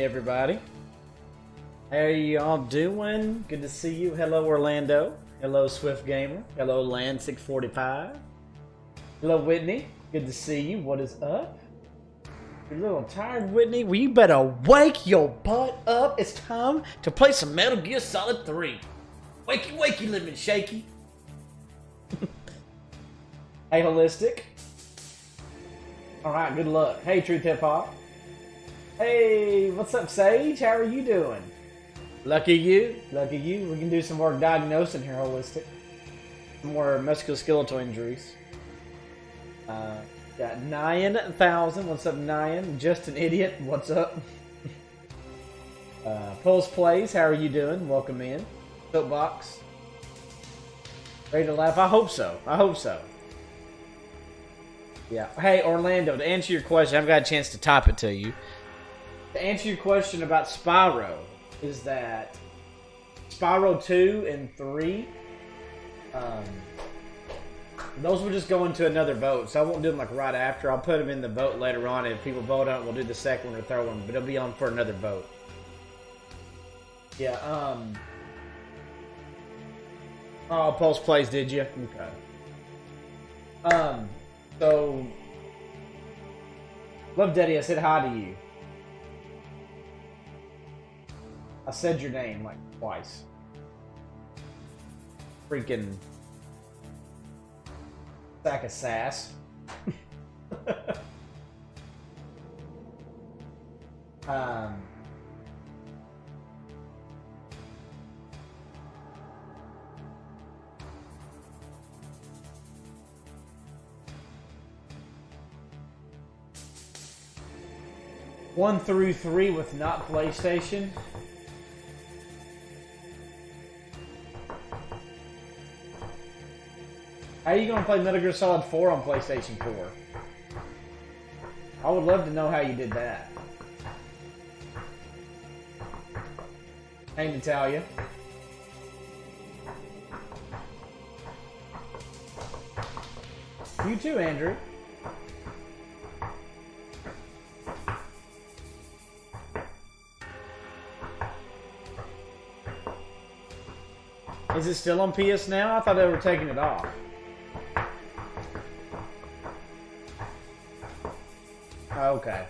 everybody. How are you all doing? Good to see you. Hello, Orlando. Hello, Swift Gamer. Hello, Land645. Hello, Whitney. Good to see you. What is up? You're a little tired, Whitney? Well, you better wake your butt up. It's time to play some Metal Gear Solid 3. Wakey, wakey, living shaky. Hey, Holistic. Alright, good luck. Hey, Truth Hip Hop. Hey, what's up, Sage? How are you doing? Lucky you. Lucky you. We can do some more diagnosing here, Holistic. Some more musculoskeletal injuries. Got 9,000. What's up, 9? Just an idiot. What's up? Pulse Plays. How are you doing? Welcome in. Soapbox. Ready to laugh? I hope so. I hope so. Yeah. Hey, Orlando, to answer your question, I've got a chance to type it to you. To answer your question about Spyro, is that Spyro 2 and 3, those will just go into another vote, so I won't do them like right after. I'll put them in the vote later on, and if people vote on it, we'll do the second one or third one, but it'll be on for another vote. Yeah, oh, Pulse Plays, did you? Okay. So, Love Daddy, I said hi to you. I said your name like twice. Freaking sack of sass. 1 through 3 with not PlayStation. How are you going to play Metal Gear Solid 4 on PlayStation 4? I would love to know how you did that. Hey, Natalia. You too, Andrew. Is it still on PS Now? I thought they were taking it off. Okay.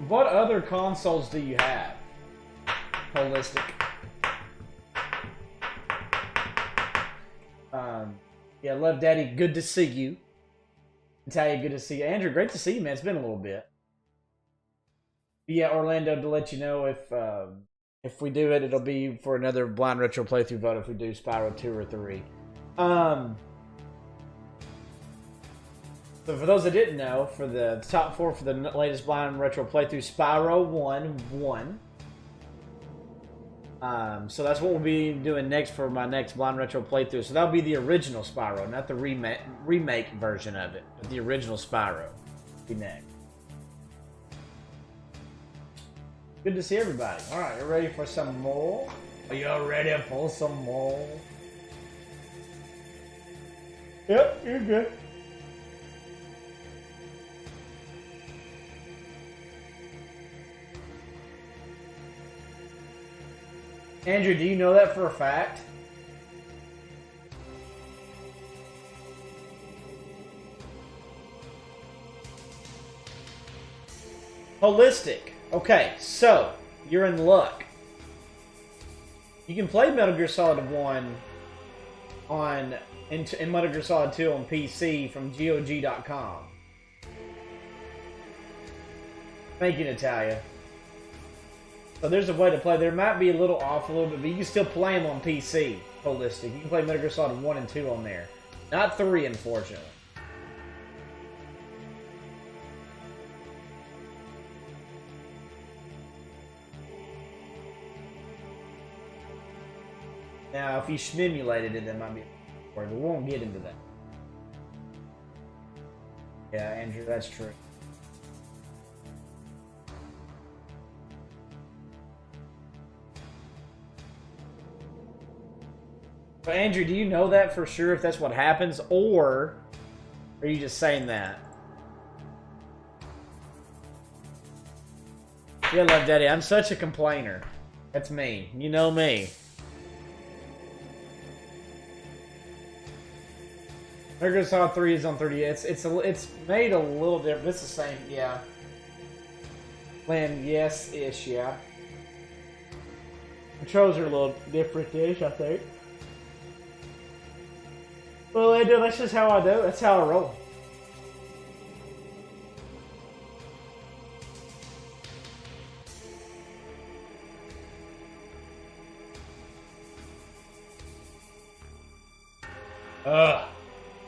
What other consoles do you have? Holistic. Yeah, Love Daddy, good to see you. Natalia, good to see you. Andrew, great to see you, man. It's been a little bit. But yeah, Orlando, to let you know if we do it, it'll be for another blind retro playthrough vote if we do Spyro 2 or 3. So for those that didn't know, for the top 4 for the latest blind retro playthrough, Spyro 1 won. So that's what we'll be doing next for my next blind retro playthrough. So that'll be the original Spyro, not the remake version of it, but the original Spyro will be next. Good to see everybody. All right, you ready for some more? Are you ready for some more? Yep, you're good. Andrew, do you know that for a fact? Holistic. Okay, so you're in luck. You can play Metal Gear Solid 1 and Metal Gear Solid 2 on PC from GOG.com. Thank you, Natalia. So there's a way to play. There might be a little off a little bit, but you can still play them on PC. Holistic. You can play Metal Gear Solid 1 and 2 on there. Not 3, unfortunately. Now, if you simulated it, that might be... But we won't get into that. Yeah, Andrew, that's true. But Andrew, do you know that for sure if that's what happens, or are you just saying that? Yeah, Love Daddy, I'm such a complainer. That's me. You know me. Metal Gear Solid 3 is on 30. It's made a little different. It's the same, yeah. Land, yes-ish, yeah. Controls are a little different-ish, I think. Well, Lando, that's just how I do. That's how I roll. Ugh.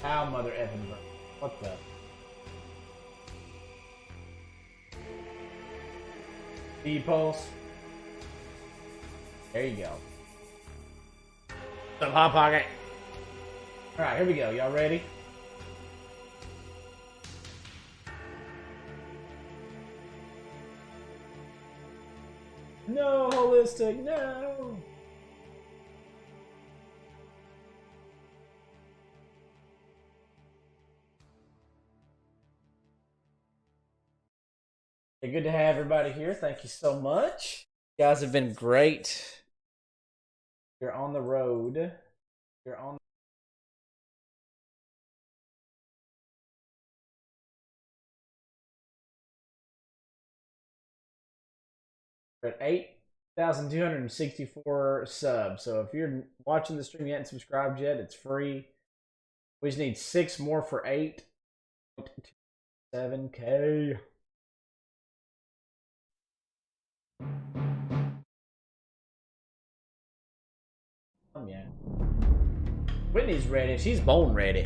Ow, mother effing bro. What the? E-pulse. There you go. Some hot pocket. Alright, here we go. Y'all ready? No, holistic, no! Hey, good to have everybody here. Thank you so much. You guys have been great. You're on the road. You're on. We're at 8,264 subs. So if you're watching the stream, you haven't subscribed yet, it's free. We just need 6 more for 8.7K. Yeah. Whitney's ready. She's bone ready.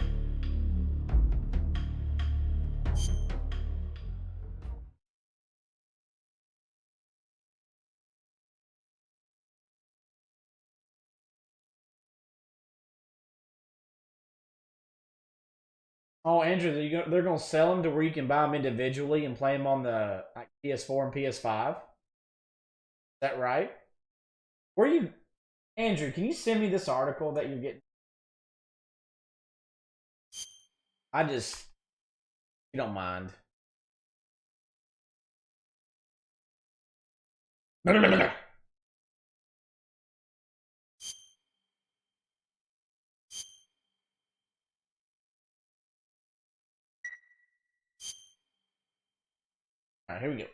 Oh, Andrew, they're going to sell them to where you can buy them individually and play them on the PS4 and PS5. Is that right? Where you, Andrew? Can you send me this article that you're getting? You don't mind. All right, here we go.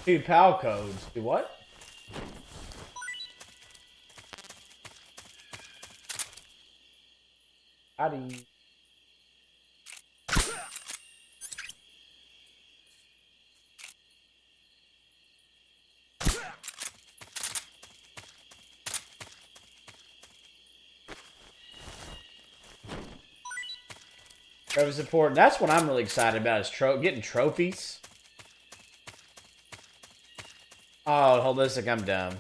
Two PAL codes. Do what? How do you? Trophy support. That's what I'm really excited about is getting trophies. Oh, Holistic, I'm dumb.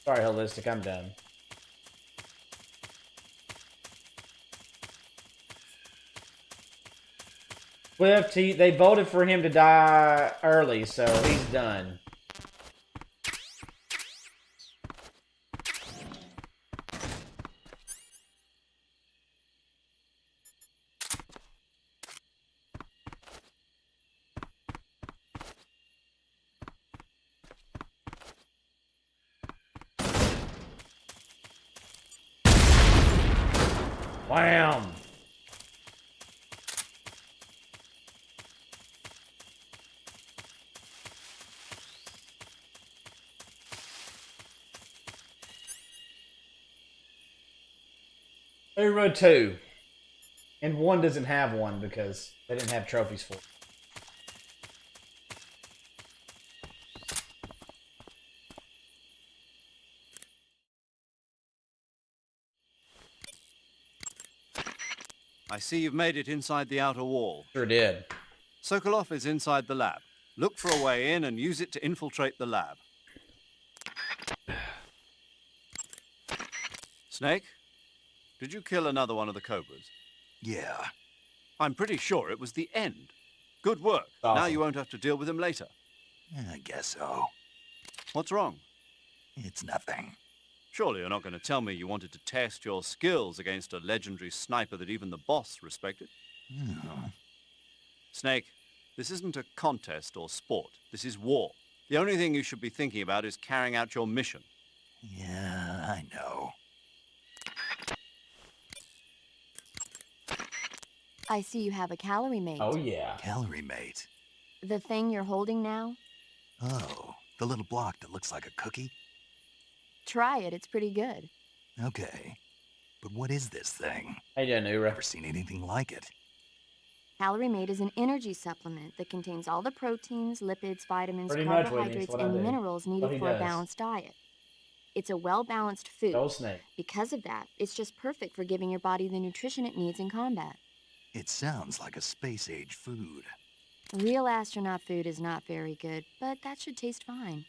Sorry, Holistic, I'm dumb. Swift, they voted for him to die early, so he's done. Wham! They wrote 2. And 1 doesn't have one because they didn't have trophies for it. I see you've made it inside the outer wall. Sure did. Sokolov is inside the lab. Look for a way in and use it to infiltrate the lab. Snake, did you kill another one of the Cobras? Yeah. I'm pretty sure it was the end. Good work. Awesome. Now you won't have to deal with him later. I guess so. What's wrong? It's nothing. Surely you're not going to tell me you wanted to test your skills against a legendary sniper that even the boss respected? No. Snake, this isn't a contest or sport. This is war. The only thing you should be thinking about is carrying out your mission. Yeah, I know. I see you have a calorie mate. Oh, yeah. Calorie mate. The thing you're holding now? Oh, the little block that looks like a cookie? Try it, it's pretty good. Okay. But what is this thing? How you doing, Ura? Never seen anything like it. Calorie mate is an energy supplement that contains all the proteins, lipids, vitamins, Pretty much, Whitney, carbohydrates, it's what I and do. minerals What needed he for a does. balanced diet. It's a well-balanced food. Go Snake. Because of that, it's just perfect for giving your body the nutrition it needs in combat. It sounds like a space-age food. Real astronaut food is not very good, but that should taste fine.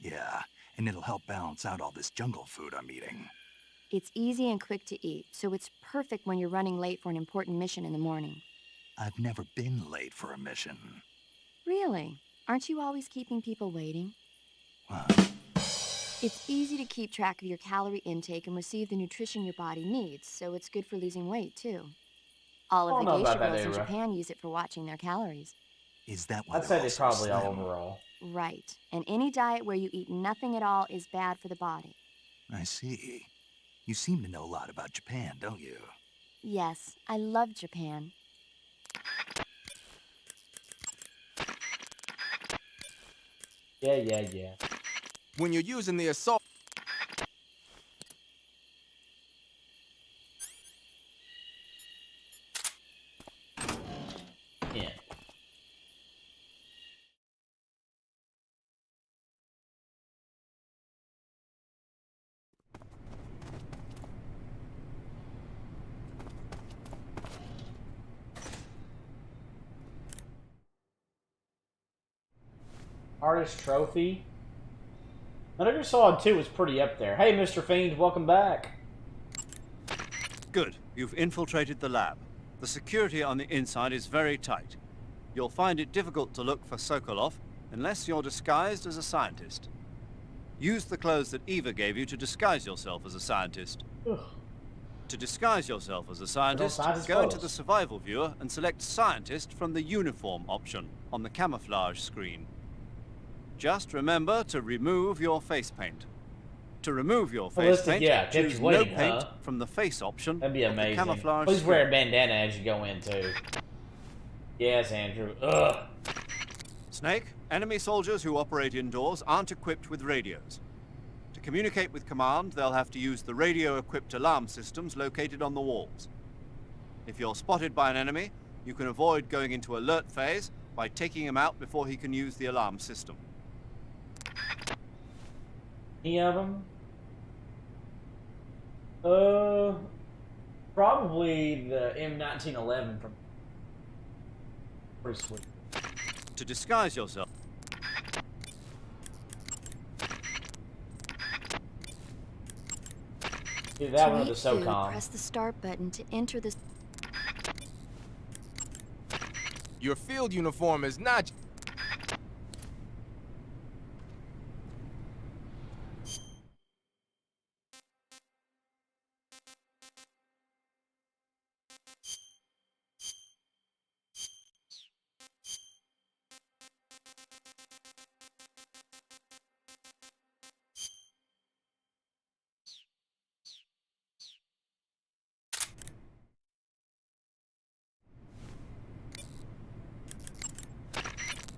Yeah, and it'll help balance out all this jungle food I'm eating. It's easy and quick to eat, so it's perfect when you're running late for an important mission in the morning. I've never been late for a mission. Really? Aren't you always keeping people waiting? What? It's easy to keep track of your calorie intake and receive the nutrition your body needs, so it's good for losing weight, too. All I of don't know the geisha about that, girls in Ira. Japan use it for watching their calories. Is that why I'd they're say all they so probably all slim? overall. Right. And any diet where you eat nothing at all is bad for the body. I see. You seem to know a lot about Japan, don't you? Yes, I love Japan. Yeah. When you're using the assault... Yeah. Artist Trophy. Metal Gear Solid 2 was pretty up there. Hey, Mr. Fiend, welcome back. Good. You've infiltrated the lab. The security on the inside is very tight. You'll find it difficult to look for Sokolov unless you're disguised as a scientist. Use the clothes that Eva gave you to disguise yourself as a scientist. Ugh. To disguise yourself as a scientist, scientist go into clothes. the survival viewer and select Scientist from the uniform option on the camouflage screen. Just remember to remove your face paint. To remove your face Ballistic, paint, yeah, kept choose you waiting, no paint huh? from the face option That'd be of the amazing. camouflage Please screen. wear a bandana as you go in, too. Yes, Andrew. Ugh. Snake, enemy soldiers who operate indoors aren't equipped with radios. To communicate with command, they'll have to use the radio-equipped alarm systems located on the walls. If you're spotted by an enemy, you can avoid going into alert phase by taking him out before he can use the alarm system. Any of them? Probably the M1911 from... Pretty sweet. To disguise yourself, Either that To one or the eat food, SOCOM. press the start button to enter the... Your field uniform is not...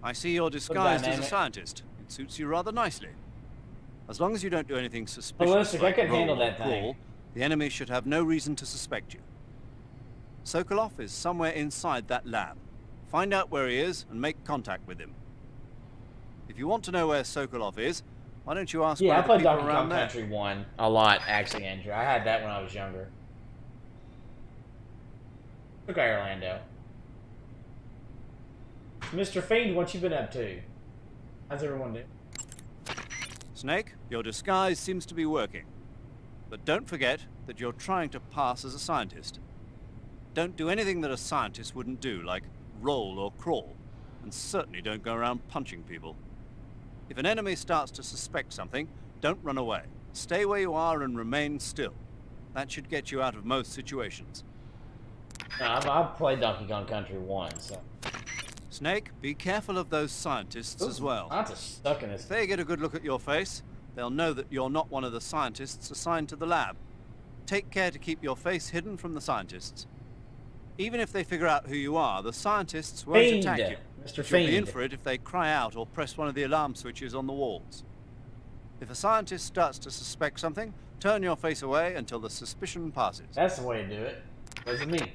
I see you're disguised as a dynamic. scientist. It suits you rather nicely. As long as you don't do anything suspicious, Ballistic, I like can roll handle or that thing. crawl, the enemy should have no reason to suspect you. Sokolov is somewhere inside that lab. Find out where he is and make contact with him. If you want to know where Sokolov is, why don't you ask Yeah, one I of the played people Donkey around Kong there? Country 1 a lot, actually, Andrew. I had that when I was younger. Sokolov is somewhere inside that lab. Find out where he is and make contact with him. If you want to know where Sokolov is, why don't you ask one of the people around there? I. 1 a lot, actually, Andrew. I had that when I was younger. 1 Okay, Orlando. Mr. Fiend, what you been up to? How's everyone doing? Snake, your disguise seems to be working. But don't forget that you're trying to pass as a scientist. Don't do anything that a scientist wouldn't do, like roll or crawl. And certainly don't go around punching people. If an enemy starts to suspect something, don't run away. Stay where you are and remain still. That should get you out of most situations. No, I've played Donkey Kong Country 1, so... Snake, be careful of those scientists as well. Scientists stuck in this. If they get a good look at your face, they'll know that you're not one of the scientists assigned to the lab. Take care to keep your face hidden from the scientists. Even if they figure out who you are, the scientists won't Fiend, attack you. Mr. You'll Fiend. be in for it if they cry out or press one of the alarm switches on the walls. If a scientist starts to suspect something, turn your face away until the suspicion passes. That's the way to do it. What does it mean?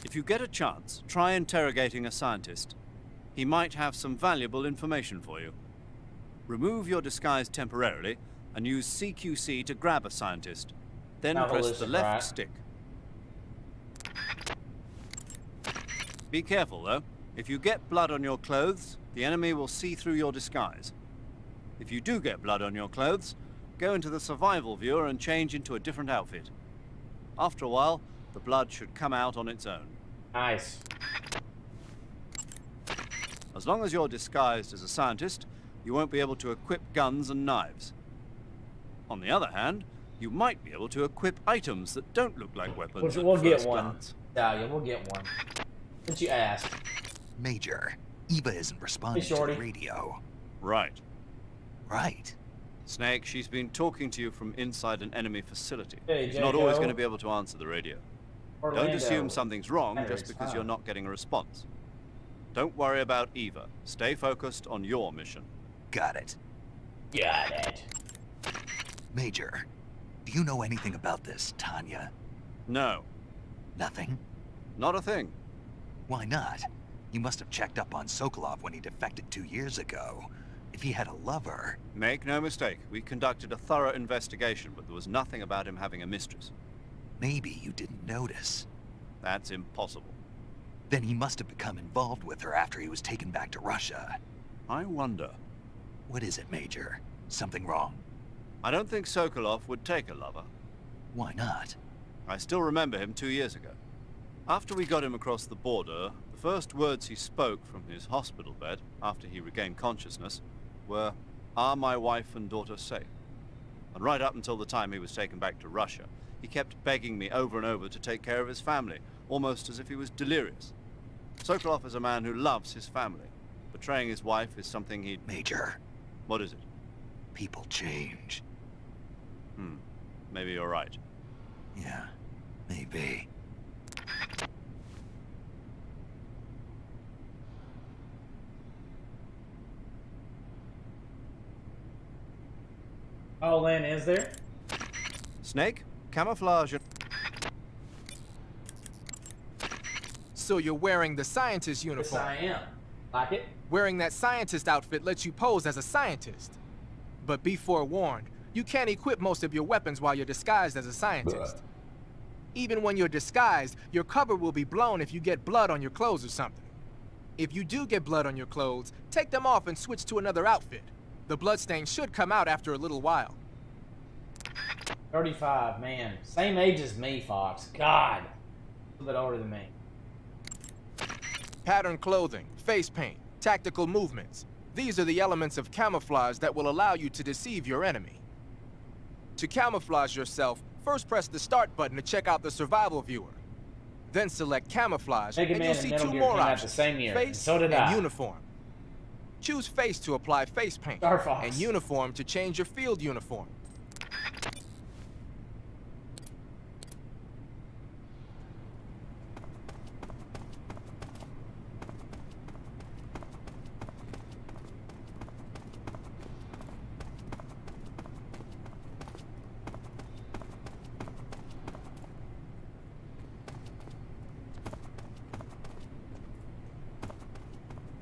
If you get a chance, try interrogating a scientist. He might have some valuable information for you. Remove your disguise temporarily and use CQC to grab a scientist. Then Now press the hallucinate, left right? stick. Be careful, though. If you get blood on your clothes, the enemy will see through your disguise. If you do get blood on your clothes, go into the survival viewer and change into a different outfit. After a while, the blood should come out on its own. Nice. As long as you're disguised as a scientist, you won't be able to equip guns and knives. On the other hand, you might be able to equip items that don't look like weapons at We'll get first one. glance. Dahlia, we'll get one. Since you asked. Major, Eva isn't responding to Shorty. the radio. Right. Right. Snake, she's been talking to you from inside an enemy facility. Hey, She's not always Jaco. going to be able to answer the radio. Orlando. Don't assume something's wrong Henry's just because fine. you're not getting a response. Don't worry about Eva. Stay focused on your mission. Got it. Got it. Major, do you know anything about this, Tanya? No, Nothing? not a thing. Why not? You must have checked up on Sokolov when he defected 2 years ago. If he had a lover... Make no mistake, we conducted a thorough investigation, but there was nothing about him having a mistress. Maybe you didn't notice. That's impossible. Then he must have become involved with her after he was taken back to Russia. I wonder. What is it, Major? Something wrong? I don't think Sokolov would take a lover. Why not? I still remember him 2 years ago. After we got him across the border, the first words he spoke from his hospital bed, after he regained consciousness, were, "Are my wife and daughter safe?" And right up until the time he was taken back to Russia, he kept begging me over and over to take care of his family, almost as if he was delirious. Sokolov is a man who loves his family. Betraying his wife is something he'd... Major, What is it? people change. Maybe you're right. Yeah, maybe. Oh, Lan is there? Snake, camouflage... So you're wearing the scientist Yes, uniform. I am. Like it? Wearing that scientist outfit lets you pose as a scientist. But be forewarned, you can't equip most of your weapons while you're disguised as a scientist. Even when you're disguised, your cover will be blown if you get blood on your clothes or something. If you do get blood on your clothes, take them off and switch to another outfit. The bloodstain should come out after a little while. 35, man. Same age as me, Fox. God. A little bit older than me. Pattern clothing, face paint, tactical movements. These are the elements of camouflage that will allow you to deceive your enemy. To camouflage yourself, first press the start button to check out the survival viewer. Then select camouflage, Mega and Man you'll and see Metal two Gear more came out the options, same year, and face so did and I. uniform. Choose face to apply face paint, Star Fox. and uniform to change your field uniform.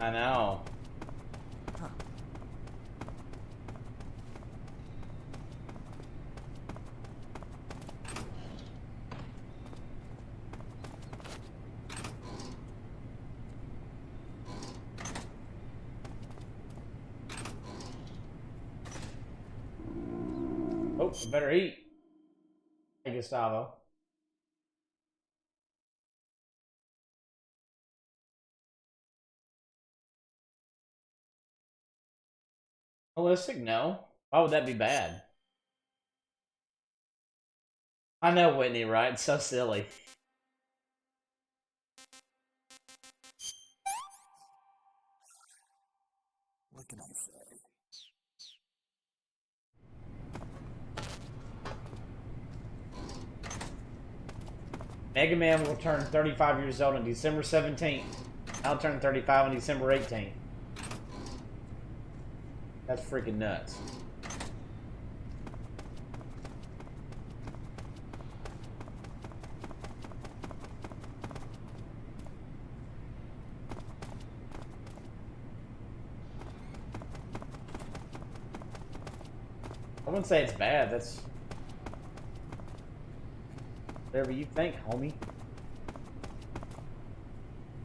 I know. Oh, I better eat. Hey, Gustavo. Holistic? No. Why would that be bad? I know, Whitney, right? It's so silly. What can I say? Mega Man will turn 35 years old on December 17th. I'll turn 35 on December 18th. That's freaking nuts. I wouldn't say it's bad. That's whatever you think, homie.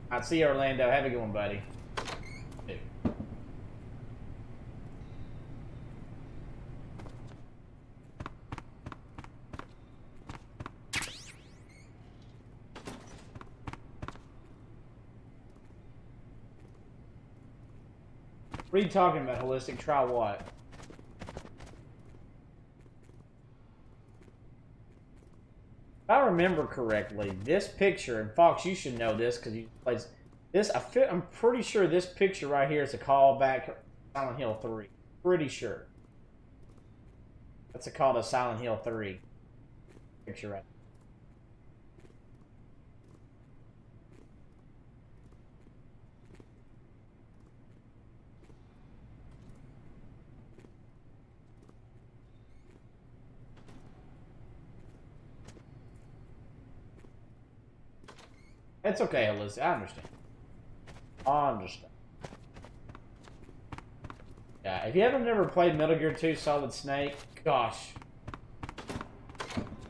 I'll see you, Orlando. Have a good one, buddy. What are you talking about, Holistic? Try what? If I remember correctly, this picture, and Fox, you should know this because you played this. I'm pretty sure this picture right here is a callback to Silent Hill 3. Pretty sure. That's a call to Silent Hill 3. Picture right. It's okay, Alyssa. I understand. I understand. Yeah, if you haven't ever played Metal Gear 2 Solid Snake, gosh.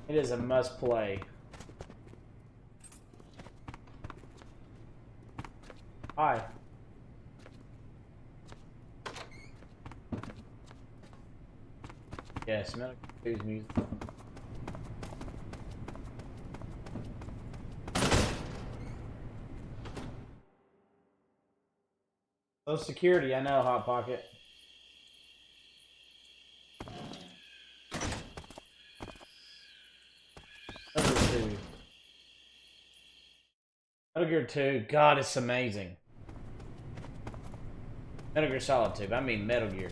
It is a must play. Hi. Yes, Metal Gear 2's music. Oh, security, I know, Hot Pocket. Metal Gear 2, God, it's amazing. Metal Gear Solid 2, I mean Metal Gear.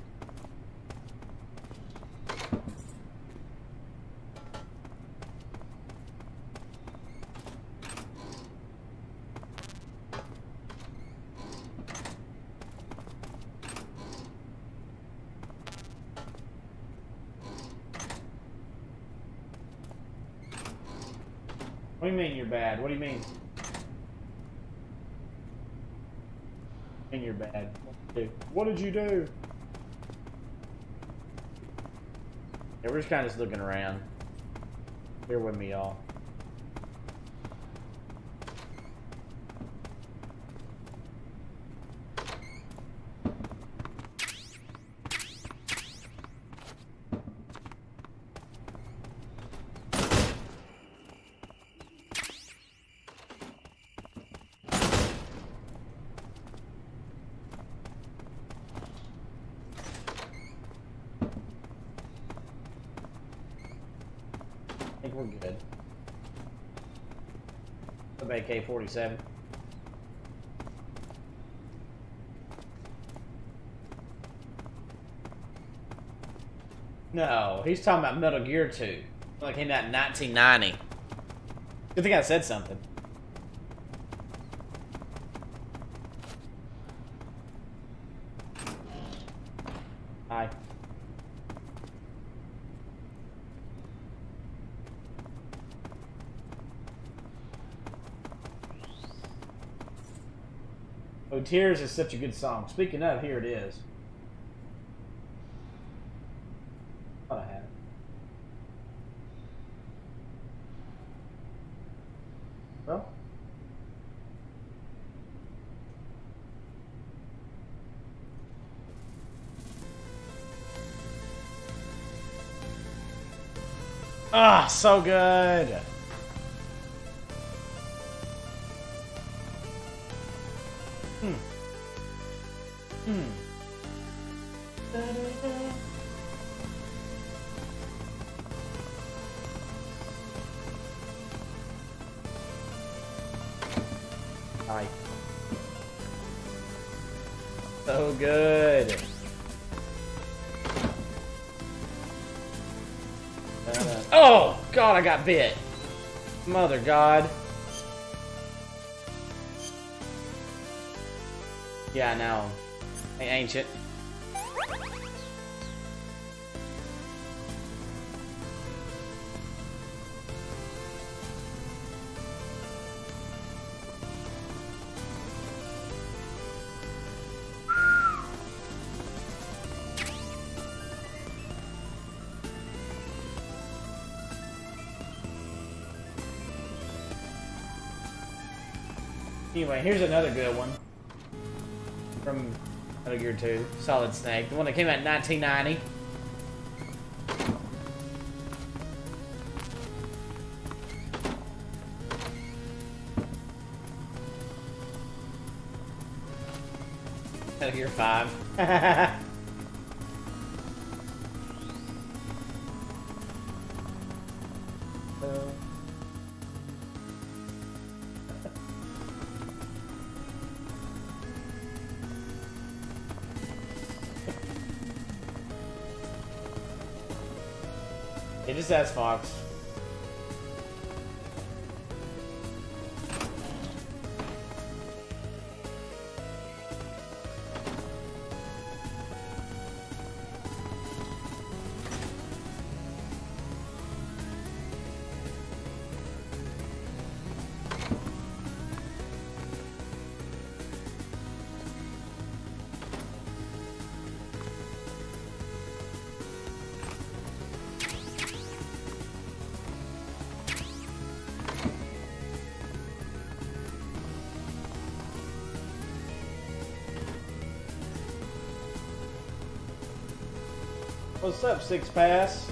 What do you mean you're bad? What do you mean? What do you mean you're bad? What did you do? Yeah, we're just kind of just looking around. Bear with me, y'all. I think we're good. Of AK-47. No, he's talking about Metal Gear 2. Like came out in 1990. Good thing I said something. Hi. Oh, Tears is such a good song. Speaking of, here it is. Thought I had it. Well. Ah, so good. Nice. So good. Oh, God, I got bit. Mother God. Yeah, I know. Hey, ancient. Anyway, here's another good one from Metal Gear 2, Solid Snake, the one that came out in 1990. Metal Gear 5. It just asked Fox. What's up, Six Pass?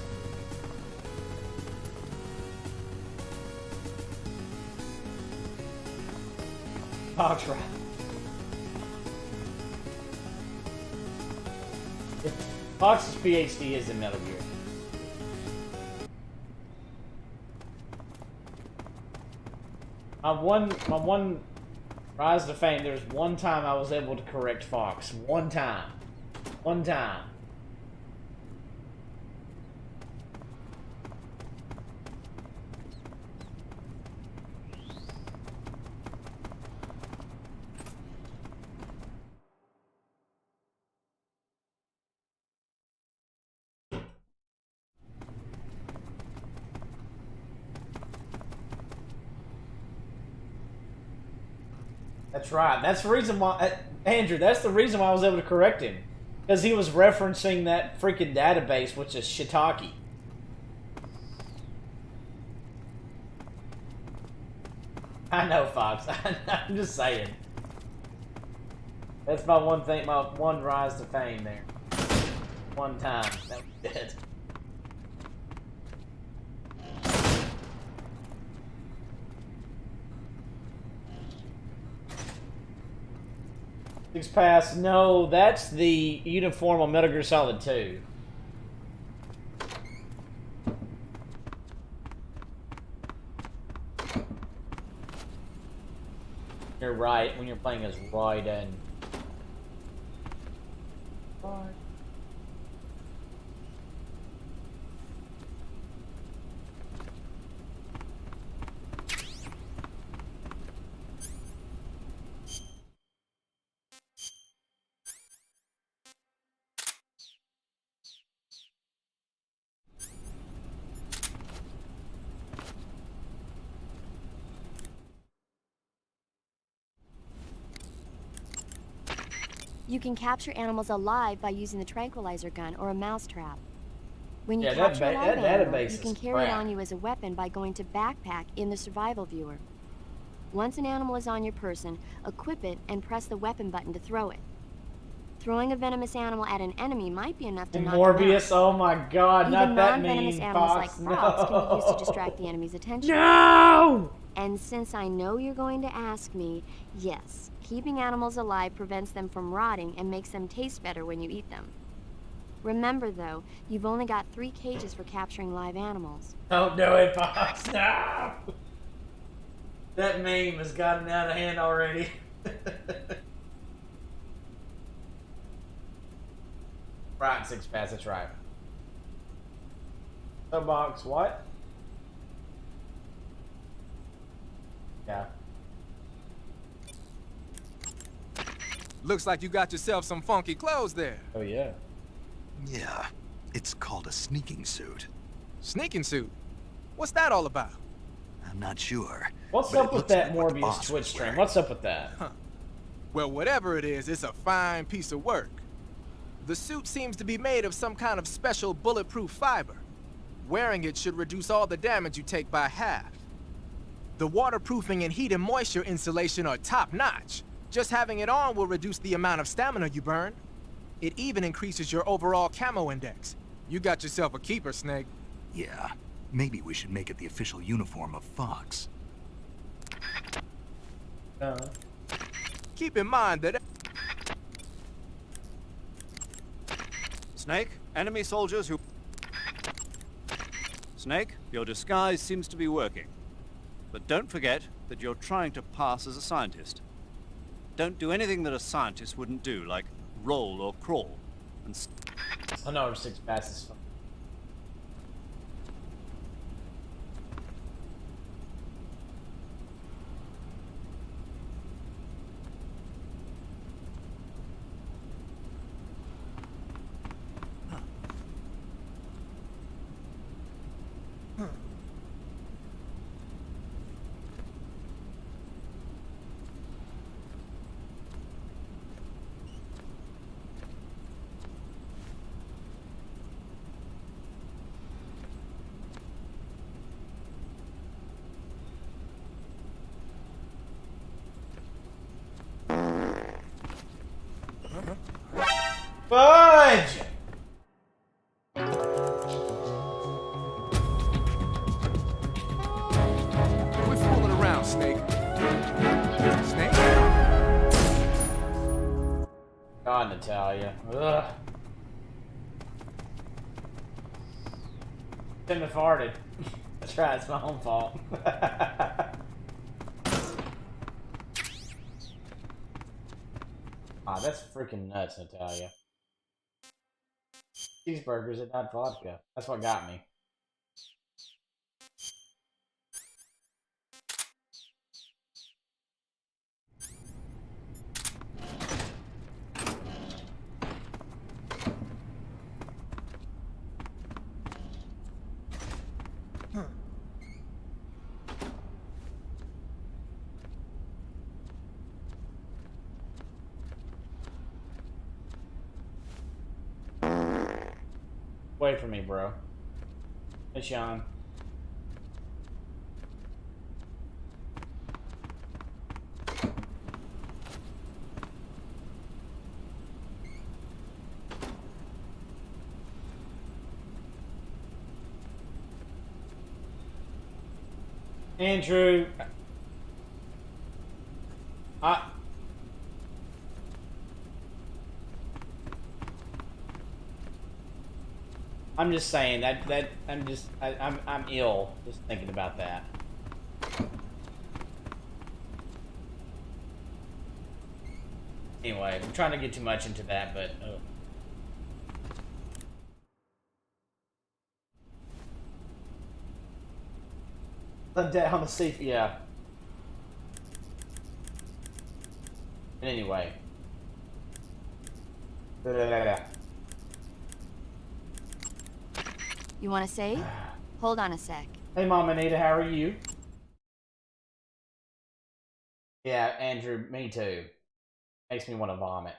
Fox right. Fox's PhD is in Metal Gear. My one rise to fame, there's one time I was able to correct Fox. One time. One time. That's right. That's the reason why, Andrew, that's the reason why I was able to correct him. Because he was referencing that freaking database, which is shiitake. I know, Fox. I'm just saying. That's my one thing, my one rise to fame there. One time. That was it. Six Pass, no, that's the uniform on Metal Gear Solid 2. You're right, when you're playing as Raiden. You can capture animals alive by using the tranquilizer gun or a mousetrap. When you Yeah, capture a live animal, database you can is carry it crap. on you as a weapon by going to Backpack in the survival viewer. Once an animal is on your person, equip it and press the weapon button to throw it. Throwing a venomous animal at an enemy might be enough to And knock them out. Morbius, oh my god, not Even that non-venomous mean, animals Fox. like frogs can be used to No. distract the enemy's attention. No! And since I know you're going to ask me, yes, keeping animals alive prevents them from rotting and makes them taste better when you eat them. Remember, though, you've only got 3 cages for capturing live animals. Don't do it, Fox. No! That meme has gotten out of hand already. Right, 6 pass, that's right. So, Box, what? Yeah. Looks like you got yourself some funky clothes there. Oh, yeah. Yeah, it's called a sneaking suit. Sneaking suit? What's that all about? I'm not sure. What's but up it with looks that like what the Morbius boss Twitch was stream? wearing. What's up with that? Well, whatever it is, it's a fine piece of work. The suit seems to be made of some kind of special bulletproof fiber. Wearing it should reduce all the damage you take by half. The waterproofing and heat and moisture insulation are top-notch. Just having it on will reduce the amount of stamina you burn. It even increases your overall camo index. You got yourself a keeper, Snake. Yeah, maybe we should make it the official uniform of Fox. Keep in mind that... Snake, enemy soldiers who... Snake, your disguise seems to be working. But don't forget that you're trying to pass as a scientist. Don't do anything that a scientist wouldn't do, like roll or crawl. And I know 6 passes. Fudge! Quit fooling around, Snake. Snake? God, Natalia. Ugh. Shouldn't have farted. That's right, it's my own fault. Ah, that's freaking nuts, Natalia. Cheeseburgers and not vodka. That's what got me. Wait for me, bro. Hey, Sean. Andrew. I'm just saying that I'm ill just thinking about that. Anyway, I'm trying to get too much into that, but on the seat, yeah. But anyway. You want to save? Hold on a sec. Hey, Mom Anita, how are you? Yeah, Andrew, me too. Makes me want to vomit.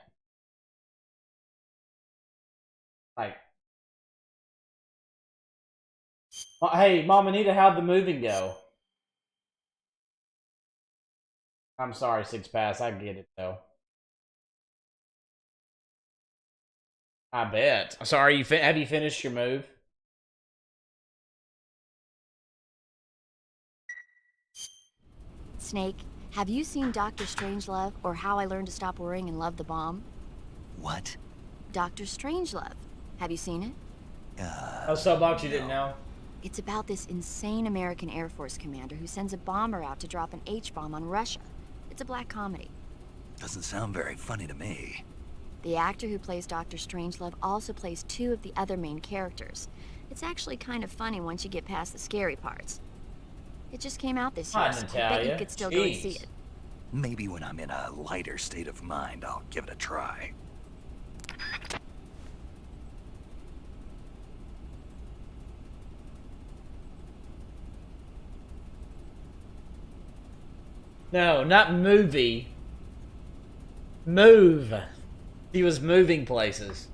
Like, hey, Mom Anita, how'd the moving go? I'm sorry, Six Pass, I get it though. I bet. So are you have you finished your move? Snake, have you seen Dr. Strangelove or How I Learned to Stop Worrying and Love the Bomb? What? Dr. Strangelove. Have you seen it? Oh, Soapbox, you didn't know? It's about this insane American Air Force commander who sends a bomber out to drop an H-bomb on Russia. It's a black comedy. Doesn't sound very funny to me. The actor who plays Dr. Strangelove also plays two of the other main characters. It's actually kind of funny once you get past the scary parts. It just came out this year, Hi, so I bet Natalia. you could still go and see Jeez. it. Maybe when I'm in a lighter state of mind, I'll give it a try. No, not movie. Move. He was moving places.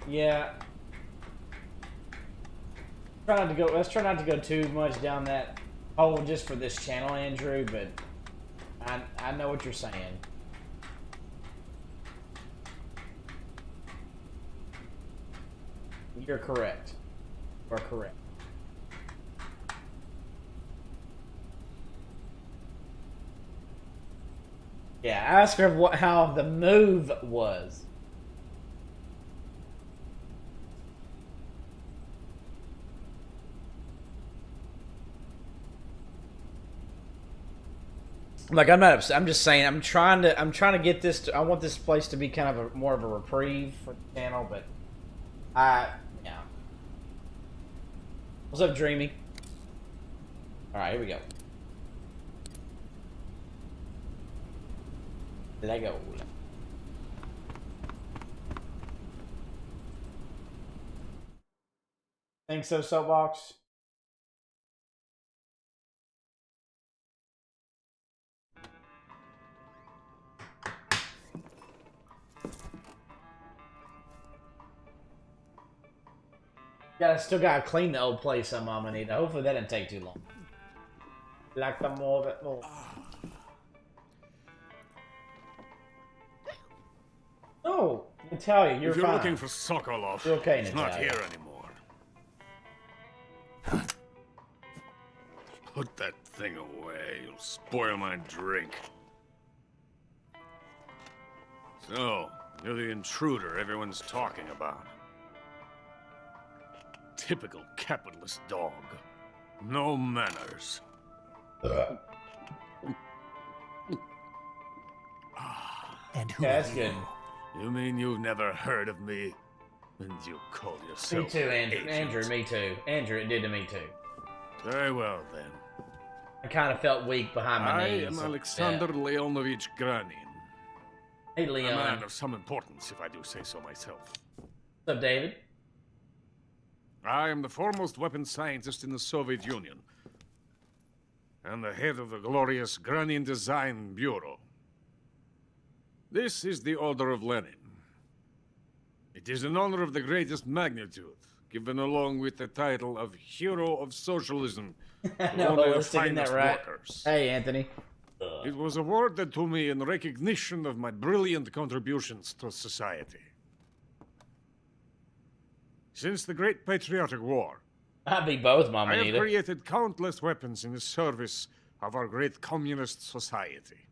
Yeah. Let's try not to go too much down that hole just for this channel, Andrew, but I know what you're saying. You're correct. You're correct. Yeah, ask her how the move was. Like, I'm not upset. I'm just saying I'm trying to get this I want this place to be kind of more of a reprieve for the channel, but yeah. What's up, Dreamy? Alright, here we go. Lego. Think so, Soapbox? Still gotta clean the old place some, Mama Nita. Hopefully that didn't take too long. Like the more of it more. Oh, Natalia, you're if you're fine. looking for Sokolov, You're okay, he's not Natalia. here anymore. Put that thing away. You'll spoil my drink. So, you're the intruder everyone's talking about. Typical capitalist dog. No manners. And who Yeah, are that's you? good. You mean you've never heard of me? And you call yourself Me too, Andrew. agent? Andrew, me too. Andrew, it did to me too. Very well, then. I kind of felt weak behind my I knees. am Yeah. Alexander Leonovich Granin. Hey, A Leon. man of some importance, if I do say so myself. What's up, David? I am the foremost weapons scientist in the Soviet Union. And the head of the glorious Granin Design Bureau. This is the Order of Lenin. It is an honor of the greatest magnitude, given along with the title of Hero of Socialism to No, only the let's get that finest right. workers. Hey, Anthony. It was awarded to me in recognition of my brilliant contributions to society. Since the Great Patriotic War, I'd be both, Mama I have Nita. created countless weapons in the service of our great communist society.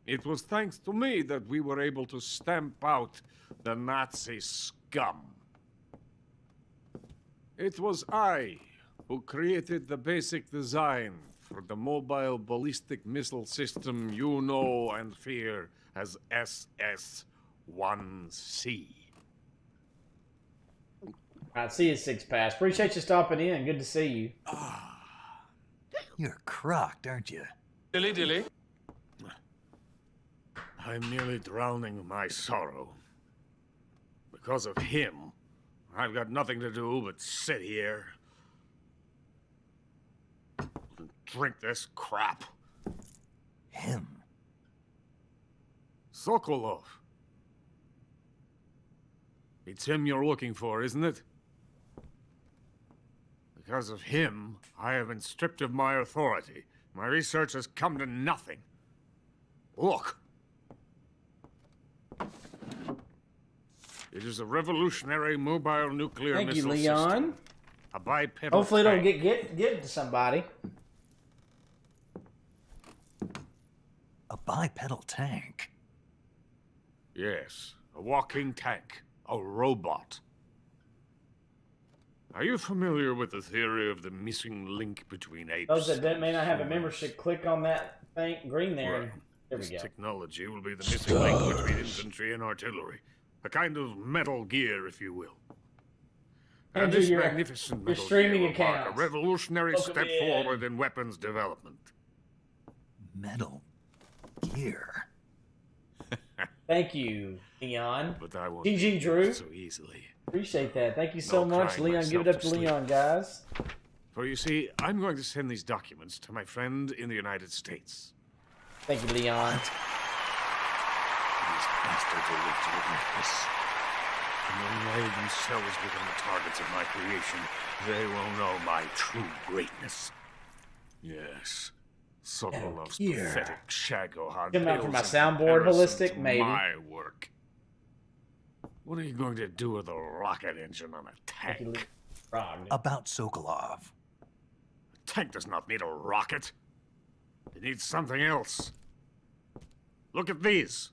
It was thanks to me that we were able to stamp out the Nazi scum. It was I who created the basic design for the mobile ballistic missile system you know and fear as SS-1C. Alright, see you, Six Pass. Appreciate you stopping in. Good to see you. You're crocked, aren't you? Dilly dilly. I'm nearly drowning my sorrow. Because of him, I've got nothing to do but sit here and drink this crap. Him? Sokolov. It's him you're looking for, isn't it? Because of him, I have been stripped of my authority. My research has come to nothing. Look. It is a revolutionary mobile nuclear Thank you, missile Leon. system. A bipedal Hopefully it'll tank. get to somebody. A bipedal tank? Yes, a walking tank. A robot. Are you familiar with the theory of the missing link between apes? Those that may not have a and membership, click on that thing, green there. Well, and there we this go. technology will be the missing link between infantry and artillery. A kind of Metal Gear, if you will. And Andrew, this your magnificent Metal streaming Gear will mark a accounts. revolutionary Welcome step in. forward in weapons development. Metal Gear. Thank you, Leon. But I won't GG, be Drew. so easily. Appreciate that. Thank you so No much, crying Leon. Give it myself up to to sleep. Leon, guys. For you see, I'm going to send these documents to my friend in the United States. Thank you, Leon. These bastards will live to admit this. And when they themselves become the targets of my creation, they will know my true greatness. Yes. Sokolov's Here. pathetic Shagohod Come out from my pales in soundboard, comparison Holistic? to Maybe. my work. What are you going to do with a rocket engine on a Thank you, tank? Frog. About Sokolov. A tank does not need a rocket. It needs something else. Look at these.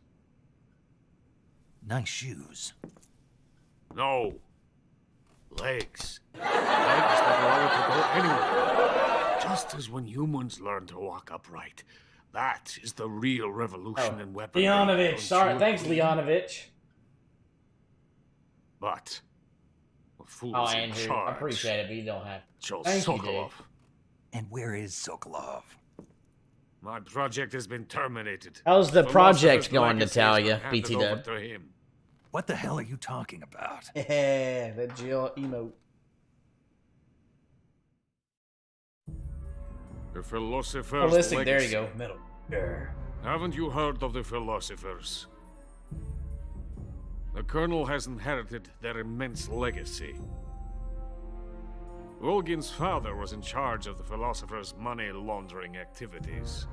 Nice shoes. No. Legs. Legs that allow it to go anywhere. Just as when humans learn to walk upright. That is the real revolution in weaponry. Leonovich. don't Sorry. you Thanks, agree? Leonovich. But the fools Oh, in Andrew. charge I appreciate it, but you don't have to. chose Thank you, Sokolov. And where is Sokolov? My project has been terminated. How's the project Philosopher's going, legacy has Natalia? been handed BT over Dub. to him. What the hell are you talking about? Yeah, that Jill emote. The philosopher's Holistic, there you legacy. go. Metal. Gear. Haven't you heard of the philosophers? The Colonel has inherited their immense legacy. Volgin's father was in charge of the philosophers' money laundering activities.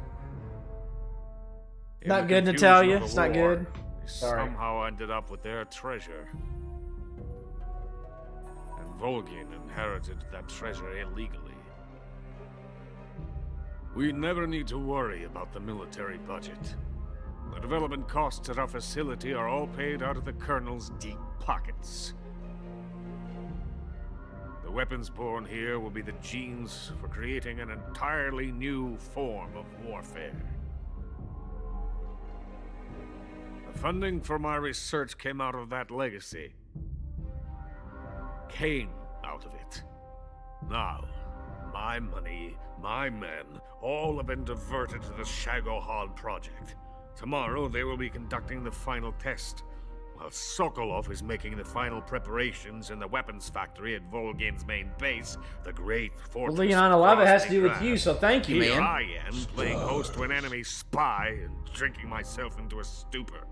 In Not the good, confusion Natalia. of the It's not war, good. they Sorry. somehow ended up with their treasure. And Volgin inherited that treasure illegally. We never need to worry about the military budget. The development costs at our facility are all paid out of the Colonel's deep pockets. The weapons born here will be the genes for creating an entirely new form of warfare. The funding for my research came out of that legacy. Came out of it. Now, my money, my men, all have been diverted to the Shagohod project. Tomorrow, they will be conducting the final test, while Sokolov is making the final preparations in the weapons factory at Volgin's main base, the great Well, fortress. Leon, a lot of it has to do with you, so thank you, Here man. I am, playing host to an enemy spy and drinking myself into a stupor.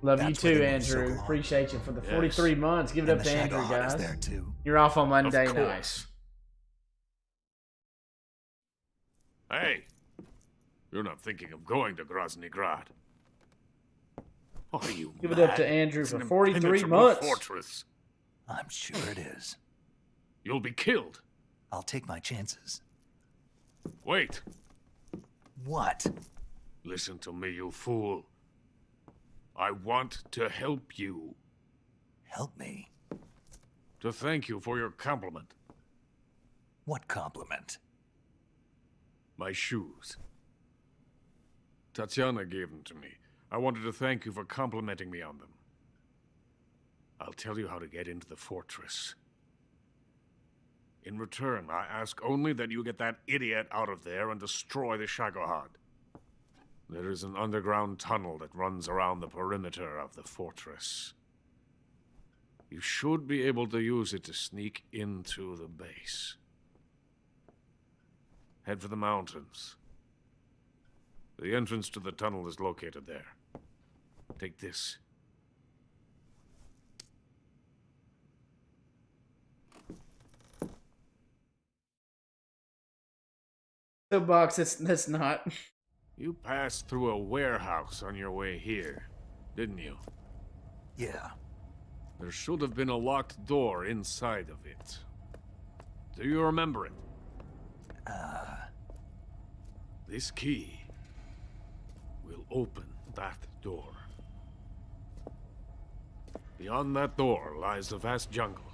Love you That's too, what it is, Andrew. Sokolov. Appreciate you for the Yes. 43 months. Give it And up the to Andrew, Shagohod is guys. there too. You're off on Monday Of night. course. Hey, you're not thinking of going to Grozny Grad. Are you Give it up mad? to Andrew It's for an 43 impenetrable months. fortress. I'm sure it is. You'll be killed. I'll take my chances. Wait. What? Listen to me, you fool. I want to help you. Help me? To thank you for your compliment. What compliment? My shoes. Tatiana gave them to me. I wanted to thank you for complimenting me on them. I'll tell you how to get into the fortress. In return, I ask only that you get that idiot out of there and destroy the Shagohod. There is an underground tunnel that runs around the perimeter of the fortress. You should be able to use it to sneak into the base. Head for the mountains. The entrance to the tunnel is located there. Take this. Soapbox, that's not. You passed through a warehouse on your way here, didn't you? Yeah. There should have been a locked door inside of it. Do you remember it? This key will open that door. Beyond that door lies a vast jungle.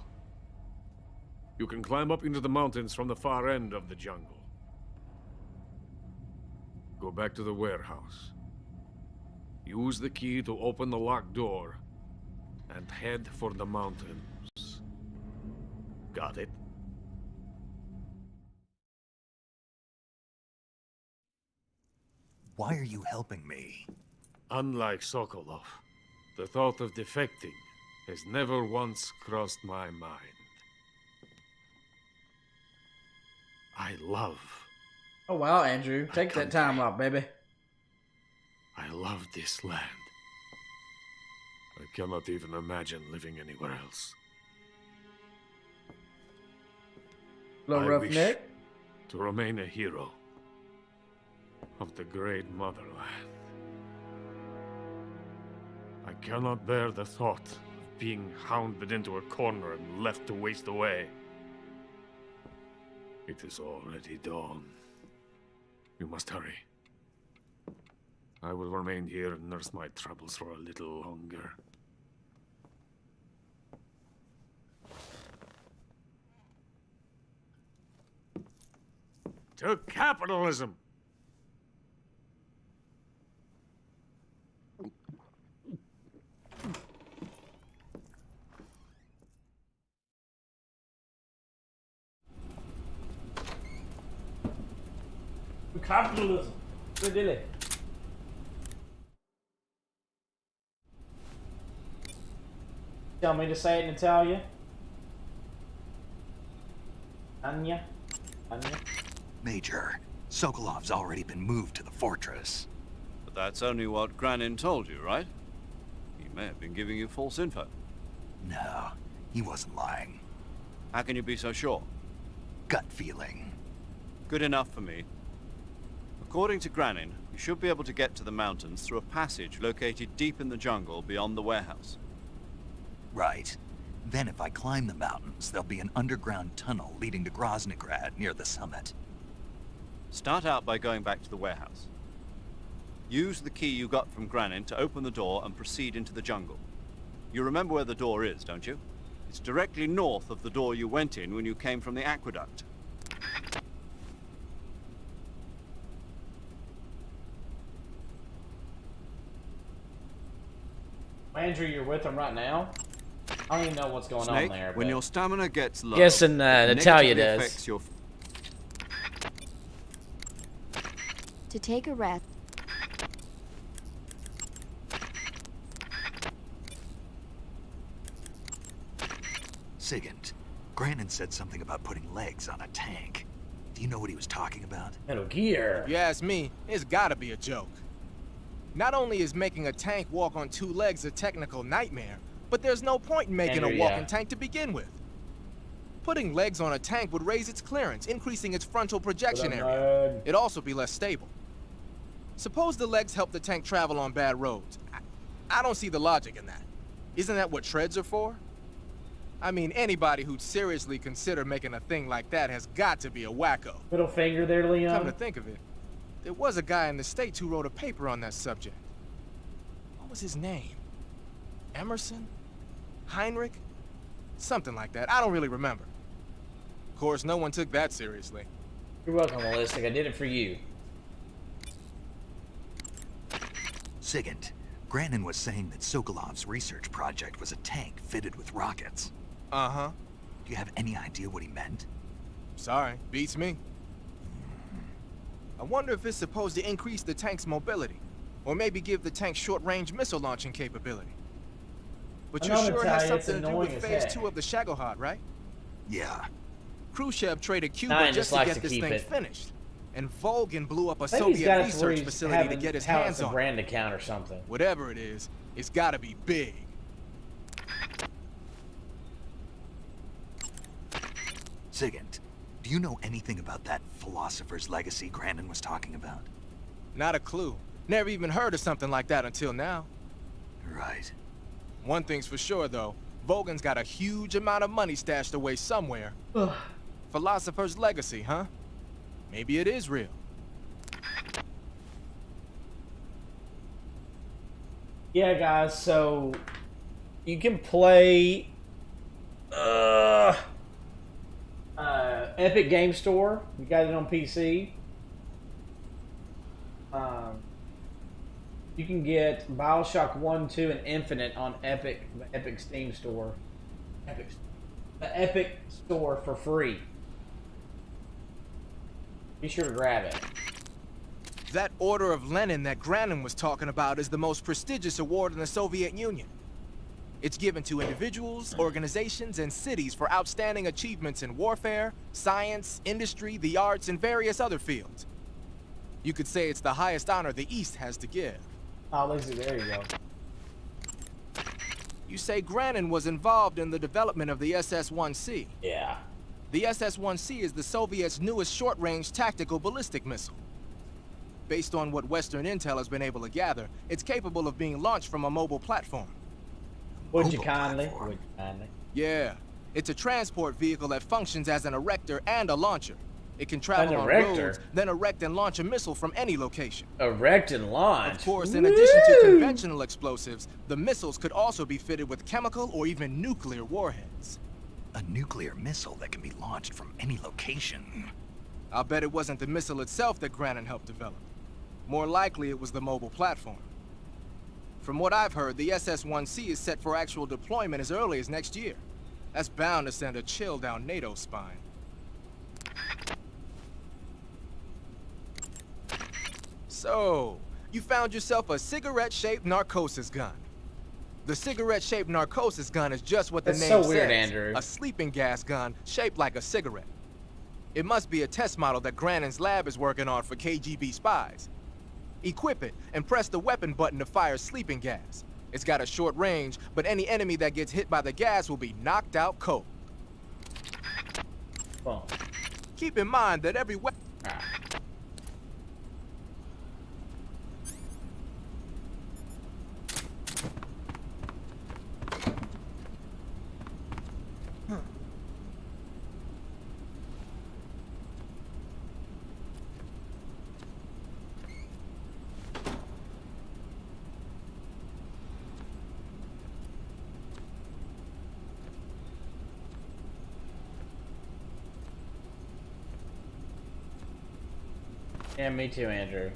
You can climb up into the mountains from the far end of the jungle. Go back to the warehouse. Use the key to open the locked door and head for the mountains. Got it? Why are you helping me? Unlike Sokolov, the thought of defecting has never once crossed my mind. I love Oh wow, Andrew, take that time off, baby. I love this land. I cannot even imagine living anywhere else. Little I roughneck. wish to remain a hero of the great motherland. I cannot bear the thought of being hounded into a corner and left to waste away. It is already dawn. You must hurry. I will remain here and nurse my troubles for a little longer. To capitalism! Capitalism. Good dilly. Tell me to say it in Italian. Anya. Anya. Major, Sokolov's already been moved to the fortress. But that's only what Granin told you, right? He may have been giving you false info. No, he wasn't lying. How can you be so sure? Gut feeling. Good enough for me. According to Granin, you should be able to get to the mountains through a passage located deep in the jungle beyond the warehouse. Right. Then if I climb the mountains, there'll be an underground tunnel leading to Groznygrad near the summit. Start out by going back to the warehouse. Use the key you got from Granin to open the door and proceed into the jungle. You remember where the door is, don't you? It's directly north of the door you went in when you came from the aqueduct. Andrew, you're with him right now? I don't even know what's going Snake, on there. when but... your stamina gets low, Guessing it Natalia negatively does. affects your To take a rest. Sigint, Granin said something about putting legs on a tank. Do you know what he was talking about? Metal Gear. If you ask me, it's gotta be a joke. Not only is making a tank walk on two legs a technical nightmare, but there's no point in making Andrew, a walking yeah. tank to begin with. Putting legs on a tank would raise its clearance, increasing its frontal projection area. It'd also be less stable. Suppose the legs help the tank travel on bad roads. I don't see the logic in that. Isn't that what treads are for? I mean, anybody who'd seriously consider making a thing like that has got to be a wacko. Middle finger there, Come to Leon. think of it, there was a guy in the States who wrote a paper on that subject. What was his name? Emerson? Heinrich? Something like that. I don't really remember. Of course, no one took that seriously. You're welcome, Ballistic. I did it for you. Sigint, Granin was saying that Sokolov's research project was a tank fitted with rockets. Uh-huh. Do you have any idea what he meant? Sorry, beats me. I wonder if it's supposed to increase the tank's mobility, or maybe give the tank short-range missile launching capability. But I you're know, sure it has Natalia, it's something to do annoying with as Phase heck. 2 of the Shagohod, right? Yeah. Khrushchev traded Cuba Nine just just to likes get to this keep thing it. finished. And Volgin blew up a I think he's got Soviet it to where research he's facility to having get his how hands it's a on it. brand account or something. Whatever it is, it's gotta be big. Sigint, Do you know anything about that philosopher's legacy Grandin was talking about? Not a clue. Never even heard of something like that until now. Right. One thing's for sure, though. Vogan's got a huge amount of money stashed away somewhere. Philosopher's legacy, huh? Maybe it is real. Yeah, guys, so you can play Epic Game Store. You got it on PC. You can get BioShock 1, 2, and Infinite on Epic Steam Store. The Epic Store for free. Be sure to grab it. That Order of Lenin that Grandin was talking about is the most prestigious award in the Soviet Union. It's given to individuals, organizations, and cities for outstanding achievements in warfare, science, industry, the arts, and various other fields. You could say it's the highest honor the East has to give. Oh, Lizzie, there you go. You say Grandin was involved in the development of the SS-1C. Yeah. The SS-1C is the Soviets' newest short-range tactical ballistic missile. Based on what Western intel has been able to gather, it's capable of being launched from a mobile platform. Would you kindly? Would you kindly? Yeah. It's a transport vehicle that functions as an erector and a launcher. It can travel on erector? roads, then erect and launch a missile from any location. Erect and launch. Of course, in addition to conventional explosives, the missiles could also be fitted with chemical or even nuclear warheads. A nuclear missile that can be launched from any location. I'll bet it wasn't the missile itself that Grandin helped develop. More likely, it was the mobile platform. From what I've heard, the SS-1C is set for actual deployment as early as next year. That's bound to send a chill down NATO's spine. So, you found yourself a cigarette-shaped narcosis gun. The cigarette-shaped narcosis gun is just what the That's name so says. weird, Andrew. A sleeping gas gun shaped like a cigarette. It must be a test model that Grandin's lab is working on for KGB spies. Equip it and press the weapon button to fire sleeping gas. It's got a short range, but any enemy that gets hit by the gas will be knocked out cold. Well, Keep in mind that every weapon... yeah, me too, Andrew.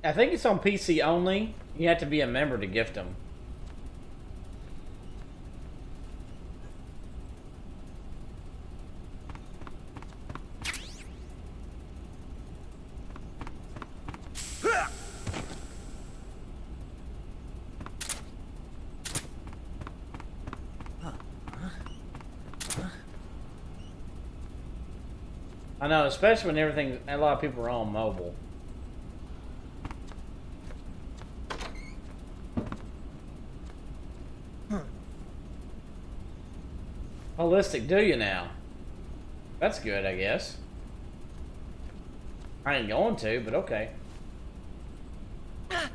I think it's on PC only. You have to be a member to gift them. I know, especially when a lot of people are on mobile. Holistic, do you now? That's good, I guess. I ain't going to, but okay. Get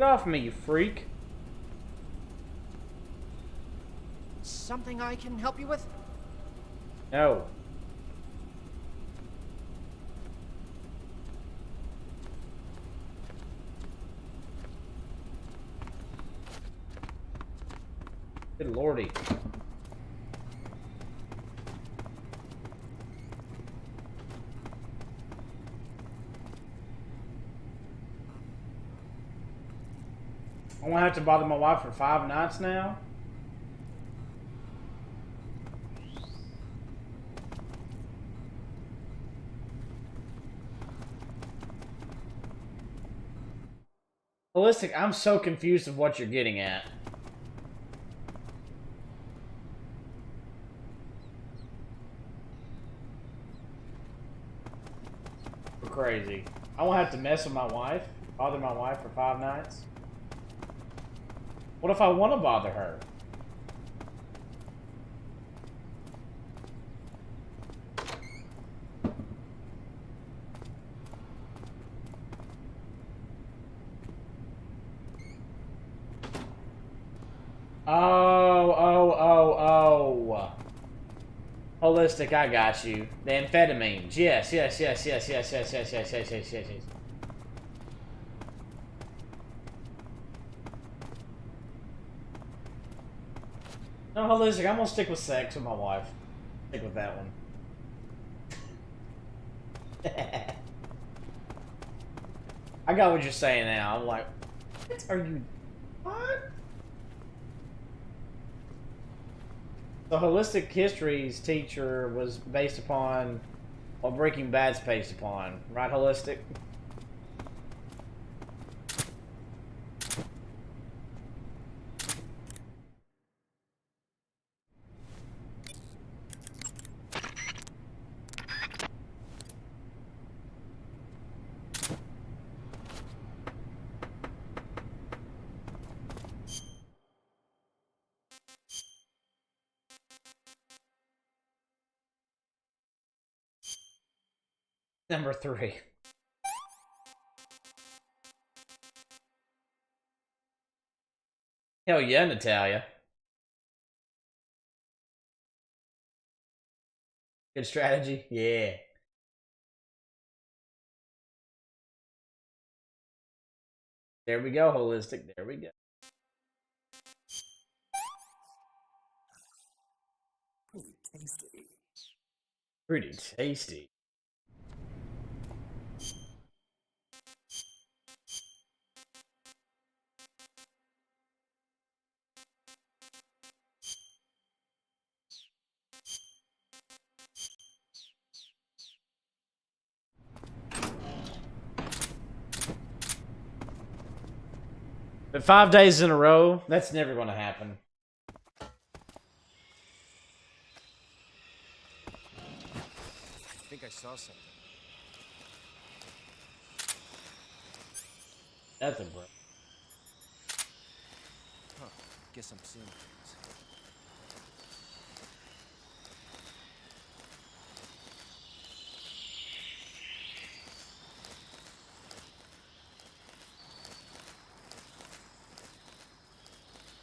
off me, you freak. Something I can help you with? No. Good lordy. I won't have to bother my wife for 5 nights now? Holistic, I'm so confused of what you're getting at. We're crazy. I won't have to mess with my wife, bother my wife for 5 nights. What if I want to bother her? Holistic, I got you. The amphetamines. Yes, yes, yes, yes, yes, yes, yes, yes, yes, yes, yes, yes. No, holistic, I'm gonna stick with sex with my wife. Stick with that one. I got what you're saying now. I'm like, what are you... What? The Holistic Histories teacher was based upon what Breaking Bad's based upon. Right, Holistic? Number 3. Hell yeah, Natalia. Good strategy? Yeah. There we go, Holistic. There we go. Pretty tasty. Pretty tasty. But 5 days in a row, that's never going to happen. I think I saw something. Nothing, bro. Huh. Guess I'm seeing things.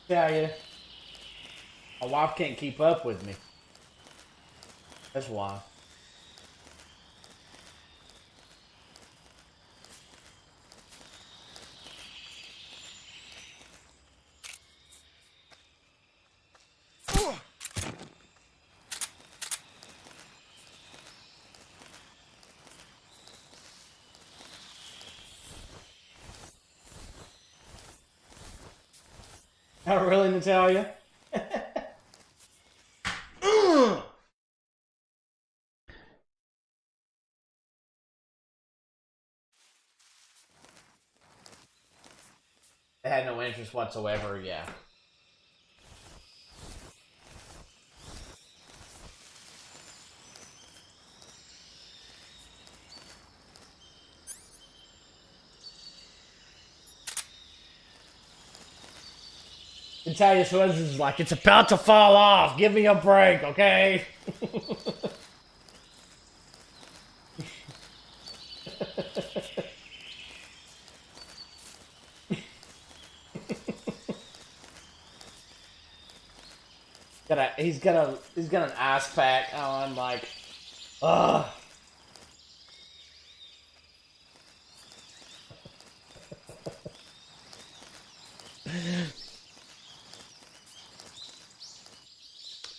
Tell you, my wife can't keep up with me. That's why. Oh, really, Natalia? I had no interest whatsoever, yeah. Natalia Swims is like, it's about to fall off. Give me a break, okay? He's got an ice pack on, like, ugh.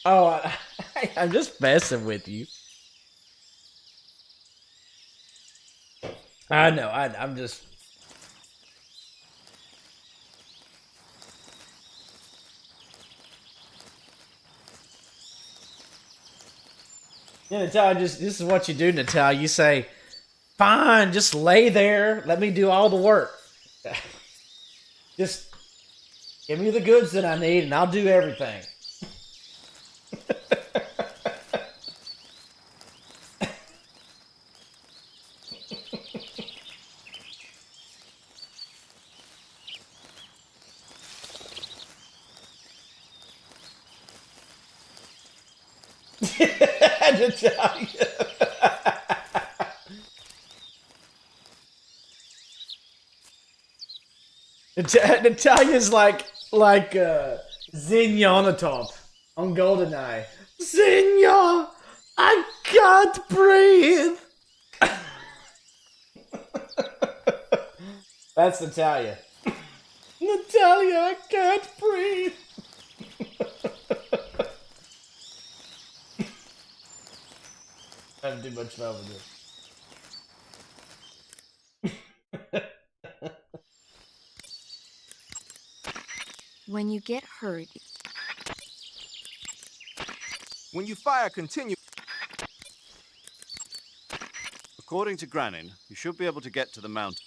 Oh, I'm just messing with you. I know, I'm just... Yeah, Natalia, this is what you do, Natalia. You say, fine, just lay there. Let me do all the work. Just give me the goods that I need, and I'll do everything. Natalia's like Zenyatta on GoldenEye. Zenya! I can't breathe. That's Natalia. Natalia, I can't breathe. I have too much fun with this. When you get hurt, When you fire continue. According to Granin, you should be able to get to the mountain.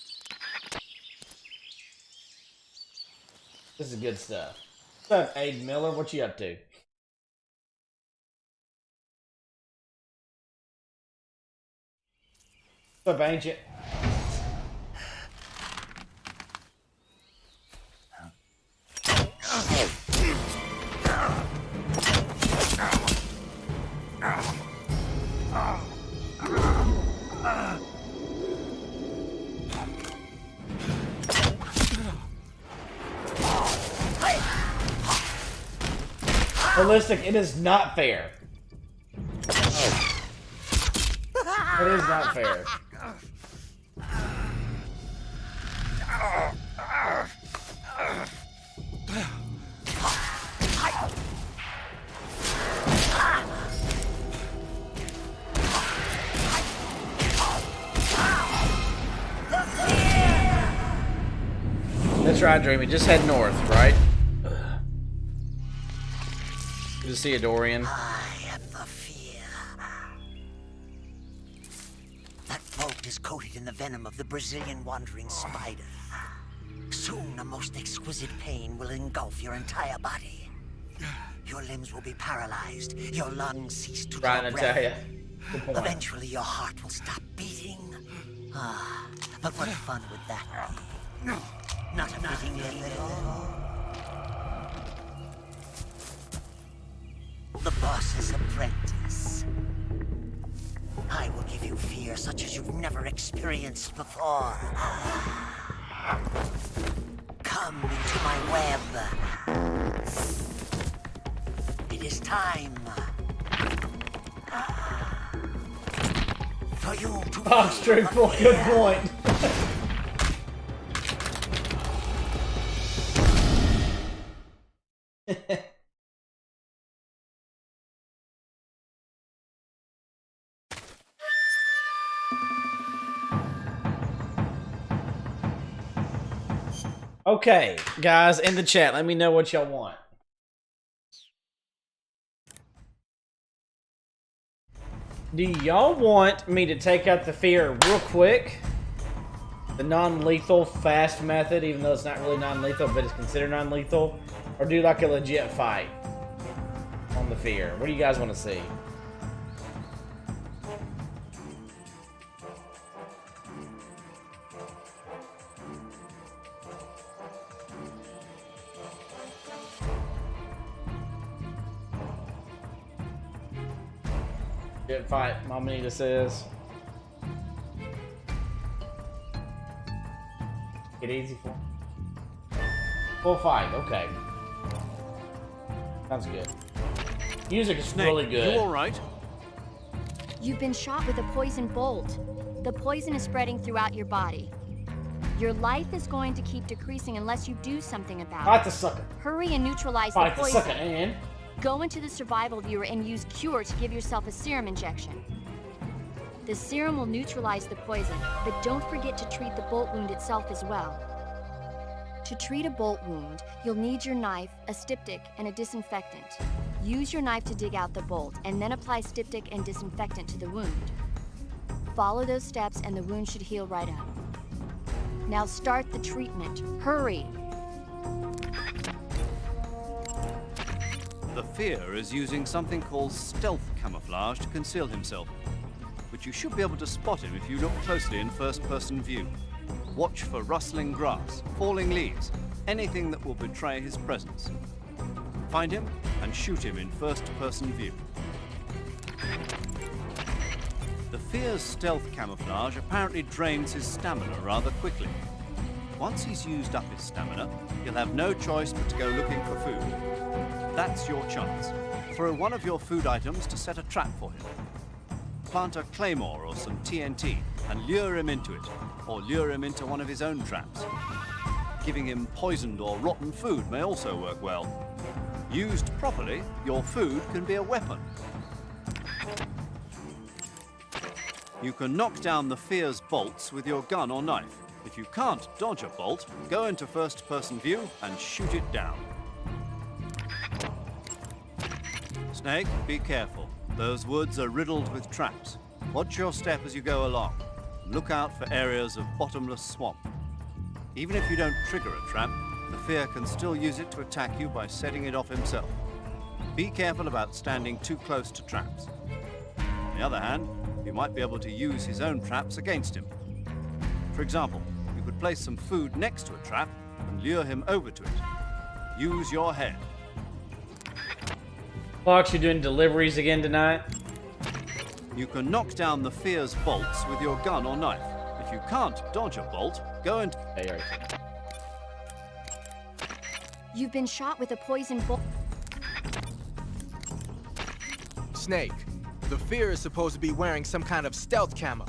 This is good stuff. What's up, Aiden Miller? What you up to? What's up, Ancient? Realistic, it is not fair. It is not fair. That's right, Dreamy. Just head north, right? Good to see you, Dorian. I am the fear. That vault is coated in the venom of the Brazilian wandering spider. Soon, a most exquisite pain will engulf your entire body. Your limbs will be paralyzed. Your lungs cease to draw Right, breath. Natalia. Good point. Eventually, your heart will stop beating. But what fun would that be? Not a fitting end at all. The boss's apprentice. I will give you fear such as you've never experienced before. Come into my web. It is time for you to Oh, straight point. Good point. Okay, guys, in the chat, let me know what y'all want. Do y'all want me to take out the fear real quick? The non-lethal fast method, even though it's not really non-lethal, but it's considered non-lethal? Or do like a legit fight on the fear? What do you guys want to see? Legit fight, Mamanita says. Get easy for him. Full fight, okay. Sounds good. Music is Snake, really good. you all right? you've been shot with a poison bolt. The poison is spreading throughout your body. Your life is going to keep decreasing unless you do something about Fight it. the sucker. Hurry and neutralize Fight the the poison. sucker, and Go into the survival viewer and use Cure to give yourself a serum injection. The serum will neutralize the poison, but don't forget to treat the bolt wound itself as well. To treat a bolt wound, you'll need your knife, a styptic, and a disinfectant. Use your knife to dig out the bolt, and then apply styptic and disinfectant to the wound. Follow those steps and the wound should heal right up. Now start the treatment. Hurry! The Fear is using something called stealth camouflage to conceal himself, but you should be able to spot him if you look closely in first-person view. Watch for rustling grass, falling leaves, anything that will betray his presence. Find him and shoot him in first-person view. The Fear's stealth camouflage apparently drains his stamina rather quickly. Once he's used up his stamina, he'll have no choice but to go looking for food. That's your chance. Throw one of your food items to set a trap for him. plant a claymore or some TNT and lure him into it, or lure him into one of his own traps. Giving him poisoned or rotten food may also work well. Used properly, your food can be a weapon. You can knock down the fear's bolts with your gun or knife. If you can't dodge a bolt, go into first-person view and shoot it down. Snake, be careful. Those woods are riddled with traps. Watch your step as you go along. Look out for areas of bottomless swamp. Even if you don't trigger a trap, the fear can still use it to attack you by setting it off himself. Be careful about standing too close to traps. On the other hand, you might be able to use his own traps against him. For example, you could place some food next to a trap and lure him over to it. Use your head. Fox, you doing deliveries again tonight? You can knock down the fear's bolts with your gun or knife. If you can't dodge a bolt, go and... Hey, alright. You've been shot with a poison bolt. Snake, the Fear is supposed to be wearing some kind of stealth camo.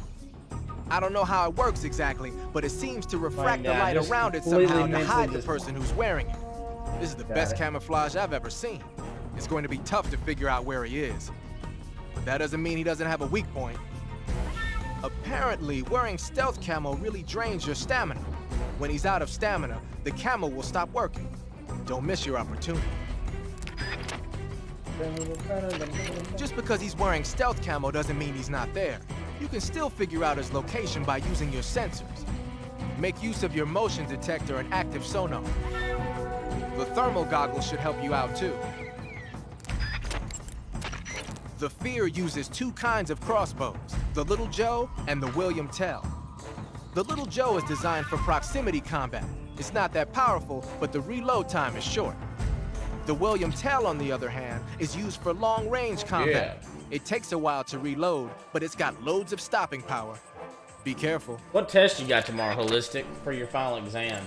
I don't know how it works exactly, but it seems to refract the light Just around it completely somehow to mentally hide the just- person who's wearing it. This is the best camouflage I've ever seen. It's going to be tough to figure out where he is. But that doesn't mean he doesn't have a weak point. Apparently, wearing stealth camo really drains your stamina. When he's out of stamina, the camo will stop working. Don't miss your opportunity. Just because he's wearing stealth camo doesn't mean he's not there. You can still figure out his location by using your sensors. Make use of your motion detector and active sonar. The thermal goggles should help you out too. The Fear uses two kinds of crossbows, the Little Joe and the William Tell. The Little Joe is designed for proximity combat. It's not that powerful, but the reload time is short. The William Tell, on the other hand, is used for long-range combat. It takes a while to reload, but it's got loads of stopping power. Be careful. What test you got tomorrow, Holistic, for your final exam?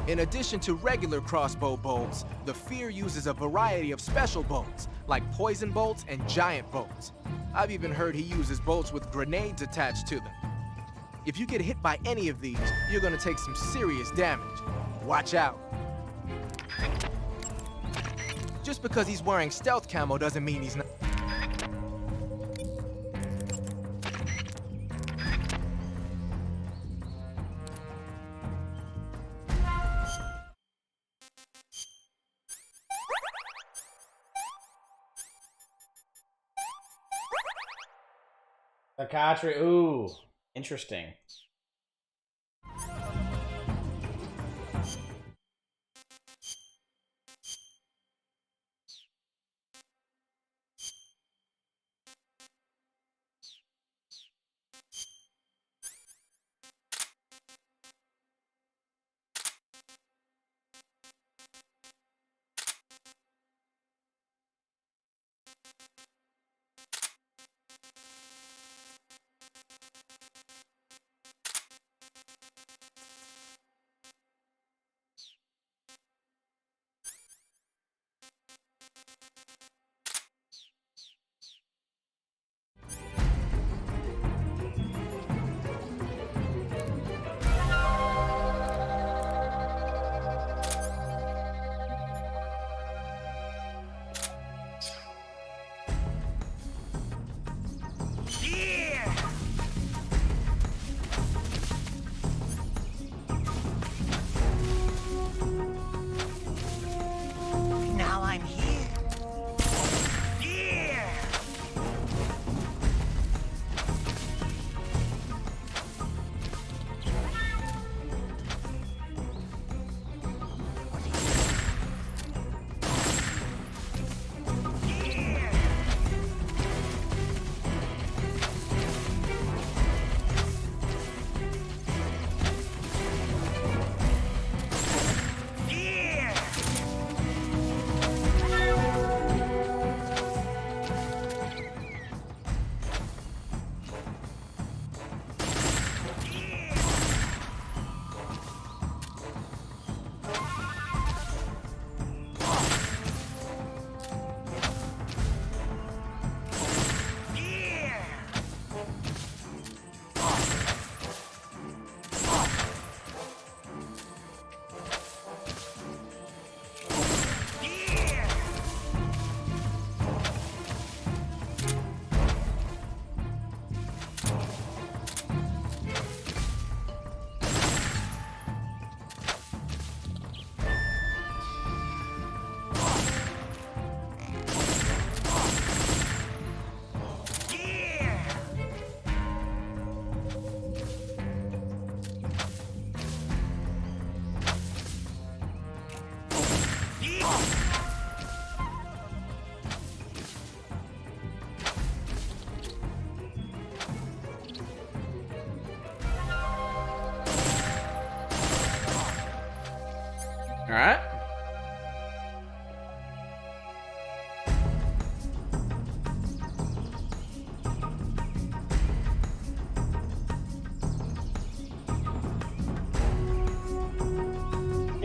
In addition to regular crossbow bolts, the Fear uses a variety of special bolts, like poison bolts and giant bolts. I've even heard he uses bolts with grenades attached to them. If you get hit by any of these, you're gonna take some serious damage. Watch out. Just because he's wearing stealth camo doesn't mean he's not. Psychiatry, ooh, interesting.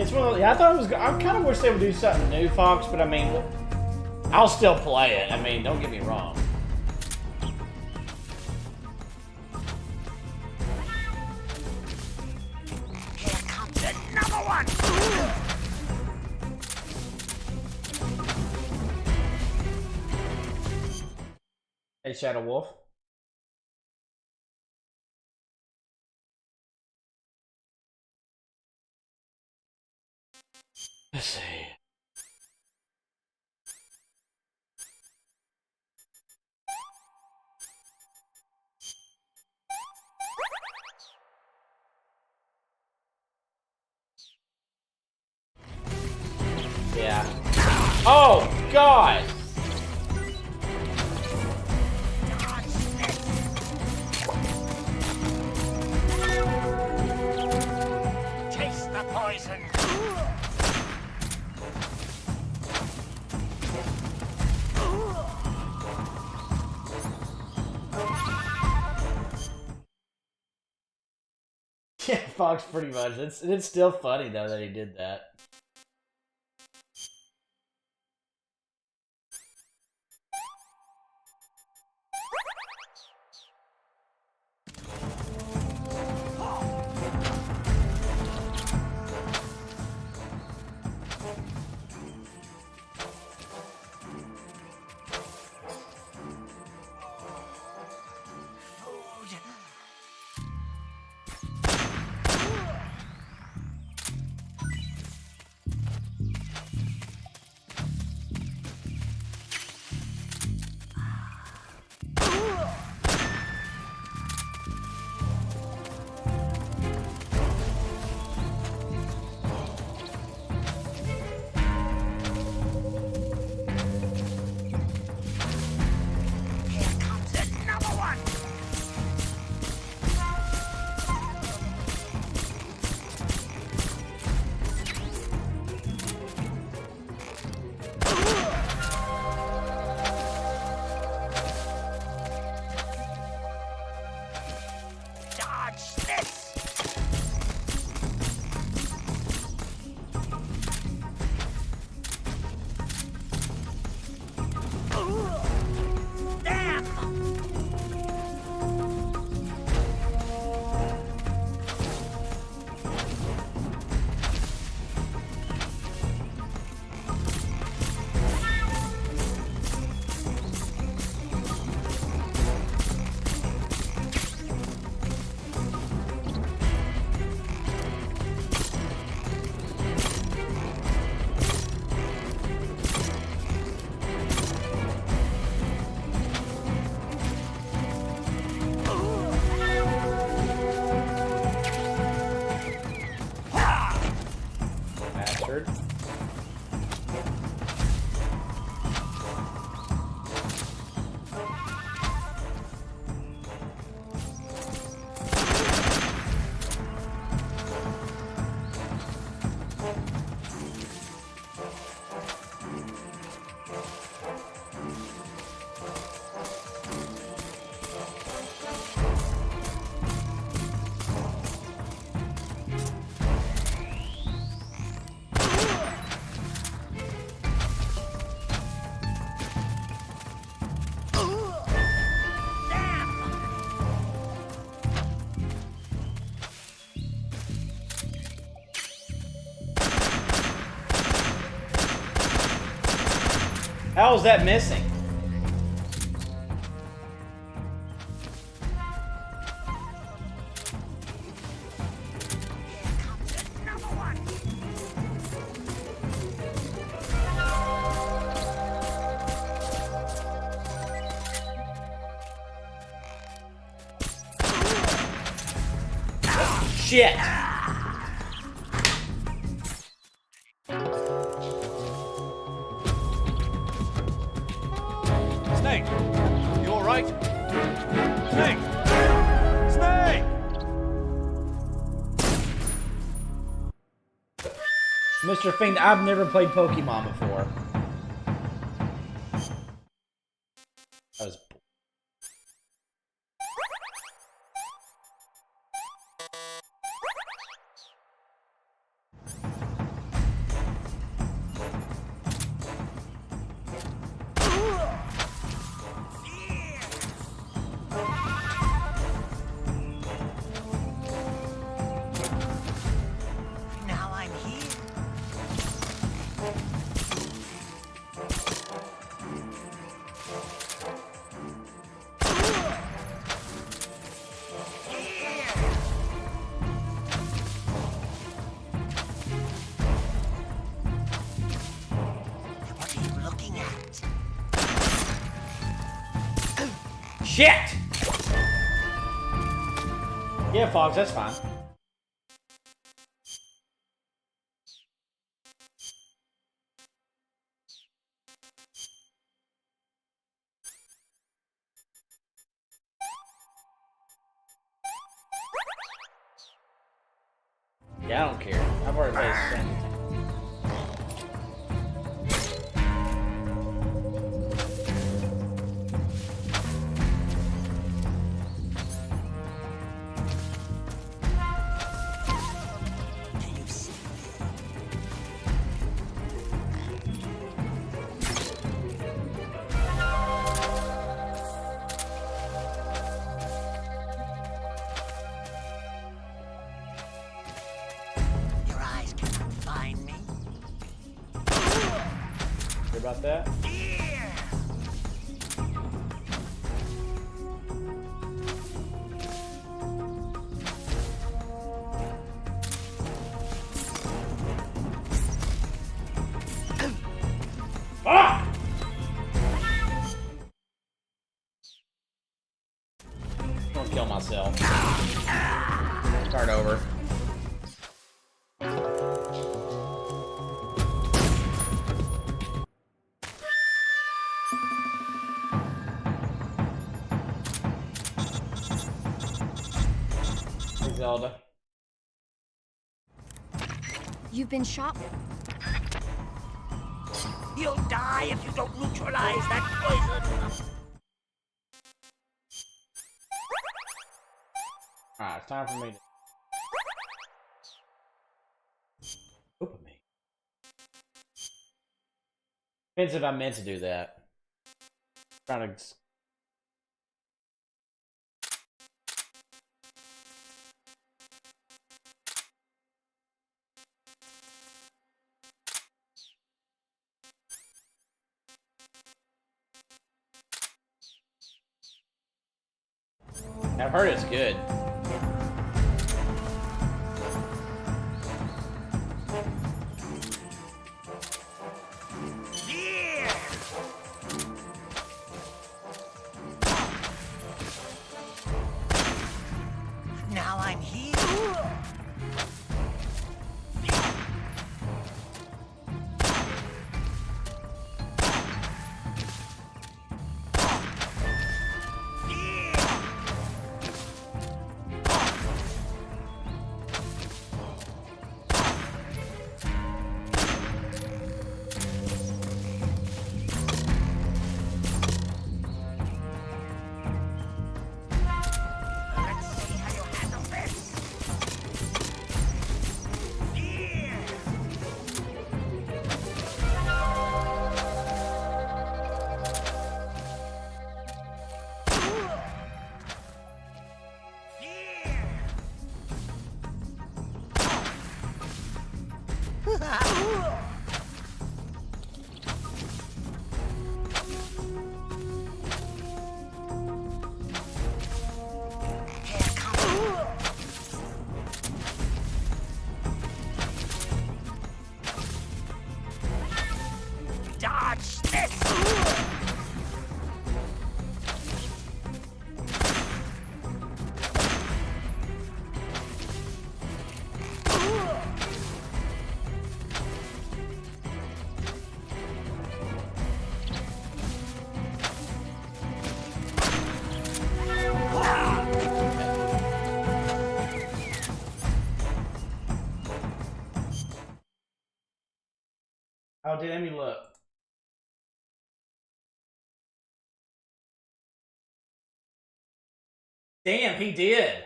It's one of the, I thought it was. I kind of wish they would do something new, Fox. But I mean, I'll still play it. I mean, don't get me wrong. Here comes another one! Hey, Shadow Wolf. Let's see. Yeah. Oh, God! Taste the poison! Yeah, Fox, pretty much. It's still funny though that he did that. Here comes another one! Dodge this! Damn! Bastard. How is that missing? Another one! Shit! Snake! You alright? Snake! Snake! Mr. Fiend, I've never played Pokemon before. That was... Shit! Yeah, Fox, that's fine. Yeah, I don't care. I've already played this thing. Can you see me? Your eyes cannot find me. Hear about that? Here! Ah! I'm gonna kill myself. Start over. Hey, Zelda. You've been shot. You'll die if you don't neutralize that poison! Alright, it's time for me to open me. Depends if I meant to do that. Trying to. I've heard it's good. Here! Now I'm here. Let's see how you handle this. Here! Here comes. Dodge this! Oh, dude, let me look. Damn, he did.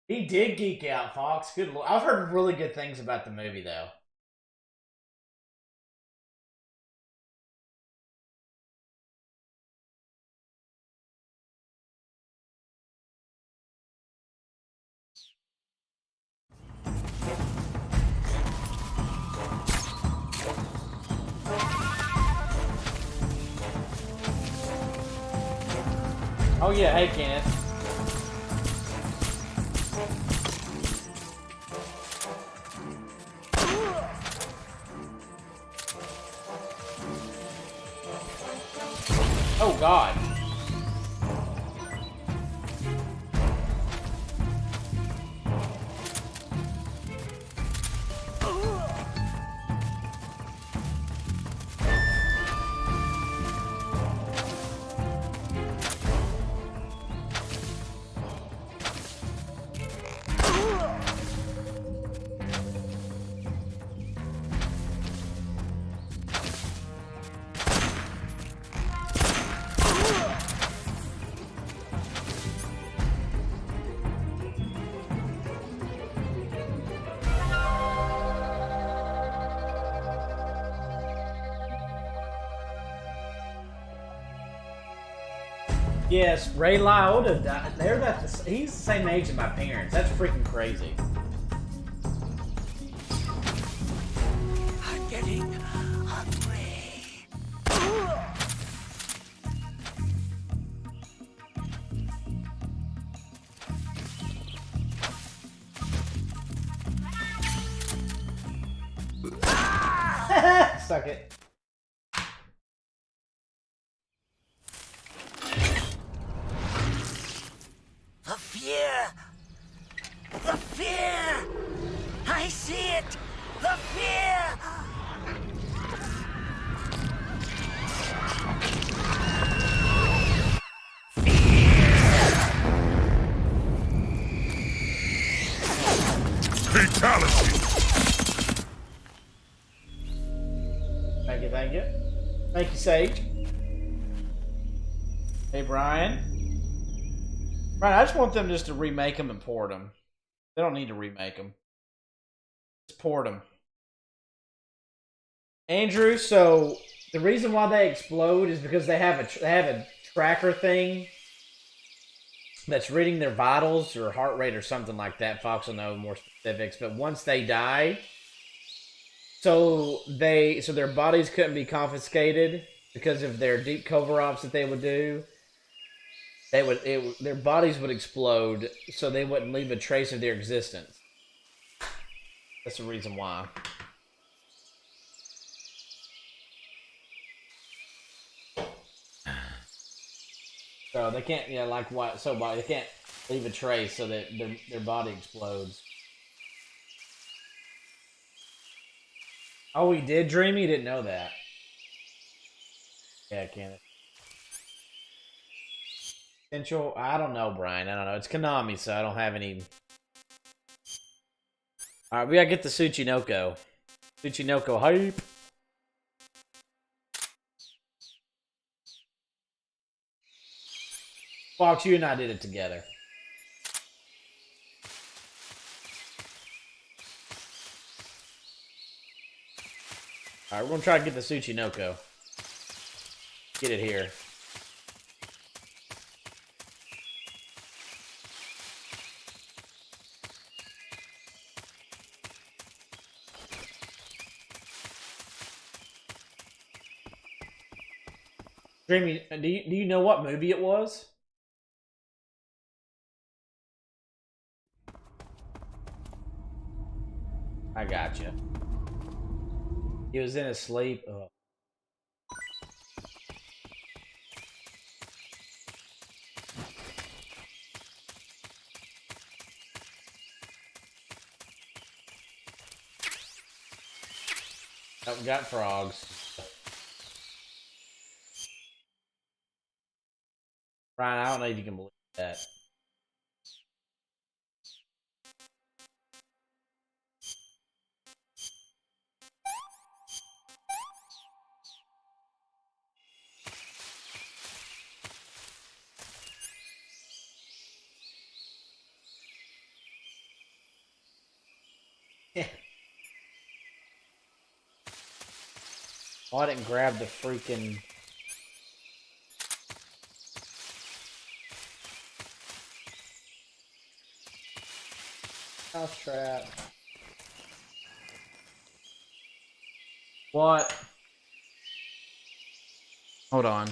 He did geek out, Fox. Good lord. I've heard really good things about the movie, though. Oh yeah, hey Kenneth. Oh god. Yes, Ray Liotta died. He's the same age as my parents. That's freaking crazy. I'm getting hungry. Suck it. The fear! The fear! I see it! The fear! Fatality! Thank you, thank you. Thank you, Sage. Hey, Brian. Brian, I just want them just to remake them and port them. They don't need to remake them. Just port them. Andrew, so the reason why they explode is because they have a tracker thing that's reading their vitals or heart rate or something like that. Fox will know more specifics. But once they die, so their bodies couldn't be confiscated because of their deep cover ops that they would do. Their bodies would explode, so they wouldn't leave a trace of their existence. That's the reason why. So they can't, like what? So they can't leave a trace, so that their body explodes. Oh, he did, Dreamy? He didn't know that. Yeah, Kenneth. Potential? I don't know, Brian. I don't know. It's Konami, so I don't have any. Alright, we gotta get the Tsuchinoko. Tsuchinoko hype. Fox, you and I did it together. Alright, we're gonna try to get the Tsuchinoko. Get it here. Dreamy, do you know what movie it was? I got you. He was in his sleep. Ugh. Oh, we got frogs. Ryan, I don't know if you can believe that. Oh, I didn't grab the freaking... house trap. What? Hold on.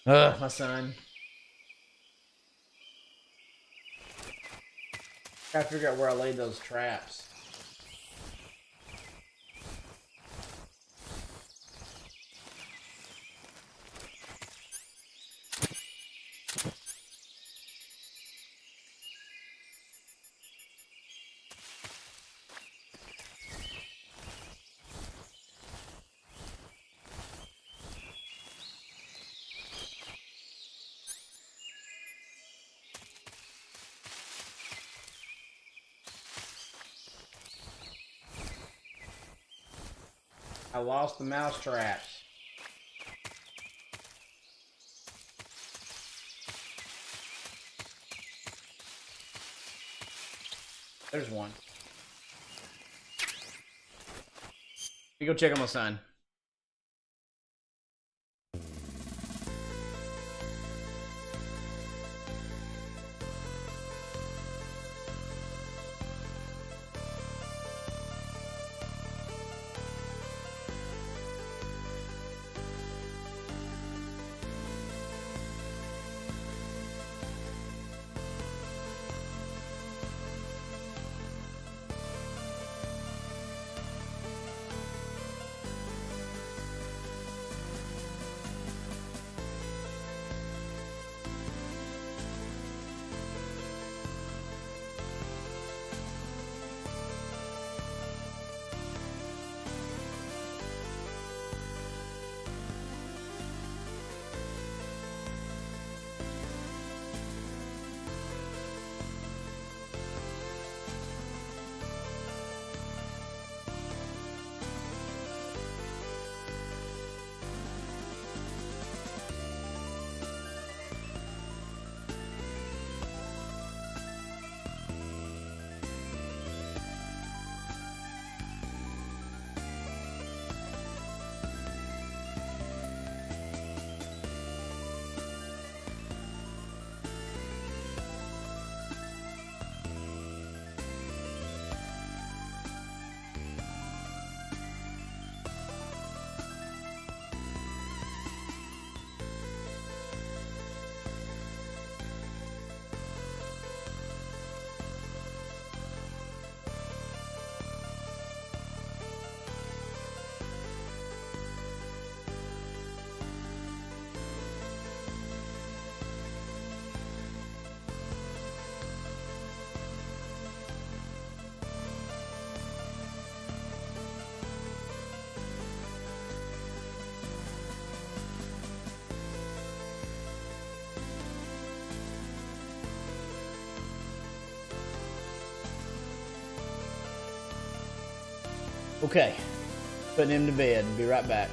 Ugh, my son. Gotta figure out where I laid those traps. I lost the mouse traps. There's one. Let me go check on my son. Okay, putting him to bed. Be right back.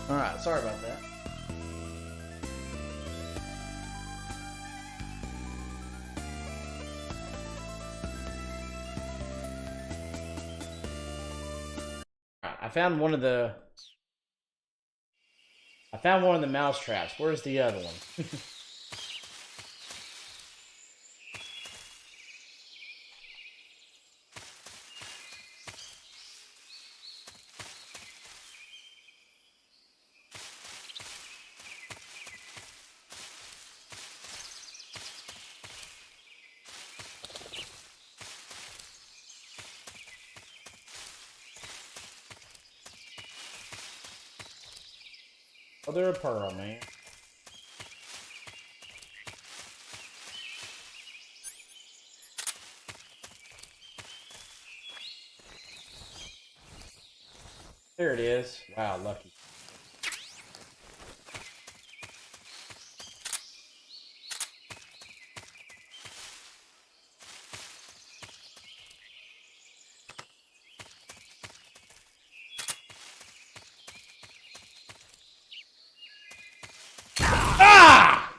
Alright, sorry about that. I found one of the mouse traps. Where's the other one? Oh, they're a pearl, man. There it is. Wow, lucky. Ah!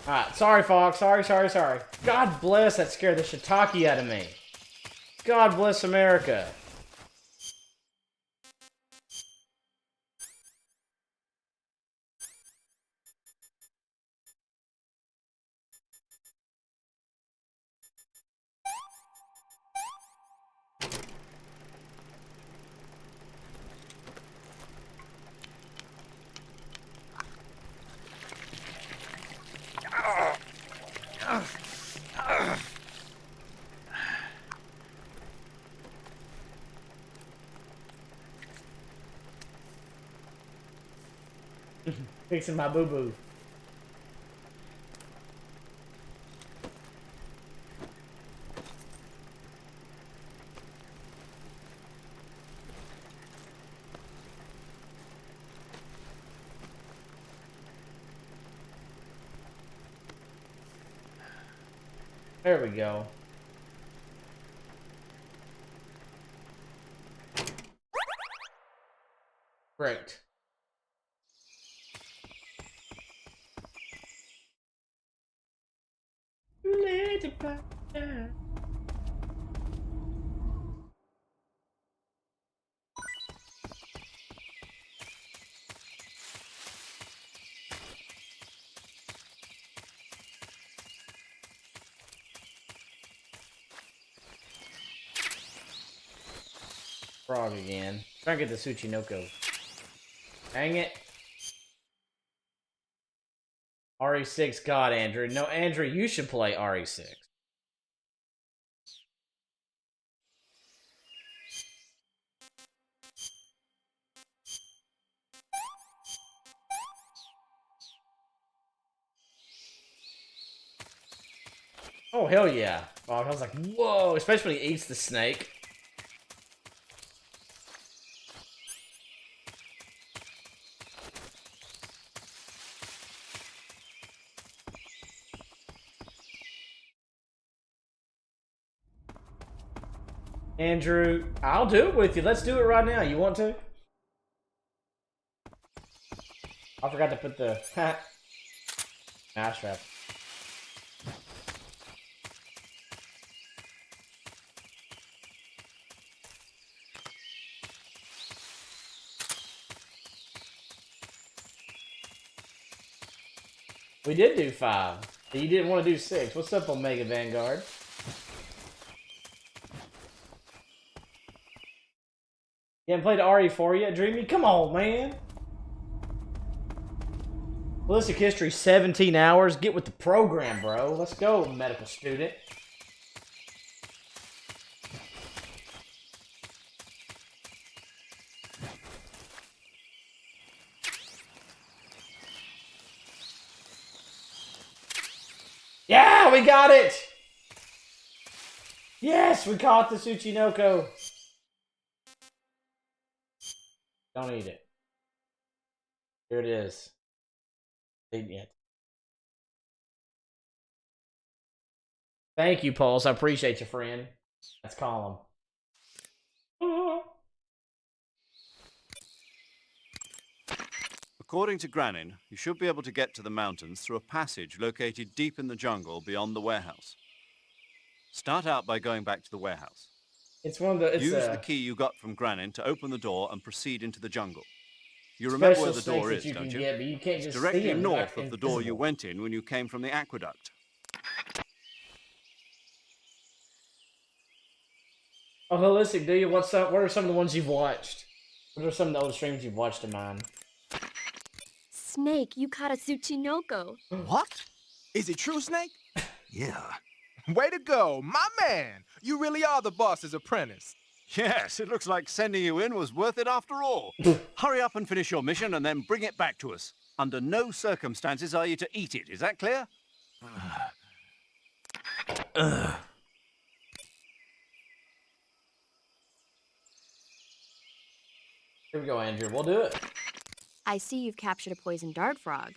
Alright, sorry, Fox. Sorry. God bless, that scared the shiitake out of me. God bless America. Fixing my boo-boo. There we go. Great. Let it pass. Frog again. Try to get the Tsuchinoko. Dang it. RE6, God, Andrew. No, Andrew, you should play RE6. Oh, hell yeah. Oh, I was like, whoa, especially when he eats the snake. Andrew, I'll do it with you. Let's do it right now. You want to? I forgot to put the mouse trap. We did do 5. But you didn't want to do 6. What's up, Omega Vanguard? You haven't played RE4 yet, Dreamy? Come on, man. Ballistic History, 17 hours. Get with the program, bro. Let's go, medical student. Yeah, we got it! Yes, we caught the Tsuchinoko. Don't eat it. Here it is. Eat it. Thank you, Pulse. I appreciate you, friend. Let's call him. According to Granin, you should be able to get to the mountains through a passage located deep in the jungle beyond the warehouse. Start out by going back to the warehouse. It's one of the. Use the key you got from Granin to open the door and proceed into the jungle. You remember where the door is, don't you? Get, but you can't just directly see them. north of the door you went in when you came from the aqueduct. Oh, holistic, do you? What are some of the ones you've watched? What are some of the old streams you've watched of mine? Snake, you caught a Tsuchinoko. What? Is it true, Snake? Yeah. Way to go, my man! You really are the boss's apprentice. Yes, it looks like sending you in was worth it after all. Hurry up and finish your mission and then bring it back to us. Under no circumstances are you to eat it, is that clear? Here we go, Andrew. We'll do it. I see you've captured a poison dart frog.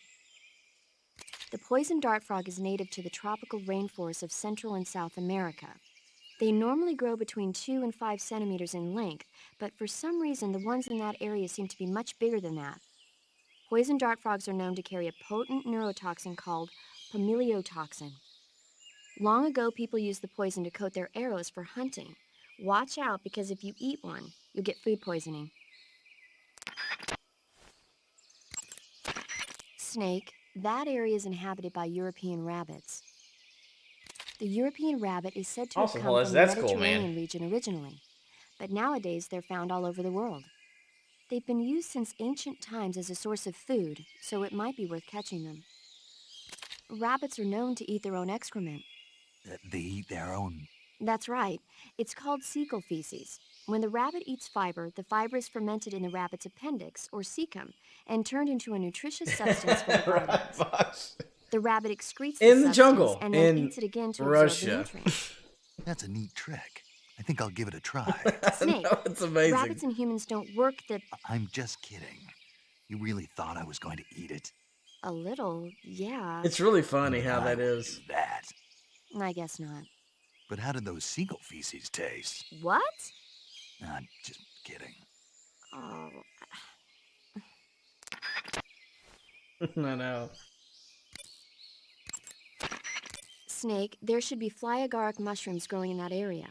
The poison dart frog is native to the tropical rainforests of Central and South America. They normally grow between 2 and 5 centimeters in length, but for some reason the ones in that area seem to be much bigger than that. Poison dart frogs are known to carry a potent neurotoxin called pamiliotoxin. Long ago, people used the poison to coat their arrows for hunting. Watch out, because if you eat one, you'll get food poisoning. Snake, that area is inhabited by European rabbits. The European rabbit is said to have Awesome. come Well, from the that's cool, Mediterranean man. region originally, but nowadays they're found all over the world. They've been used since ancient times as a source of food, so it might be worth catching them. Rabbits are known to eat their own excrement. They eat their own. That's right. It's called cecal feces. When the rabbit eats fiber, the fiber is fermented in the rabbit's appendix, or cecum, and turned into a nutritious substance for the Right, vitamins. boss. The rabbit excretes In the the substance jungle, and then in eats it again to absorb Russia. the nutrients. That's a neat trick. I think I'll give it a try. Snake, No, it's amazing. rabbits and humans don't work the... I'm just kidding. You really thought I was going to eat it? A little, yeah. It's really funny how I that wouldn't is. do that. I guess not. But how did those seagull feces taste? What? I'm just kidding. Oh, I know. Snake, there should be fly agaric mushrooms growing in that area.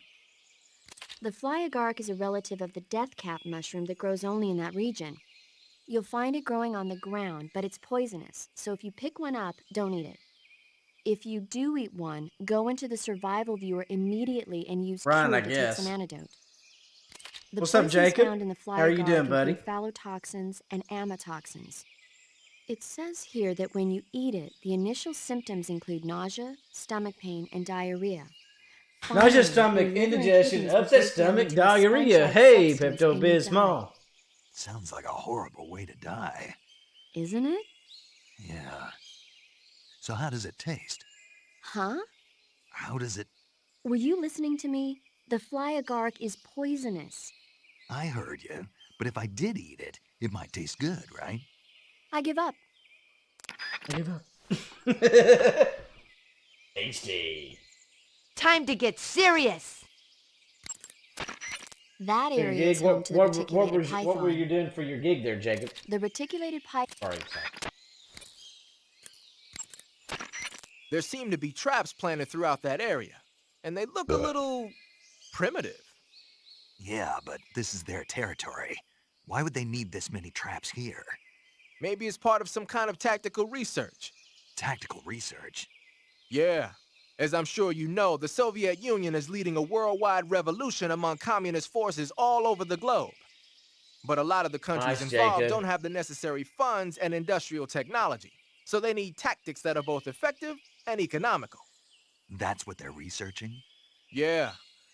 The fly agaric is a relative of the death cap mushroom that grows only in that region. You'll find it growing on the ground, but it's poisonous, so if you pick one up, don't eat it. If you do eat one, go into the survival viewer immediately and use Ryan, Cure I to guess. take some antidote. The What's up, poisons Jacob? found in the fly How are you agaric doing, buddy? include phallotoxins and amatoxins. It says here that when you eat it, the initial symptoms include nausea, stomach pain, and diarrhea. Nausea, Finally, stomach, your liver and indigestion, kidneys will upset break down stomach, into a diarrhea. sponge-like Hey, substance and you die. Pepto-Bismol. Sounds like a horrible way to die. Isn't it? Yeah. So how does it taste? Huh? How does it... Were you listening to me? The fly agaric is poisonous. I heard you, but if I did eat it, it might taste good, right? I give up. I give up. Tasty. Time to get serious. That Your area is gig, home to the reticulated python. what were you doing for your gig there, Jacob? The reticulated python. Sorry. There seem to be traps planted throughout that area, and they look a little primitive. Yeah, but this is their territory. Why would they need this many traps here? Maybe it's part of some kind of tactical research. Tactical research? Yeah. As I'm sure you know, the Soviet Union is leading a worldwide revolution among communist forces all over the globe. But a lot of the countries Nice, involved Jacob. don't have the necessary funds and industrial technology, so they need tactics that are both effective and economical. That's what they're researching? Yeah,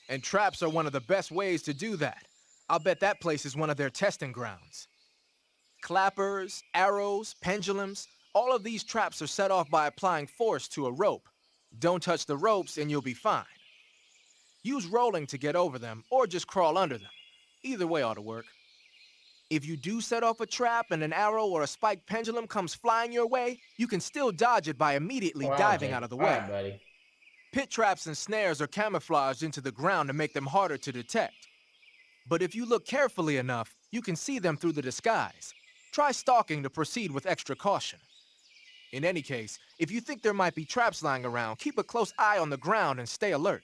and traps are one of the best ways to do that. I'll bet that place is one of their testing grounds. Clappers, arrows, pendulums, all of these traps are set off by applying force to a rope. Don't touch the ropes and you'll be fine. Use rolling to get over them, or just crawl under them. Either way ought to work. If you do set off a trap and an arrow or a spiked pendulum comes flying your way, you can still dodge it by immediately diving out of the way. All right, buddy. Pit traps and snares are camouflaged into the ground to make them harder to detect. But if you look carefully enough, you can see them through the disguise. Try stalking to proceed with extra caution. In any case, if you think there might be traps lying around, keep a close eye on the ground and stay alert.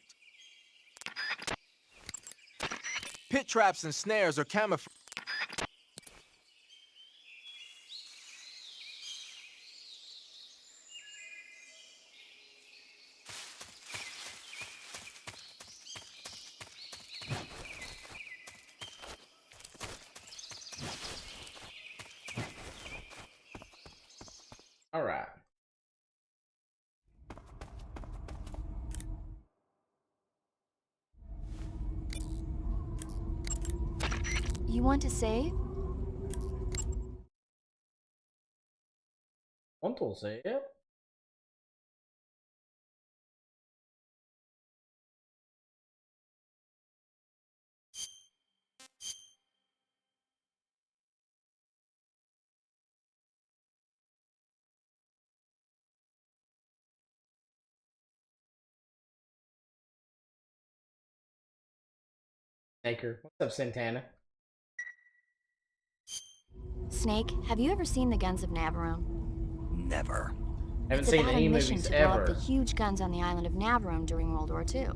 Pit traps and snares are camouflaged. All right. You want to save? Want to save? Snaker. What's up, Santana? Snake, have you ever seen the guns of Navarone? Never. Haven't It's seen about any a mission movies to blow up ever. the huge guns on the island of Navarone during World War II.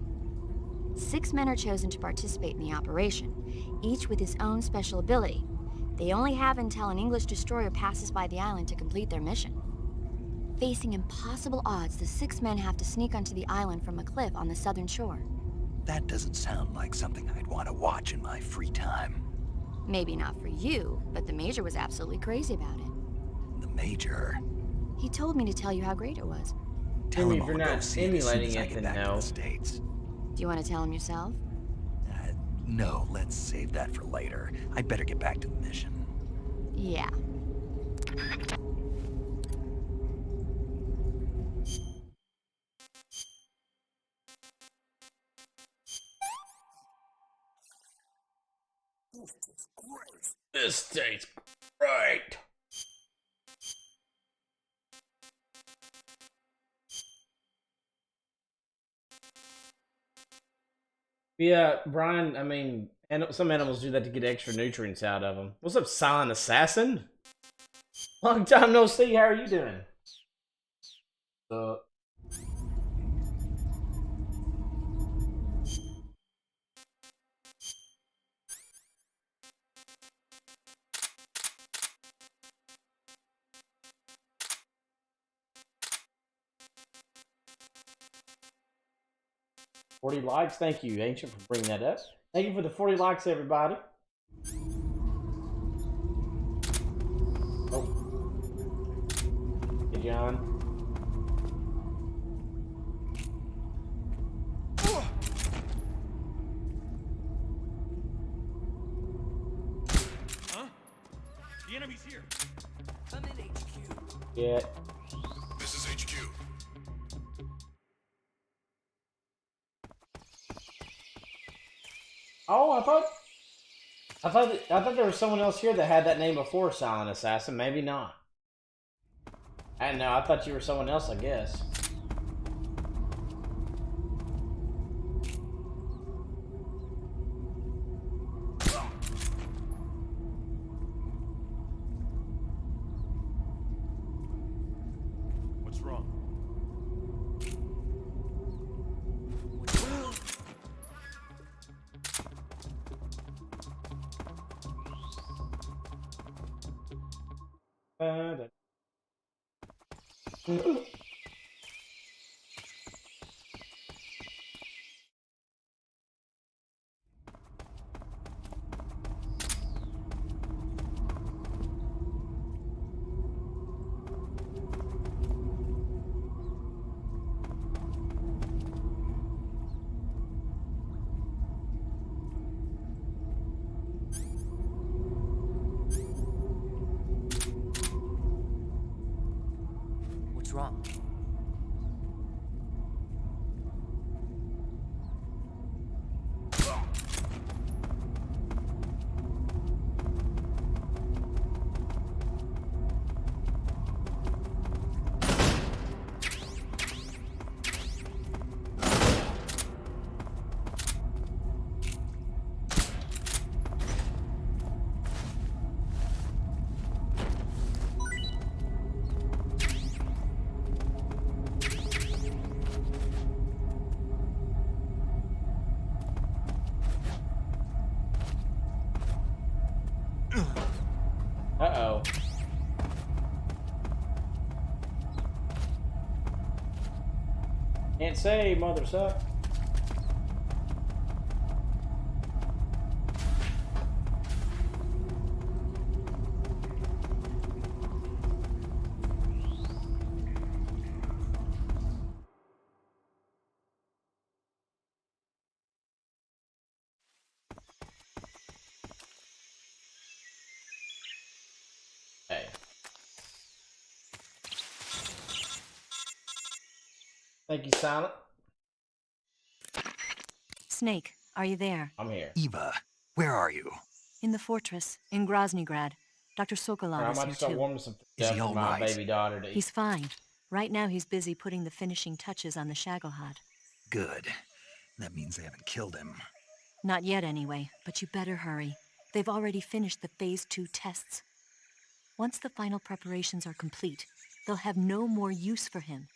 6 men are chosen to participate in the operation, each with his own special ability. They only have until an English destroyer passes by the island to complete their mission. Facing impossible odds, the 6 men have to sneak onto the island from a cliff on the southern shore. That doesn't sound like something I'd want to watch in my free time. Maybe not for you, but the Major was absolutely crazy about it. The Major? He told me to tell you how great it was. Tell Jimmy, him if you're I'll go not see it as soon emulating as I it, get then back to no. the States. Do you want to tell him yourself? No, let's save that for later. I'd better get back to the mission. Yeah. This tastes great. Yeah, Brian, I mean, some animals do that to get extra nutrients out of them. What's up, Silent Assassin? Long time no see, how are you doing? $40 likes, thank you, Ancient, for bringing that up. Thank you for the 40 likes, everybody. Oh. Hey, John. Huh? The enemy's here. I'm in HQ. Yeah. This is HQ. Oh, I thought there was someone else here that had that name before Silent Assassin. Maybe not. I don't know. I thought you were someone else, I guess. What's wrong? What's wrong? Uh-oh. Can't say, mother suck. Thank you, Silent. Snake, are you there? I'm here. Eva, where are you? In the fortress, in Groznygrad. Dr. All Sokolov right, I is might here start too. warming some Is stuff he for all my right? baby daughter to eat. He's fine. Right now he's busy putting the finishing touches on the Shagohod. Good. That means they haven't killed him. Not yet anyway, but you better hurry. They've already finished the Phase 2 tests. Once the final preparations are complete, they'll have no more use for him.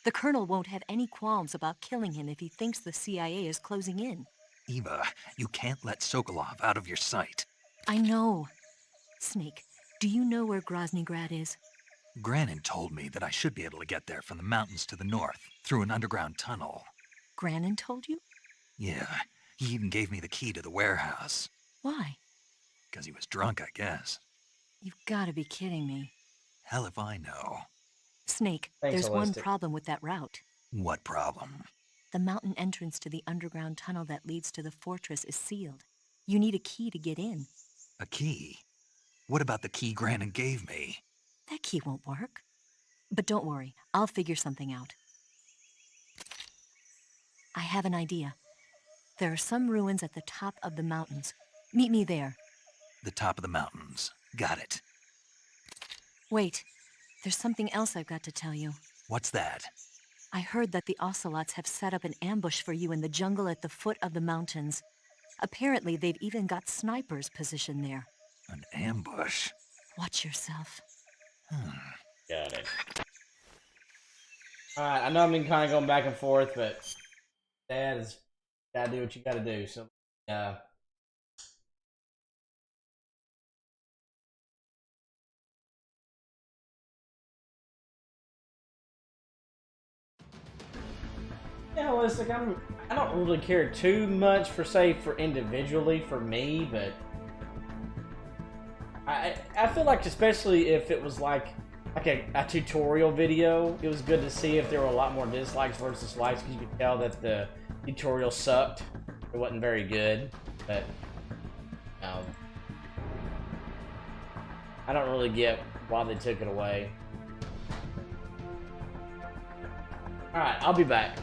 The Colonel won't have any qualms about killing him if he thinks the CIA is closing in. Eva, you can't let Sokolov out of your sight. I know. Snake, do you know where Groznygrad is? Granin told me that I should be able to get there from the mountains to the north, through an underground tunnel. Granin told you? Yeah, he even gave me the key to the warehouse. Why? Because he was drunk, I guess. You've got to be kidding me. Hell if I know. Snake, Thanks, there's one Holistic. problem with that route. What problem? The mountain entrance to the underground tunnel that leads to the fortress is sealed. You need a key to get in. A key? What about the key Granin gave me? That key won't work. But don't worry, I'll figure something out. I have an idea. There are some ruins at the top of the mountains. Meet me there. The top of the mountains. Got it. Wait, there's something else I've got to tell you. What's that? I heard that the Ocelots have set up an ambush for you in the jungle at the foot of the mountains. Apparently, they've even got snipers positioned there. An ambush? Watch yourself. Got it. Alright, I know I've been kind of going back and forth, but Dad has got to do what you got to do. So, yeah, Holistic, I don't really care too much for, say, for individually for me, but I feel like, especially if it was like a tutorial video, it was good to see if there were a lot more dislikes versus likes, because you could tell that the tutorial sucked. It wasn't very good, but I don't really get why they took it away. Alright, I'll be back.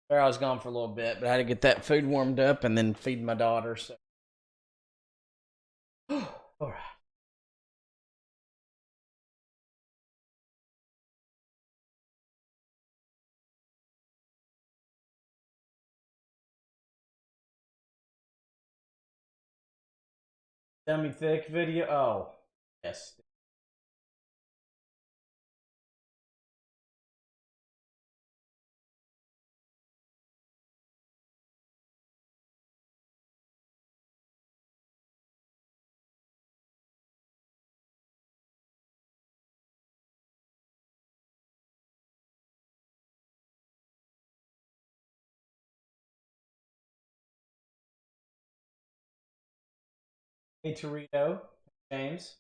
There, I was gone for a little bit, but I had to get that food warmed up and then feed my daughter. So, all right. Dummy thick video. Oh, yes. Hey, Torito, James.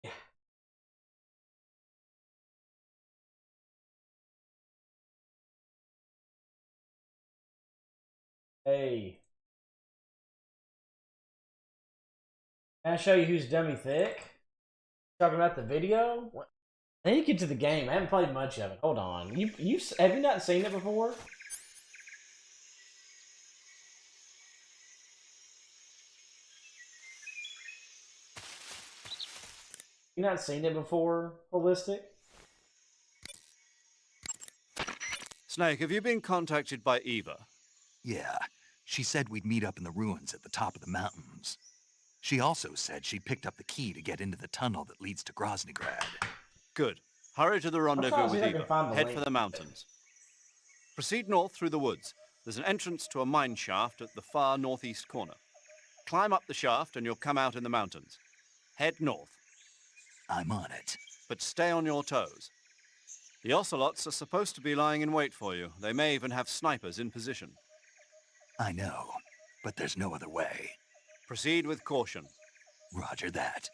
Yeah. Hey. Can I show you who's dummy thick? Talking about the video? What? I need to get to the game. I haven't played much of it. Hold on. You have you not seen it before? You not seen it before, Holistic? Snake, have you been contacted by Eva? Yeah, she said we'd meet up in the ruins at the top of the mountains. She also said she picked up the key to get into the tunnel that leads to Groznygrad. Good. Hurry to the rendezvous with Eva. Head link. for the mountains. Proceed north through the woods. There's an entrance to a mine shaft at the far northeast corner. Climb up the shaft and you'll come out in the mountains. Head north. I'm on it. But stay on your toes. The ocelots are supposed to be lying in wait for you. They may even have snipers in position. I know, but there's no other way. Proceed with caution. Roger that.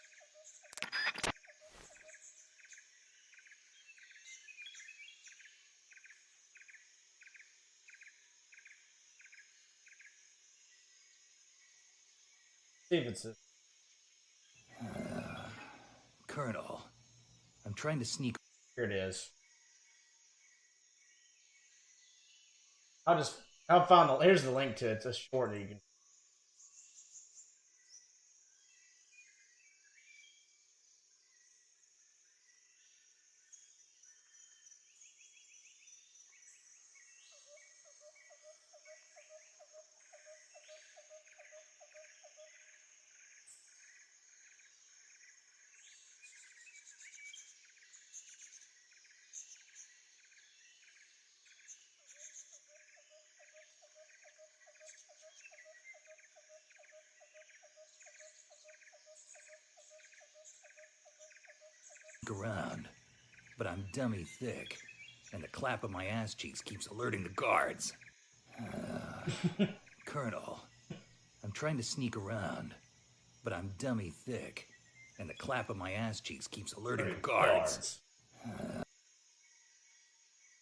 Stevenson. Colonel, I'm trying to sneak... Here it is. I'll find the, here's the link to it. It's a short that you can. around, but I'm dummy thick, and the clap of my ass cheeks keeps alerting the guards. Colonel, I'm trying to sneak around, but I'm dummy thick, and the clap of my ass cheeks keeps alerting the guards.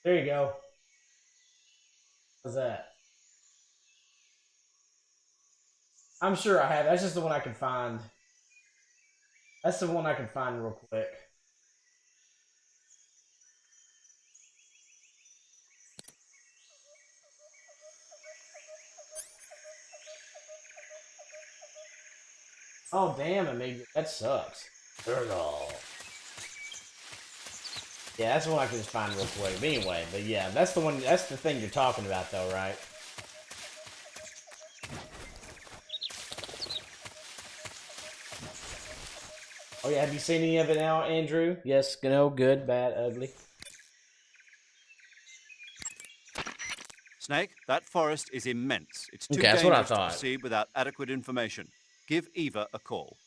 There you go. How's that? I'm sure I have. That's just the one I can find. That's the one I can find real quick. Oh damn it, maybe that sucks. Yeah, that's the one I can just find real quick. But anyway, but yeah, that's the one. That's the thing you're talking about, though, right? Oh yeah, have you seen any of it now, Andrew? Yes, no, good, bad, ugly. Snake, that forest is immense. It's too Okay, that's what I dangerous to thought. proceed without adequate information. Give Eva a call.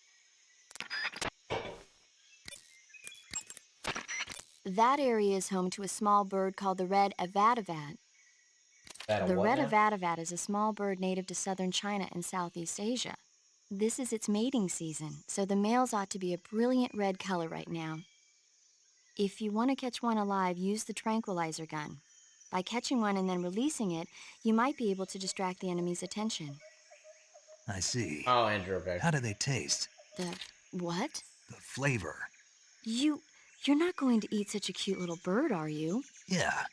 That area is home to a small bird called the red avadavat. The red avadavat is a small bird native to southern China and Southeast Asia. This is its mating season, so the males ought to be a brilliant red color right now. If you want to catch one alive, use the tranquilizer gun. By catching one and then releasing it, you might be able to distract the enemy's attention. I see. Oh, Andrew, okay. How do they taste? The what? The flavor. You're not going to eat such a cute little bird, are you? Yeah.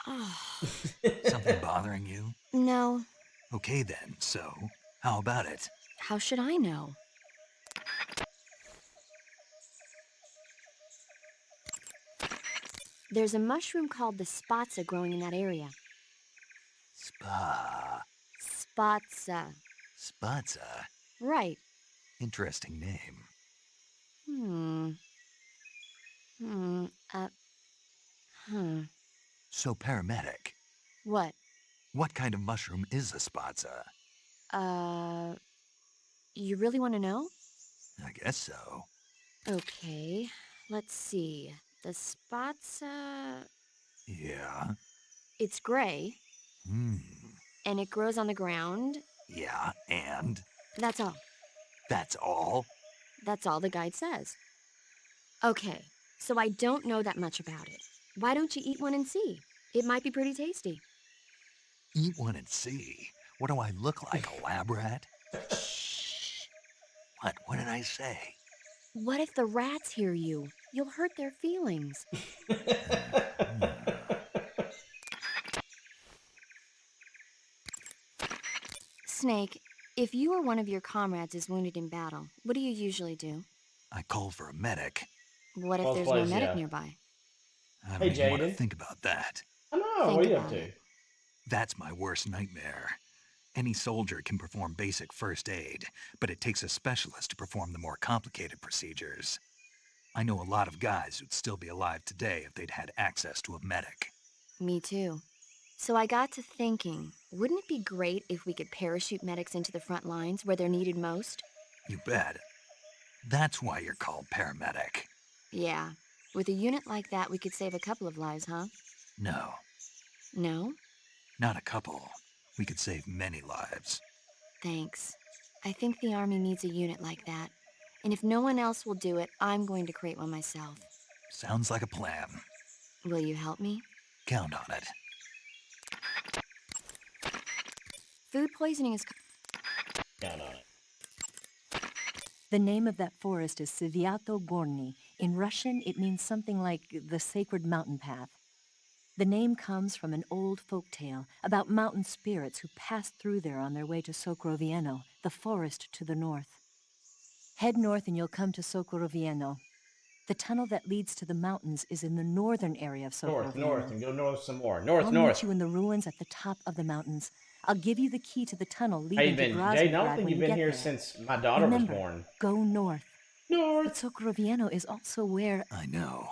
Oh. Something bothering you? No. Okay then, so how about it? How should I know? There's a mushroom called the spatza growing in that area. Spatza. Spatza? Right. Interesting name. So, paramedic. What? What kind of mushroom is a spatza? You really want to know? I guess so. Okay, let's see. The spatza... Yeah? It's gray, Hmm. and it grows on the ground. Yeah, and? That's all. That's all? That's all the guide says. Okay, so I don't know that much about it. Why don't you eat one and see? It might be pretty tasty. Eat one and see. What do I look like, a lab rat? Shh. What? What did I say? What if the rats hear you? You'll hurt their feelings. Snake, if you or one of your comrades is wounded in battle, what do you usually do? I called for a medic. What if Both there's ways, no medic yeah. nearby? I don't Hey, even want to Jaden. think about that. I know. Think What are you up about to? it. That's my worst nightmare. Any soldier can perform basic first aid, but it takes a specialist to perform the more complicated procedures. I know a lot of guys who'd still be alive today if they'd had access to a medic. Me too. So I got to thinking, wouldn't it be great if we could parachute medics into the front lines where they're needed most? You bet. That's why you're called paramedic. Yeah. With a unit like that, we could save a couple of lives, huh? No, No? not a couple. We could save many lives. Thanks. I think the Army needs a unit like that. And if no one else will do it, I'm going to create one myself. Sounds like a plan. Will you help me? Count on it. Food poisoning is... Count on it. The name of that forest is Sviato Gorny. In Russian, it means something like the sacred mountain path. The name comes from an old folk tale about mountain spirits who passed through there on their way to Sokrovieno, the forest to the north. Head north and you'll come to Sokrovieno. The tunnel that leads to the mountains is in the northern area of Sokrovieno. North, and go north some more. North, I'll north. meet you in the ruins at the top of the mountains. I'll give you the key to the tunnel Hey, leading to Jaden, I don't Groznygrad think when you've you been get here there. since my daughter Remember, was born. go north. But North. Sokrovieno is also where... I know.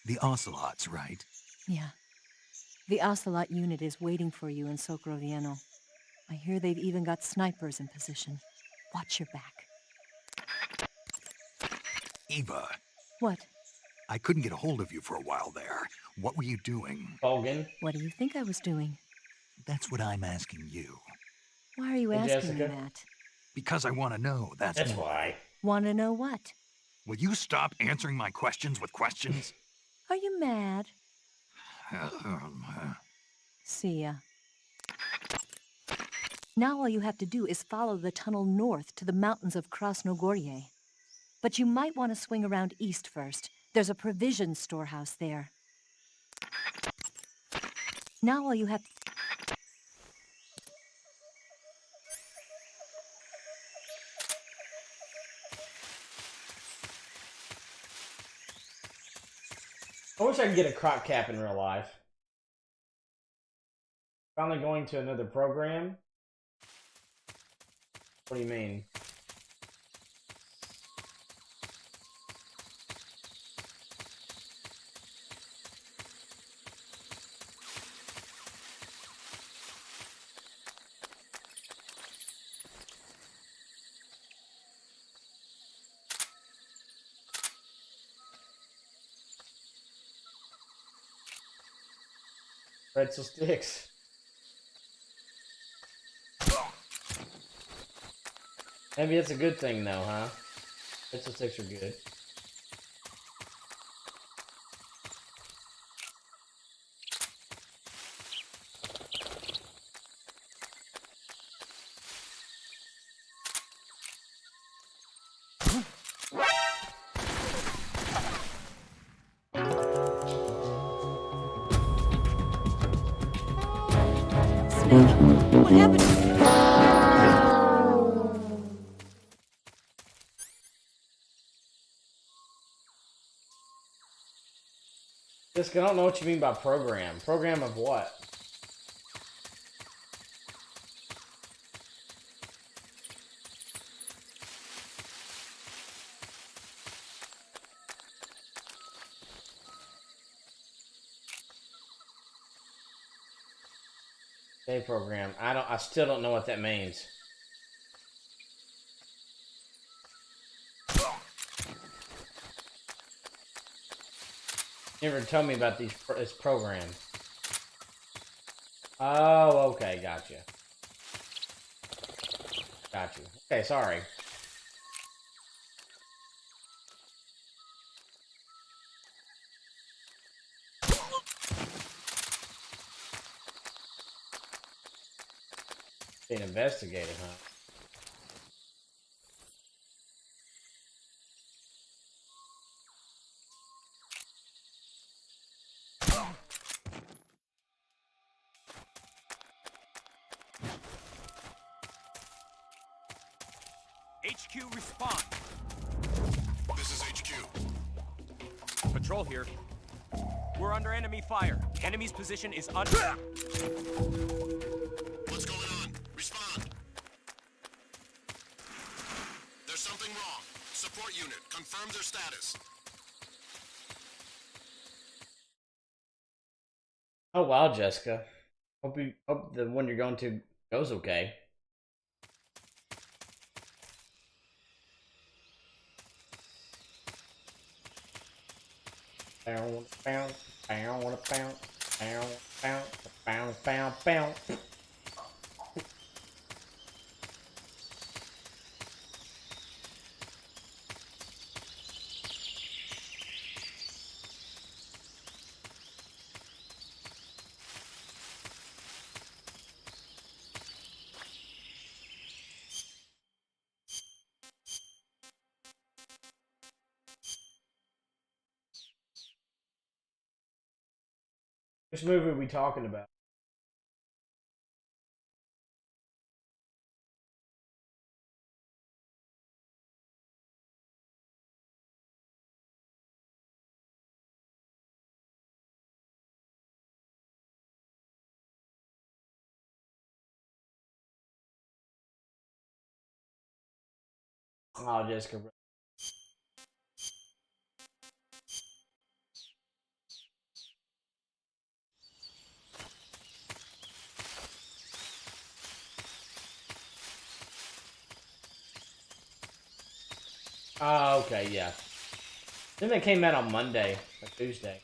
The ocelots, right? Yeah. The Ocelot unit is waiting for you in Sokrovieno. I hear they've even got snipers in position. Watch your back. Eva, What? I couldn't get a hold of you for a while there. What were you doing? Hogan. What do you think I was doing? That's what I'm asking you. Why are you Hey, asking me Jessica. that? Because I want to know, that's That's why. why. Want to know what? Will you stop answering my questions with questions? Are you mad? See ya. Now all you have to do is follow the tunnel north to the mountains of Krasnogorye. But you might want to swing around east first. There's a provision storehouse there. Now all you have... I wish I could get a croc cap in real life. Finally going to another program? What do you mean? Pretzel sticks. Maybe it's a good thing though, huh? Pretzel sticks are good. Snake? What happened to you? Jessica, I don't know what you mean by program. Program of what? Day program. I still don't know what that means. Never told me about this program. Oh, okay, gotcha. Gotcha. Okay, sorry. Being investigated, huh? HQ respond. This is HQ. Patrol here. We're under enemy fire. Enemy's position is under. What's going on? Respond. There's something wrong. Support unit, confirm their status. Oh wow, Jessica. Hope the one you're going to goes okay. Bounce, bounce, bounce, bounce, bounce, bounce, bounce, bounce, bounce. Which movie are we talking about? Oh, Jessica. Oh, okay, yeah. Then they came out on Monday or Tuesday.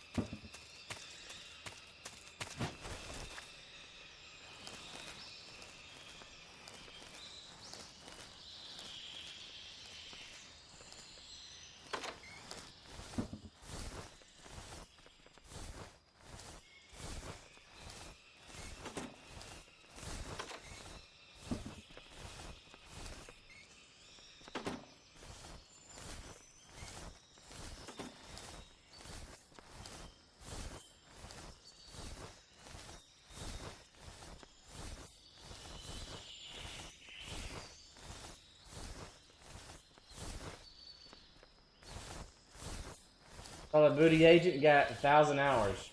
Call of Booty Agent got 1,000 hours.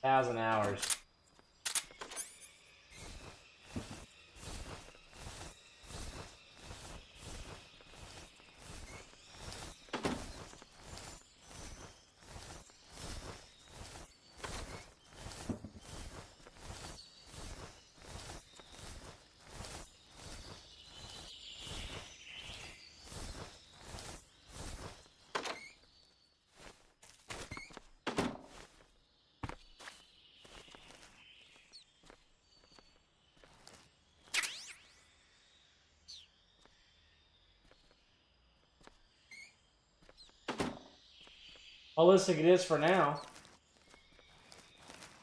Thousand hours. holistic it is for now.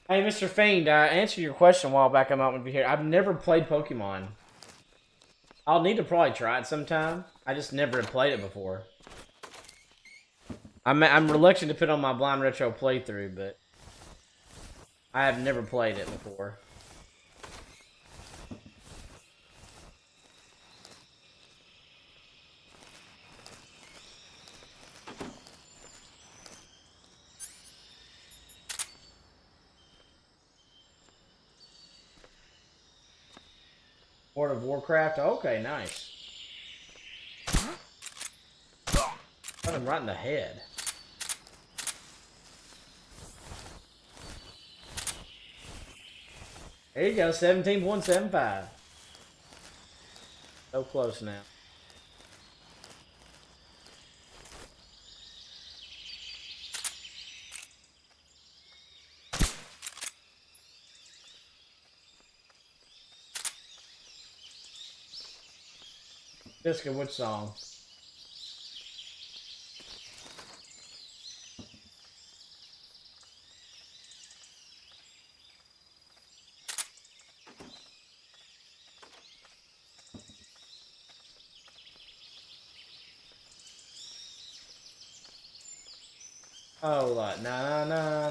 Hey, Mr. Fiend, I answered your question a while back. I'm not going to be here. I've never played Pokemon. I'll need to probably try it sometime. I just never have played it before. I'm reluctant to put on my blind retro playthrough, but I have never played it before. World of Warcraft? Okay, nice. Got him right in the head. There you go, 17.75. So close now. Jessica, which song? Oh, na na na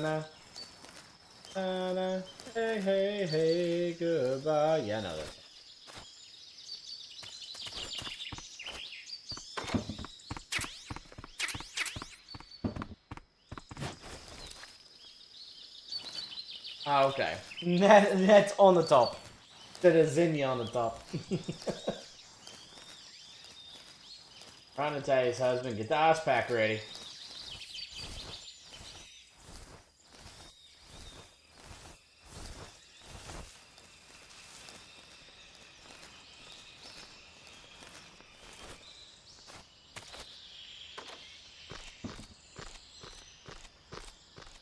na na. Hey hey hey, goodbye. Yeah, I know that. Ah, okay. That's on the top. That is Zinnia on the top. Trying to tell his husband, get the ice pack ready.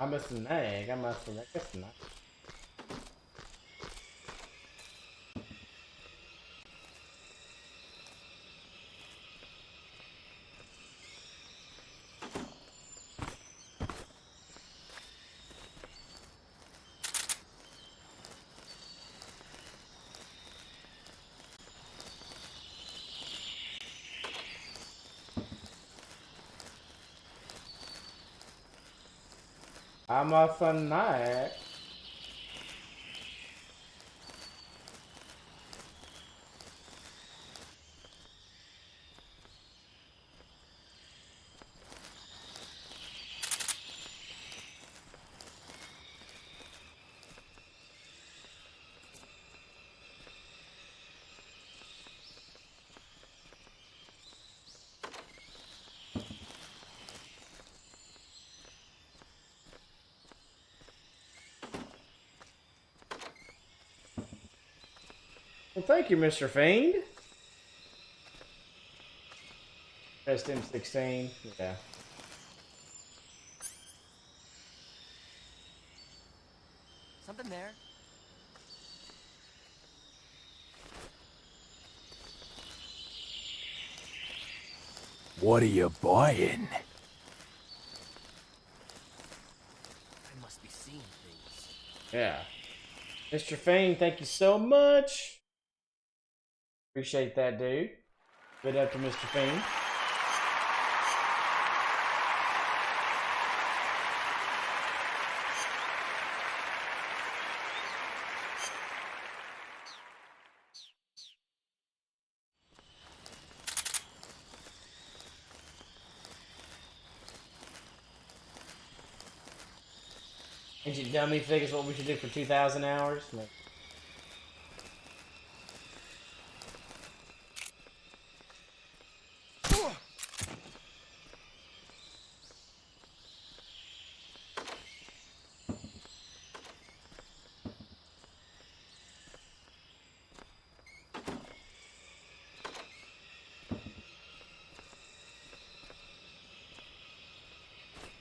I missed an egg. I must have missed an egg. I'm a fanatic. Well, thank you, Mr. Fiend. Best M16. Yeah. Something there. What are you buying? I must be seeing things. Yeah. Mr. Fiend, thank you so much. Appreciate that, dude. Good up to Mr. Fiend. Ancient Dummy figures what we should do for 2,000 hours. Like,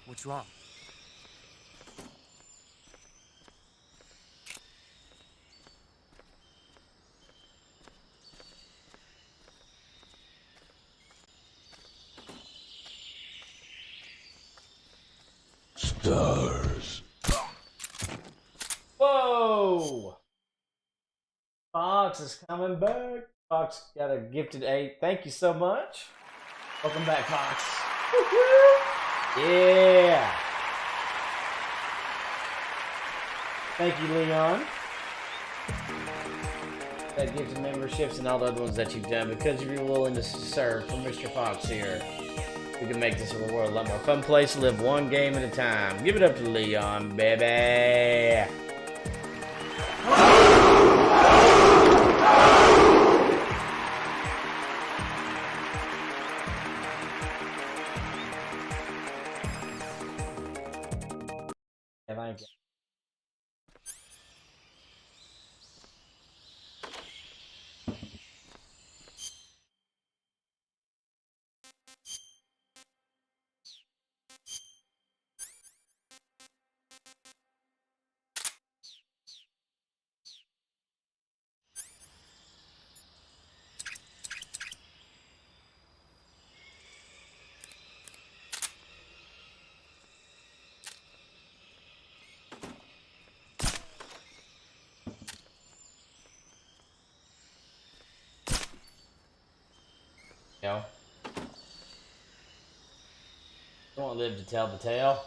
What's wrong? Monsters. Whoa! Fox is coming back. Fox got a gifted 8. Thank you so much. Welcome back, Fox. Yeah. Thank you, Leon. That gives memberships and all the other ones that you've done. Because you're willing to serve for Mr. Fox here, we can make this world a lot more fun place to live one game at a time. Give it up to Leon, baby. Yeah, thank you. You won't live to tell the tale.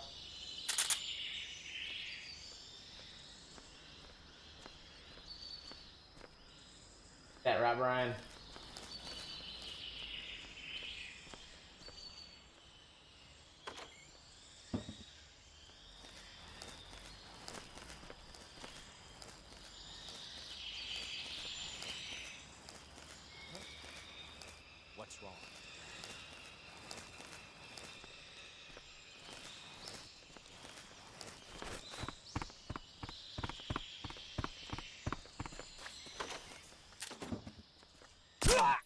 That right, Brian? What's wrong?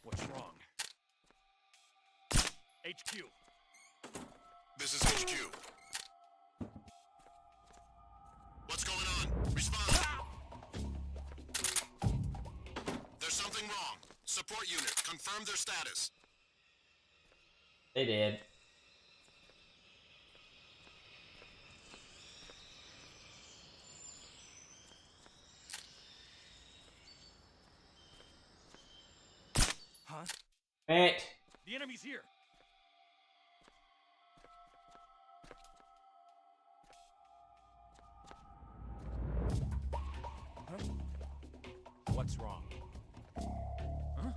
What's wrong? HQ. This is HQ. What's going on? Respond. There's something wrong. Support unit, confirm their status. They did. Huh? Matt. The enemy's here. Huh? What's wrong? Huh?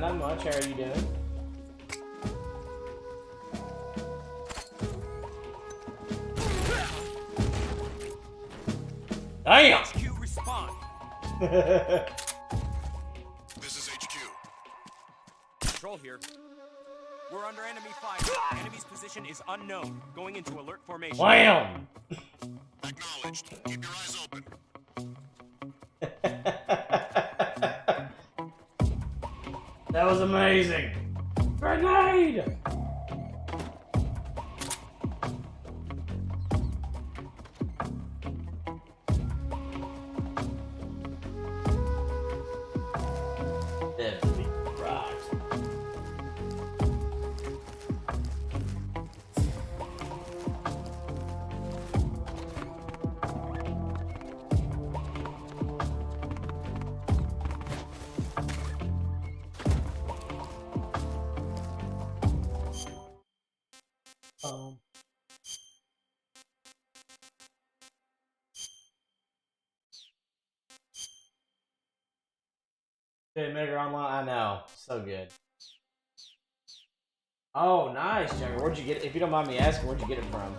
Not much. How are you doing? Damn! HQ respond. This is HQ. Control here. We're under enemy fire. Enemy's position is unknown. Going into alert formation. Wham! Acknowledged. Keep your eyes open. That was amazing. Grenade! Good Mega Online, I know. So good. Oh, nice, Jugger. Where'd you get it? If you don't mind me asking, where'd you get it from?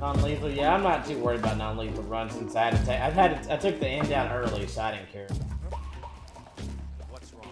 Non-lethal? Yeah, I'm not too worried about non-lethal runs since I had to take. I took the end down early, so I didn't care. What's wrong?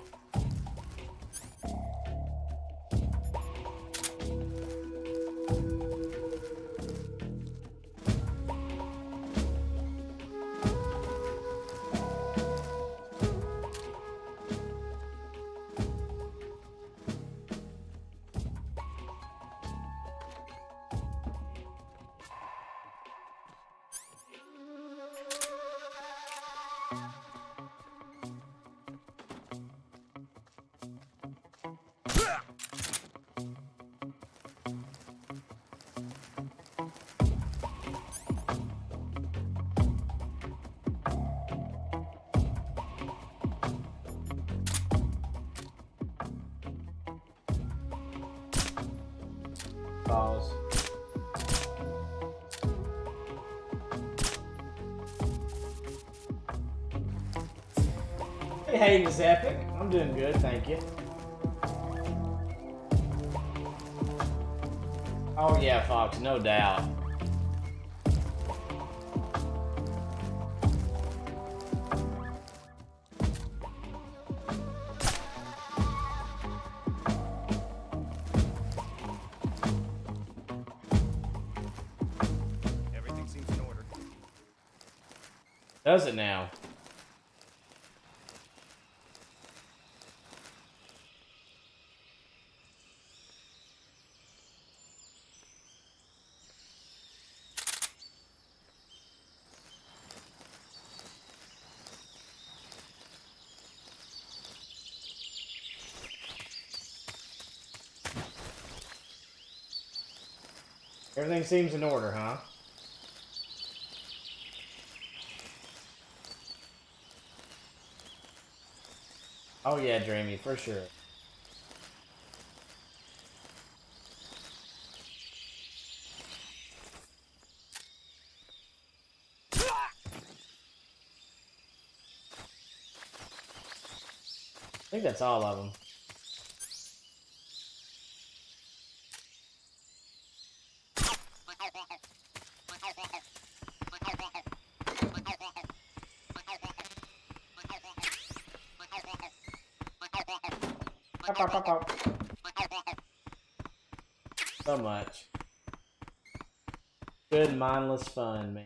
Pause. Hey, Miss Epic. I'm doing good, thank you. Oh yeah, Fox, no doubt. Everything seems in order. Does it now? Everything seems in order, huh? Oh yeah, Dreamy, for sure. I think that's all of them. So much. Good mindless fun, man.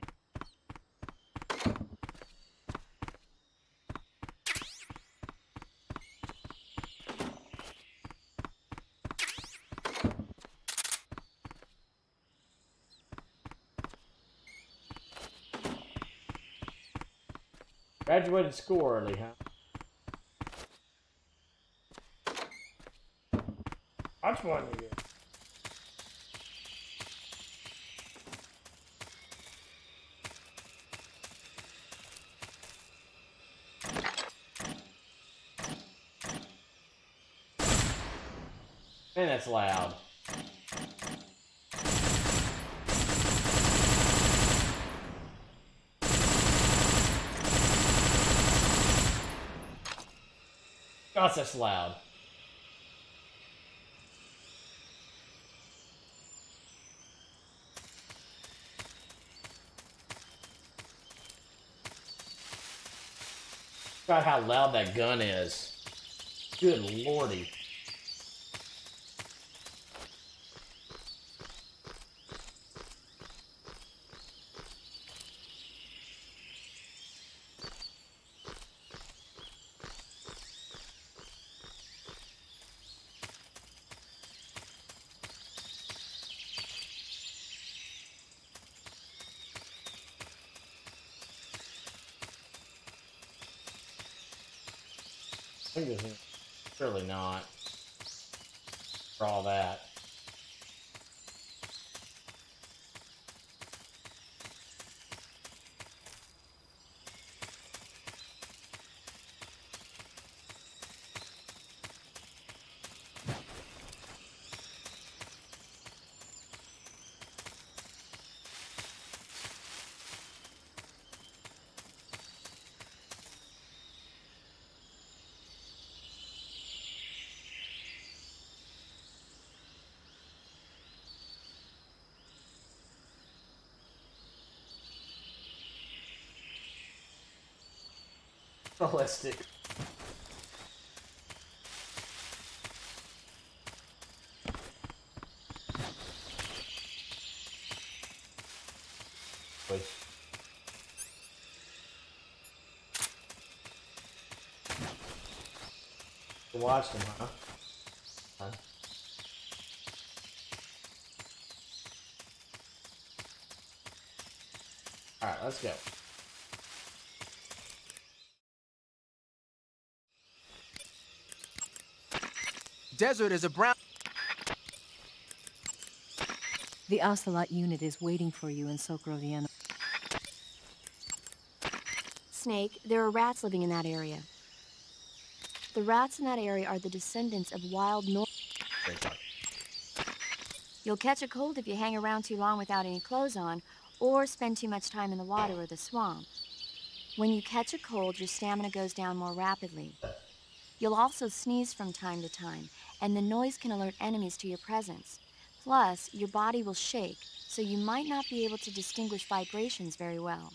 Graduated school early, huh? Watch one of you. Man, that's loud. Gosh, that's loud. God, how loud that gun is. Good lordy. I think it's surely not. For all that. Ballistic. Wait. You watched him, huh? Alright, let's go. Desert is a brown... The Ocelot unit is waiting for you in Sokroviena. Snake, there are rats living in that area. The rats in that area are the descendants of wild North. You'll catch a cold if you hang around too long without any clothes on, or spend too much time in the water or the swamp. When you catch a cold, your stamina goes down more rapidly. You'll also sneeze from time to time, and the noise can alert enemies to your presence. Plus, your body will shake, so you might not be able to distinguish vibrations very well.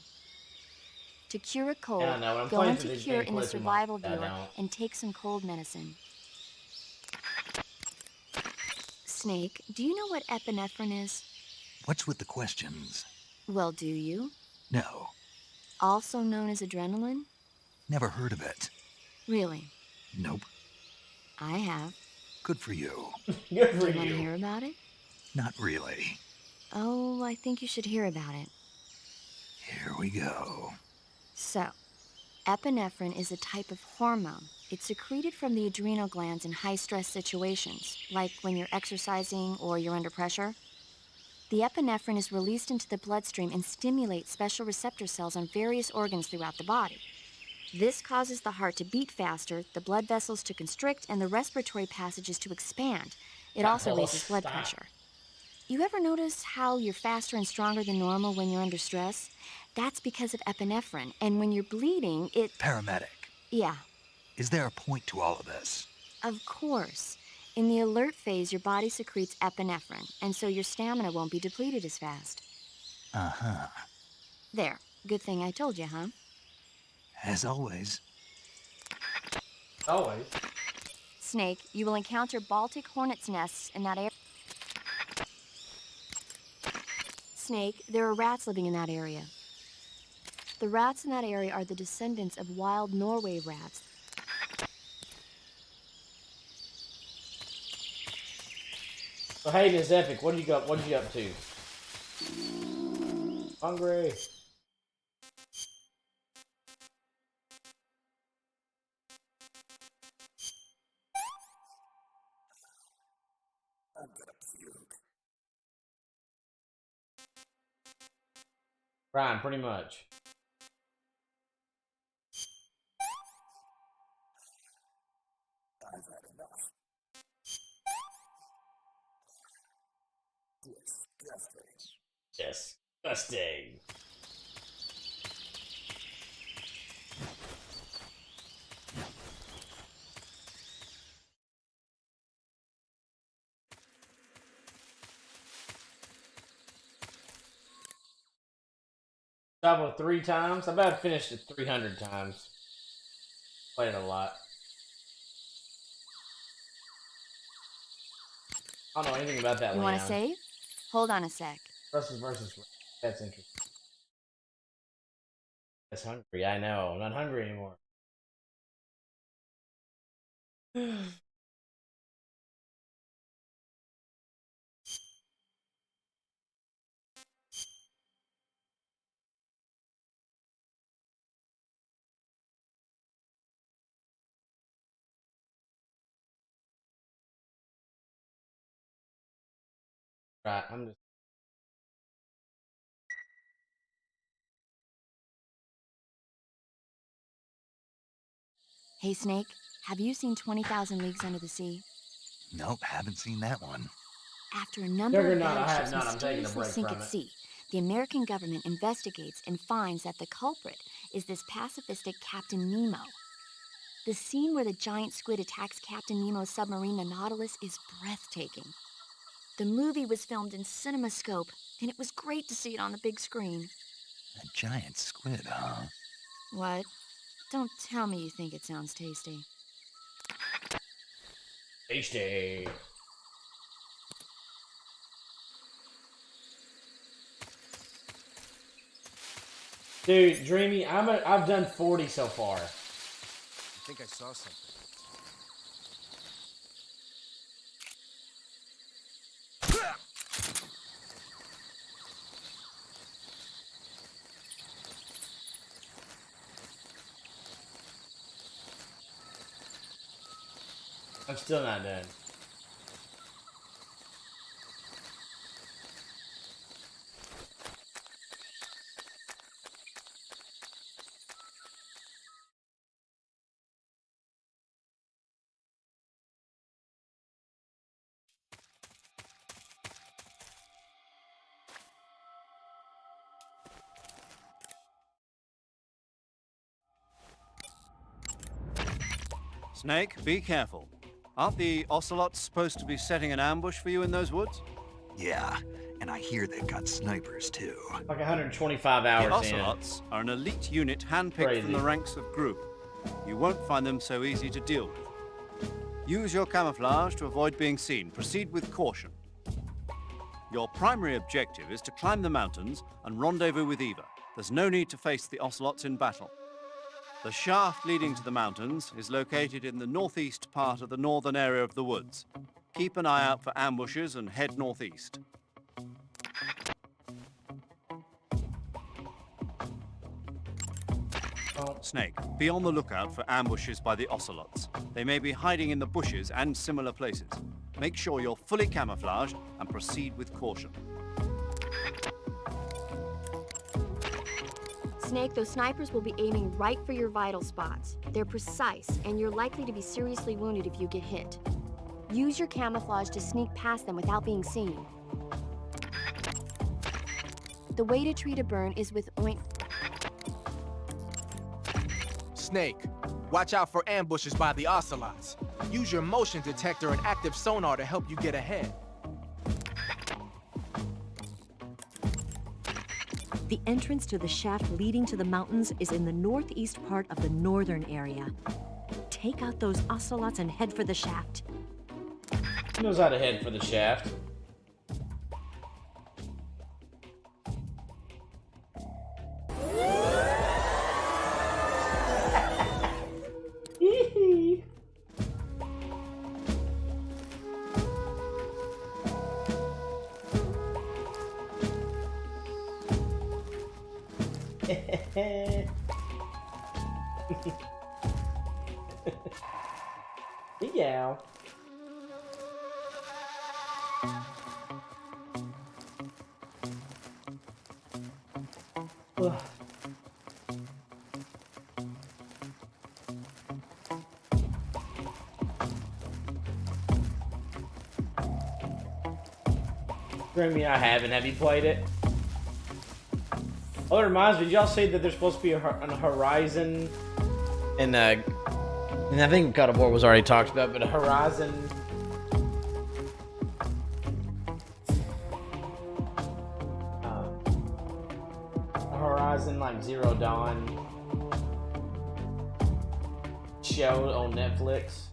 To cure a cold, go into Cure in the survival viewer and take some cold medicine. Snake, do you know what epinephrine is? What's with the questions? Well, do you? No. Also known as adrenaline? Never heard of it. Really? Nope. I have. Good for you. Good for Do you want to hear about it? Not really. Oh, I think you should hear about it. Here we go. So, epinephrine is a type of hormone. It's secreted from the adrenal glands in high-stress situations, like when you're exercising or you're under pressure. The epinephrine is released into the bloodstream and stimulates special receptor cells on various organs throughout the body. This causes the heart to beat faster, the blood vessels to constrict, and the respiratory passages to expand. It also raises blood pressure. You ever notice how you're faster and stronger than normal when you're under stress? That's because of epinephrine, and when you're bleeding, it... Paramedic. Yeah. Is there a point to all of this? Of course. In the alert phase, your body secretes epinephrine, and so your stamina won't be depleted as fast. Uh-huh. There. Good thing I told you, huh? As always. Always. Snake, you will encounter Baltic hornets' nests in that area. Snake, there are rats living in that area. The rats in that area are the descendants of wild Norway rats. So Hayden is epic. What do you got? What are you up to? Hungry. Ryan, pretty much. I've had enough. Disgusting. Double 3 times. I about finished it 300 times. Played a lot. I don't know anything about that. You want to save? Hold on a sec. Versus. That's interesting. That's hungry. I know. I'm not hungry anymore. Right. I'm just. Hey, Snake, have you seen 20,000 Leagues Under the Sea? Nope, haven't seen that one. After a number of Juggernaut, I have battleships not. I'm taking a mysteriously break sink from at it. sea, the American government investigates and finds that the culprit is this pacifistic Captain Nemo. The scene where the giant squid attacks Captain Nemo's submarine, the Nautilus, is breathtaking. The movie was filmed in CinemaScope, and it was great to see it on the big screen. A giant squid, huh? What? Don't tell me you think it sounds tasty. Tasty. Dude, Dreamy, I've done 40 so far. I think I saw something. I'm still not done. Snake, be careful. Aren't the ocelots supposed to be setting an ambush for you in those woods? Yeah, and I hear they've got snipers too. Like 125 hours The in. ocelots are an elite unit handpicked Crazy. from the ranks of Gru. You won't find them so easy to deal with. Use your camouflage to avoid being seen. Proceed with caution. Your primary objective is to climb the mountains and rendezvous with Eva. There's no need to face the ocelots in battle. The shaft leading to the mountains is located in the northeast part of the northern area of the woods. Keep an eye out for ambushes and head northeast. Snake, be on the lookout for ambushes by the ocelots. They may be hiding in the bushes and similar places. Make sure you're fully camouflaged and proceed with caution. Snake, those snipers will be aiming right for your vital spots. They're precise, and you're likely to be seriously wounded if you get hit. Use your camouflage to sneak past them without being seen. The way to treat a burn is with Snake, watch out for ambushes by the ocelots. Use your motion detector and active sonar to help you get ahead. The entrance to the shaft leading to the mountains is in the northeast part of the northern area. Take out those ocelots and head for the shaft. He knows how to head for the shaft. Yeah. Ugh. Grimmy, I haven't. Have you played it? Oh, it reminds me. Did y'all say that there's supposed to be a Horizon? And I think God of War was already talked about, but a Horizon. A Horizon like Zero Dawn show on Netflix.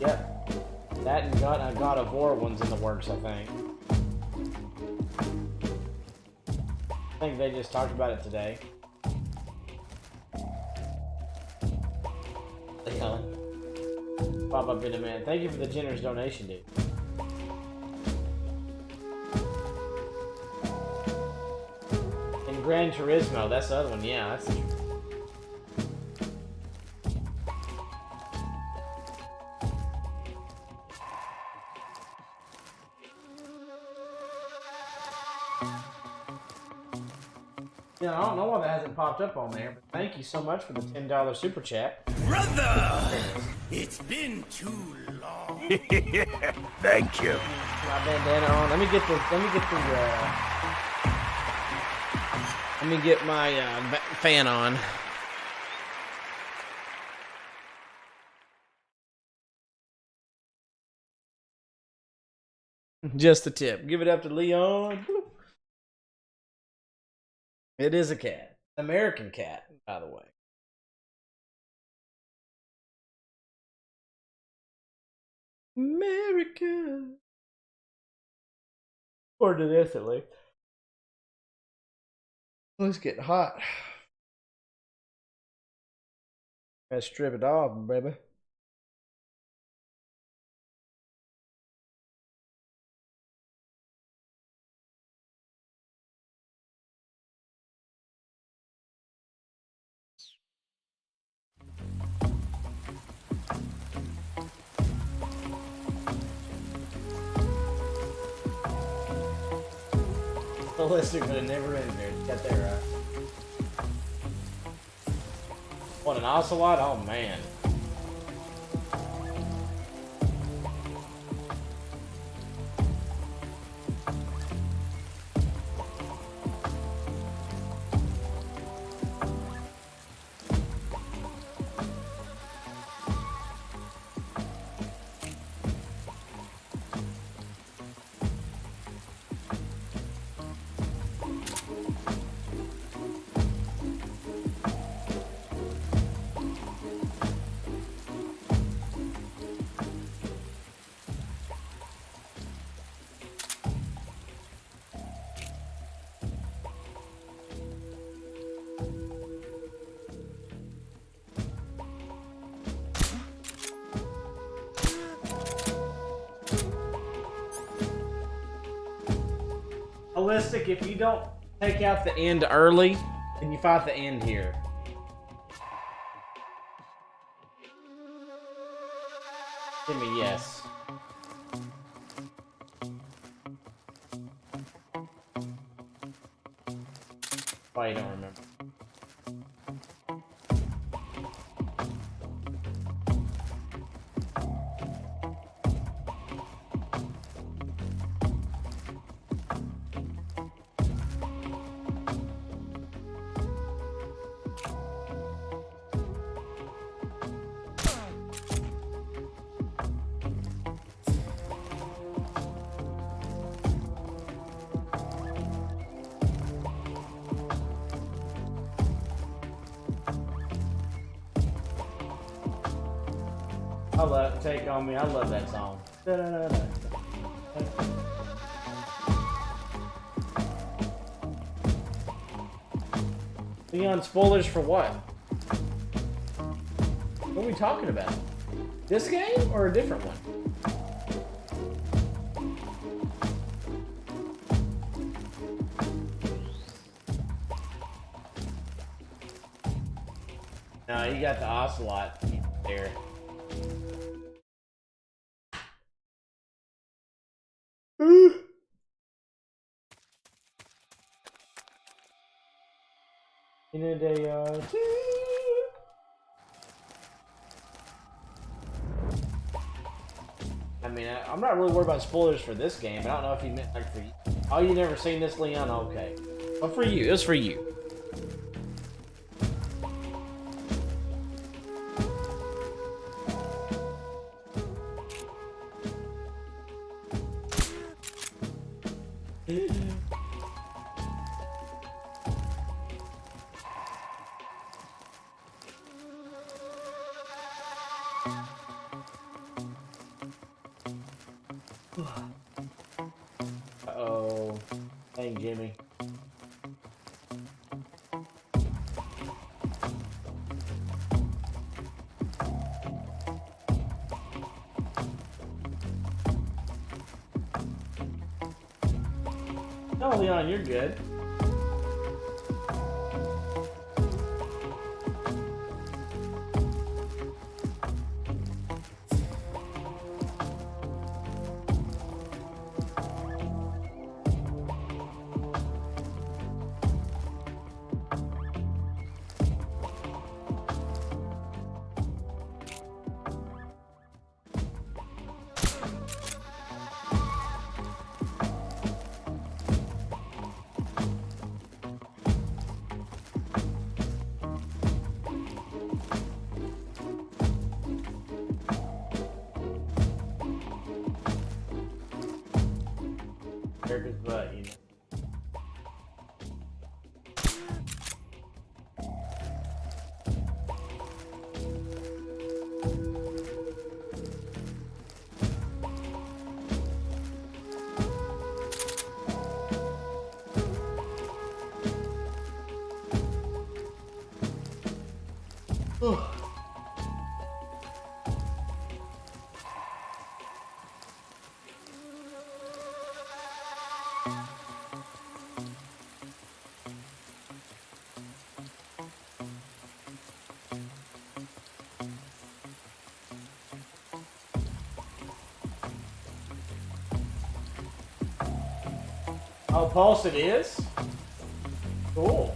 Yep. That and God of War one's in the works, I think. I think they just talked about it today. Pop up in a man. Thank you for the generous donation, dude. And Gran Turismo, that's the other one. Yeah, that's the Yeah, I don't know why that hasn't popped up on there, but thank you so much for the $10 super chat. Brother! It's been too long. Thank you. My bandana on. Let me get my fan on. Just a tip. Give it up to Leon. It is a cat. American cat, by the way. America. According to this, at least. Oh, it's getting hot. Gotta strip it off, baby. Ballistic would have never been there. Got that right. What, an ocelot? Oh man. Holistic, if you don't take out the end early, then you fight the end here. Give me yes. Why you don't remember? I love Take On Me. I love that song. Leon, spoilers for what? What are we talking about? This game or a different one? No, you got the ocelot there. In a day or two. I mean, I'm not really worried about spoilers for this game. I don't know if you meant like for you. Oh, you never seen this, Leon? Okay. But for you, it was for you. Uh-oh. Dang, Jimmy. No, Leon, you're good. America's butt, you know. Oh, Pulse it is? Cool.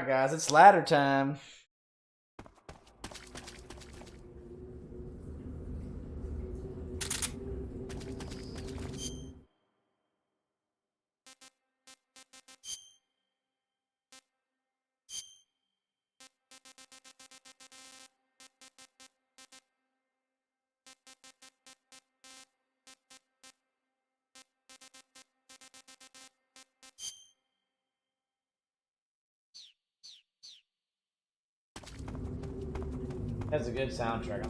Alright, guys, it's ladder time. That's a good soundtrack.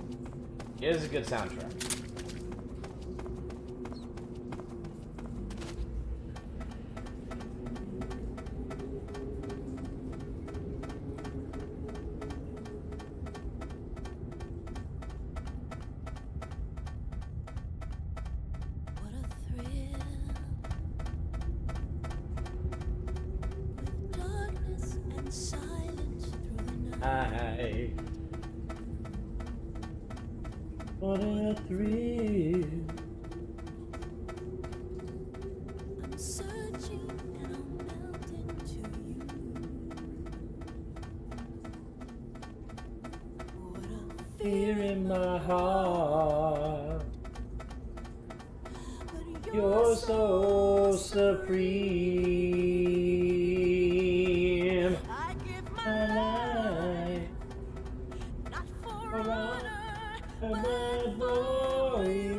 It is a good soundtrack. What a thrill. I'm searching and I'll melt into you. What a fear in my heart. You're so supreme. I give my life, not for honor, but for you.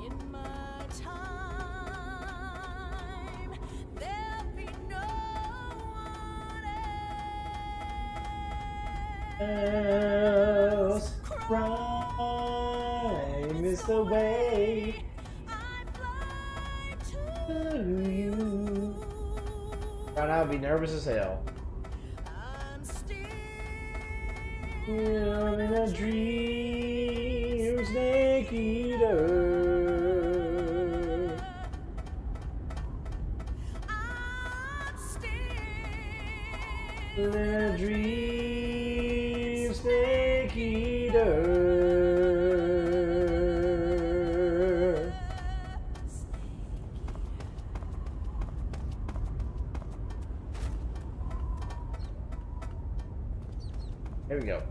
In my time, there'll be no one else. Crime is the way I fly to you. Right now, I'd be nervous as hell. I'm still in a dream, snake eater. I'm still in a dream, snake eater. Here we go.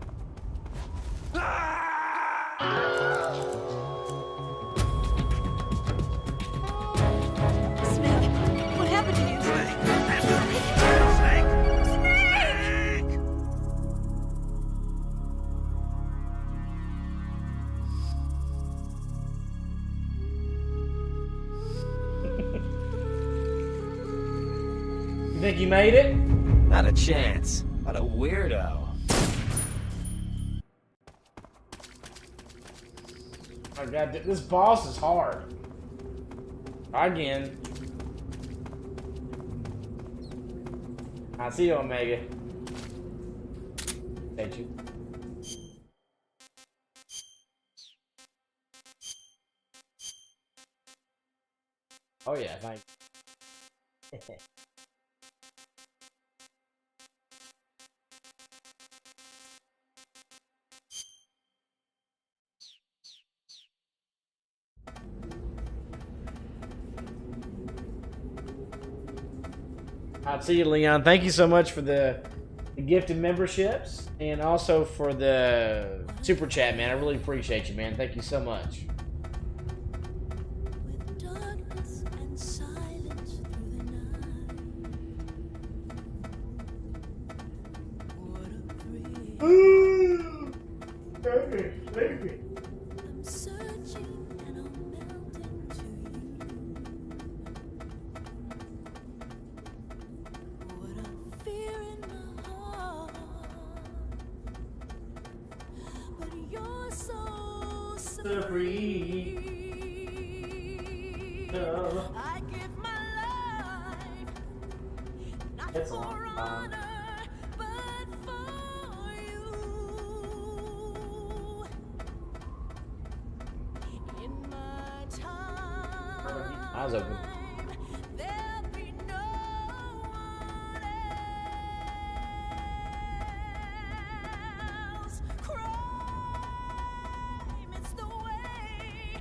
Snake, what happened to you? You think you made it? Not a chance. What a weirdo. Oh god, this boss is hard. Again. I see you, Omega. Thank you. Oh yeah, thank you. I'll see you, Leon. Thank you so much for the gifted memberships and also for the super chat, man. I really appreciate you, man. Thank you so much. With darkness and silence through the night. What a thrill. Baby. I'm searching and I'll melt into you. What a fear in my heart. But you're so supreme. I give my life, not for honor, but for you. In my time, eyes open. There'll be no one else. Crime is the way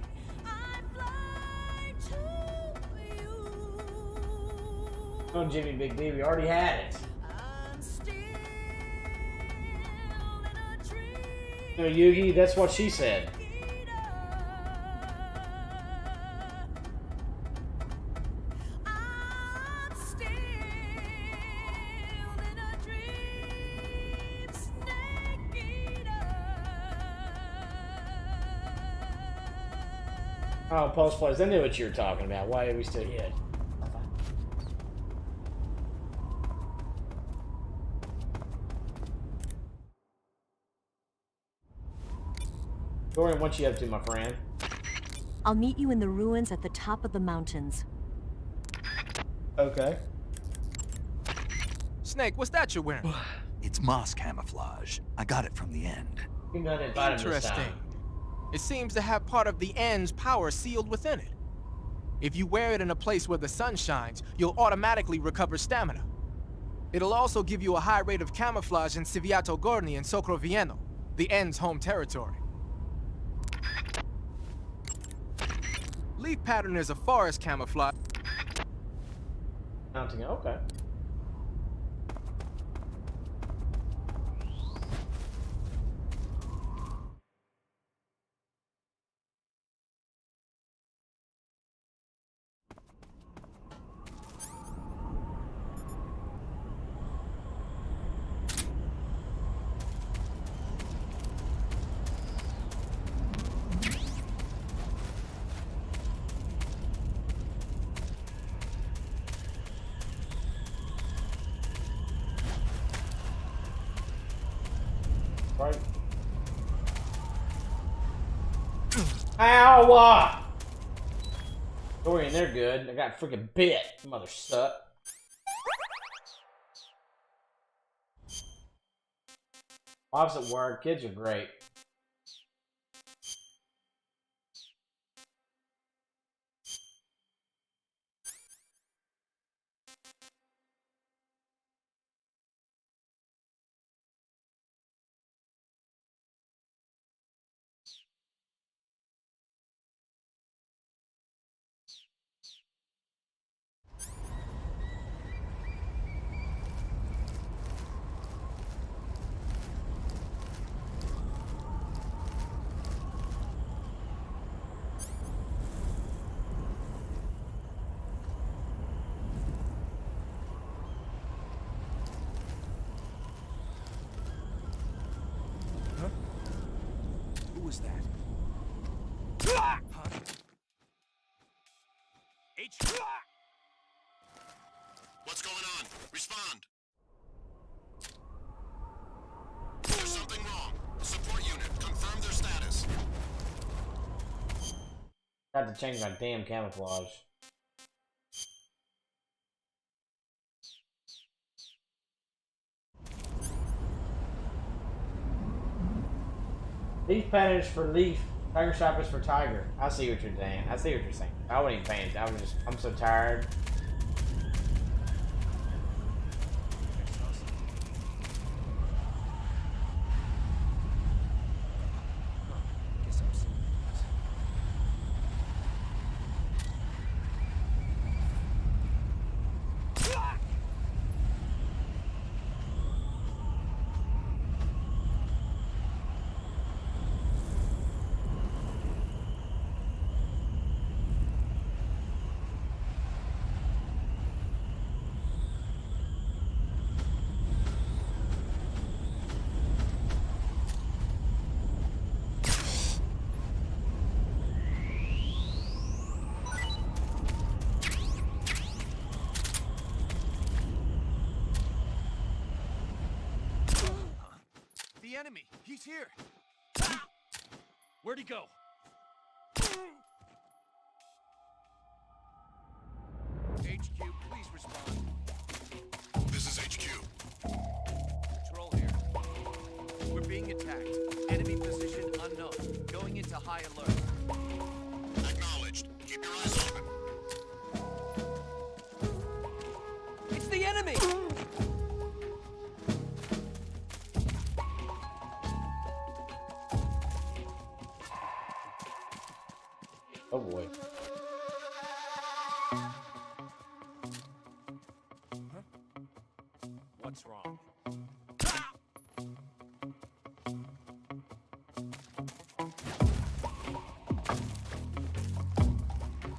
I fly to you. Oh, Jimmy Big B, we already had it. You know, Yugi, that's what she said. Oh, Pulse Plays, I knew what you were talking about. Why are we still here? Dorian, what you up to, my friend? I'll meet you in the ruins at the top of the mountains. Okay. Snake, what's that you're wearing? It's moss camouflage. I got it from the end. You're not invited this Interesting. time. It seems to have part of the end's power sealed within it. If you wear it in a place where the sun shines, you'll automatically recover stamina. It'll also give you a high rate of camouflage in Civiato Gorni and Socrovieno, the end's home territory. Leaf pattern is a forest camouflage. Mounting, okay. Right. Ow! Dorian, they're good. I got freaking bit. Mother suck. Bob's at work. Kids are great. Who was that? H. What's going on? Respond. There's something wrong. Support unit, confirm their status. Got to change my damn camouflage. Leaf patterns for leaf. Tiger shop is for tiger. I see what you're saying. I see what you're saying. I wasn't even paying attention. I'm so tired. Guess I'm seeing things. The enemy! He's here! Where'd he go? HQ, please respond. This is HQ. Patrol here. We're being attacked. Enemy position unknown. Going into high alert. Acknowledged. Keep your eyes open. It's the enemy! Oh boy. What's wrong?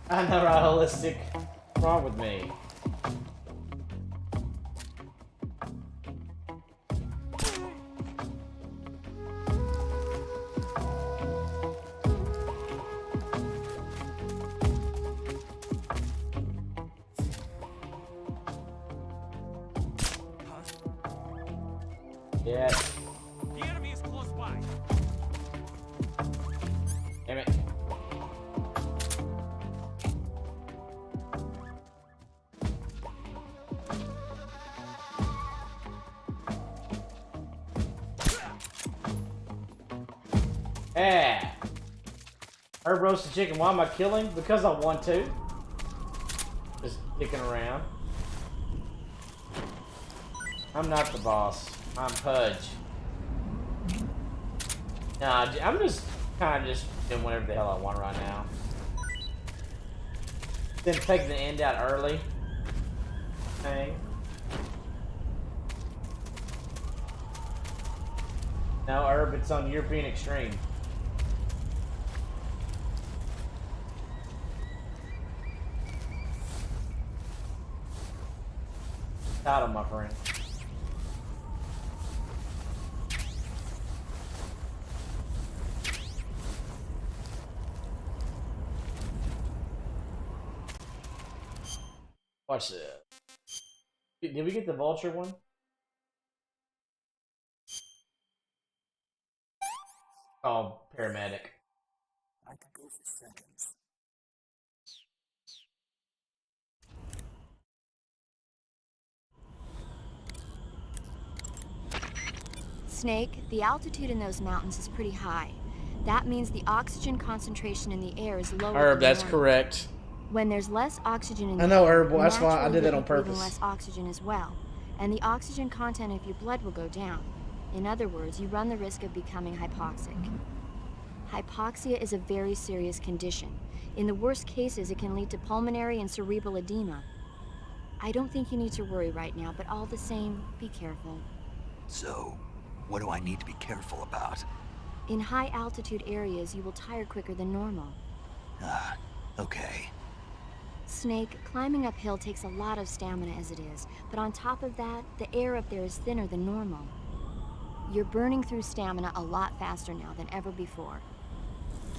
I'm not realistic. What's wrong with me? Yes. The enemy is close by. Damn it. Yeah. Herb roasted chicken. Why am I killing? Because I want to. Just kicking around. I'm not the boss. I'm Pudge. Nah, I'm just kind of just doing whatever the hell I want right now. Then taking the end out early. Okay. No, Herb, it's on European Extreme. Title, my friend. Watch this. Did we get the vulture one? Oh, paramedic. I could go for seconds. Snake, the altitude in those mountains is pretty high. That means the oxygen concentration in the air is lower. Herb, than that's normal. correct. When there's less oxygen in the I know, air, Herb. That's why I naturally did that you'll on be breathing purpose. less oxygen as well, and the oxygen content of your blood will go down. In other words, you run the risk of becoming hypoxic. Hypoxia is a very serious condition. In the worst cases, it can lead to pulmonary and cerebral edema. I don't think you need to worry right now, but all the same, be careful. So, what do I need to be careful about? In high altitude areas, you will tire quicker than normal. Ah, okay. Snake, climbing uphill takes a lot of stamina as it is, but on top of that, the air up there is thinner than normal. You're burning through stamina a lot faster now than ever before.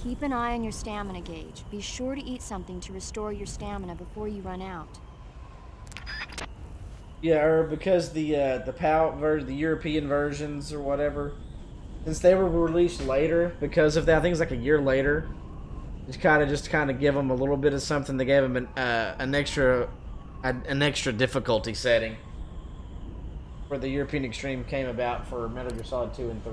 Keep an eye on your stamina gauge. Be sure to eat something to restore your stamina before you run out. Yeah, or because the PAL version, the European versions or whatever, since they were released later, because of that, I think it's like a year later. Just kind of give them a little bit of something. They gave them an extra difficulty setting where the European Extreme came about for Metal Gear Solid 2 and 3.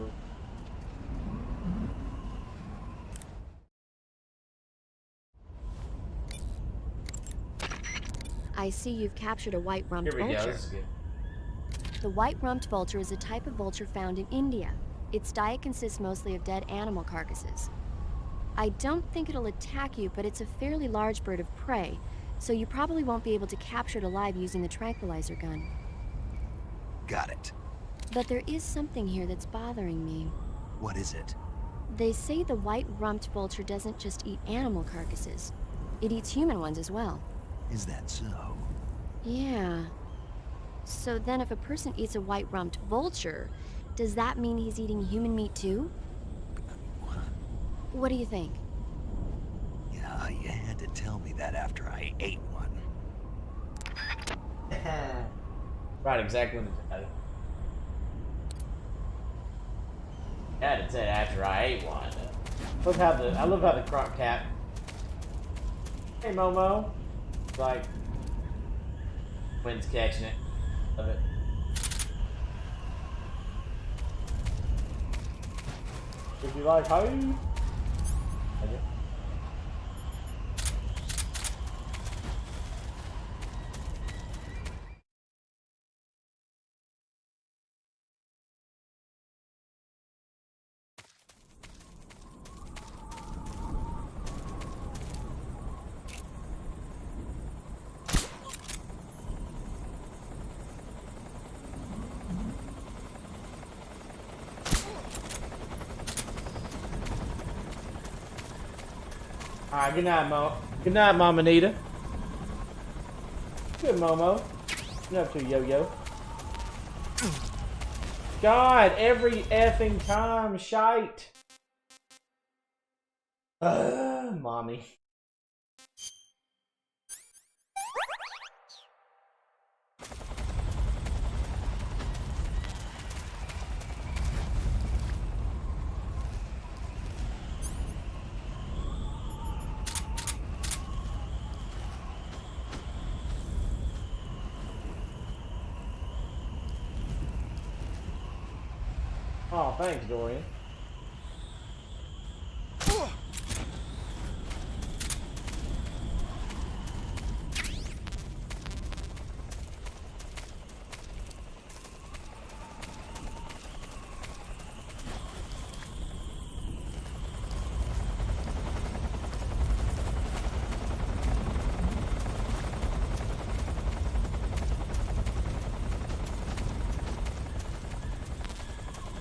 I see you've captured a white-rumped Here we vulture. go. This is good. The white-rumped vulture is a type of vulture found in India. Its diet consists mostly of dead animal carcasses. I don't think it'll attack you, but it's a fairly large bird of prey, so you probably won't be able to capture it alive using the tranquilizer gun. Got it. But there is something here that's bothering me. What is it? They say the white-rumped vulture doesn't just eat animal carcasses. It eats human ones as well. Is that so? Yeah. So then if a person eats a white-rumped vulture, does that mean he's eating human meat too? What do you think? Yeah, you had to tell me that after I ate one. Right, exactly. Yeah, it said after I ate one. I love how the Croc Cat. Hey Momo. Like, wind's catching it. Love it. If you like, hey. Okay. Alright, good night, Mo. Good night, Mama Nita. Good, Momo. What you up to, Yo-Yo? God, every effing time, shite. Mommy. Oh, thanks, Dorian.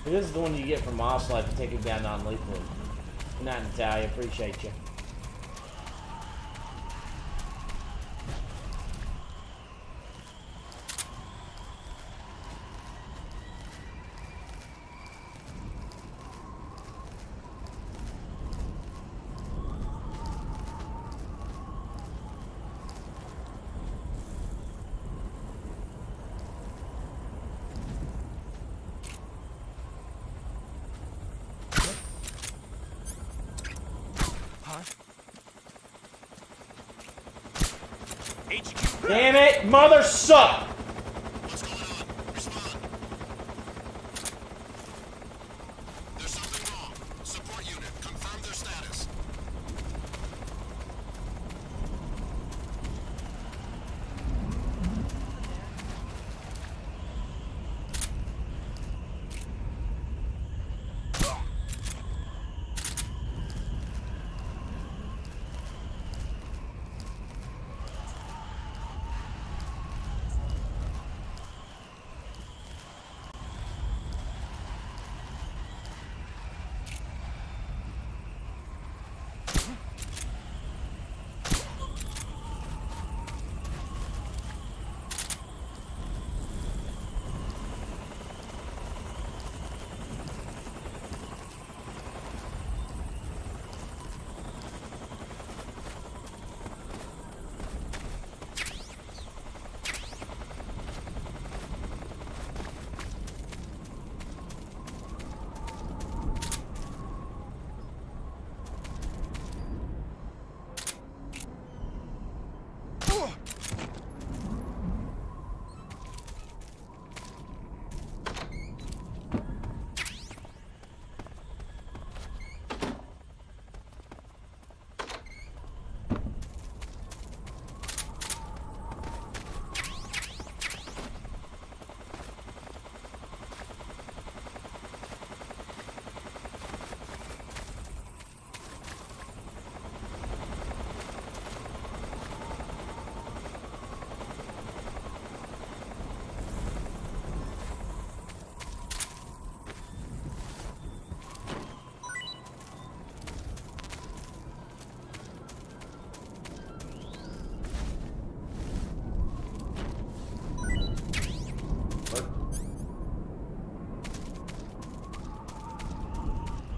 This is the one you get from Moss Life to take it down non-lethally. Good night, Natalia. Appreciate you. Damn it, mother suck! What's going on? Respond. There's something wrong. Support unit, confirm their status.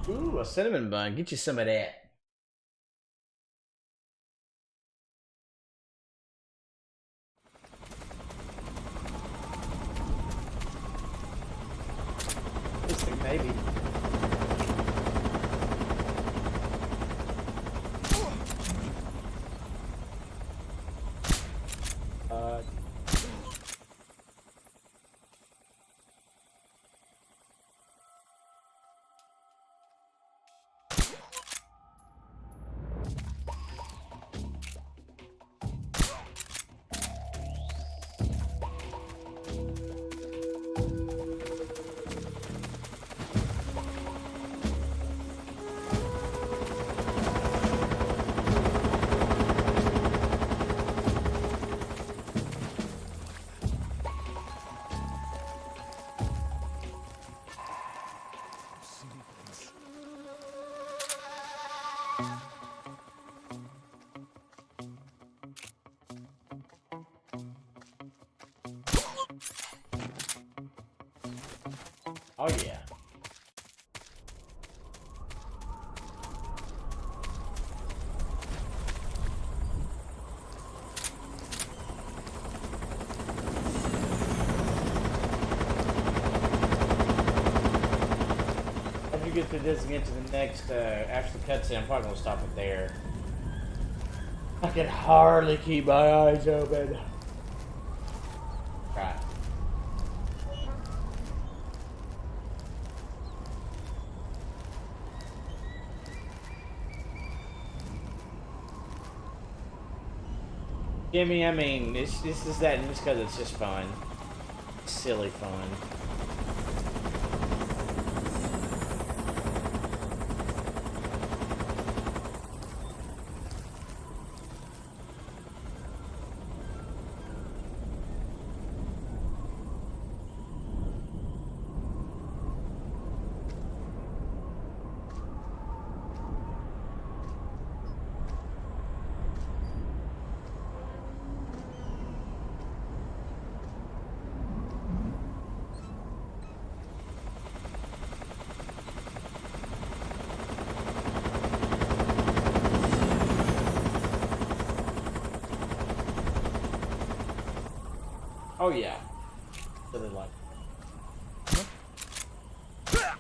Ooh, a cinnamon bun. Get you some of that. Maybe. Oh yeah. After you get through this and get to the next, after the cutscene, I'm probably gonna stop it there. I can hardly keep my eyes open. Right. Jimmy, I mean, this is that and just because it's just fun. Silly fun. Oh yeah. Really like it. Yeah.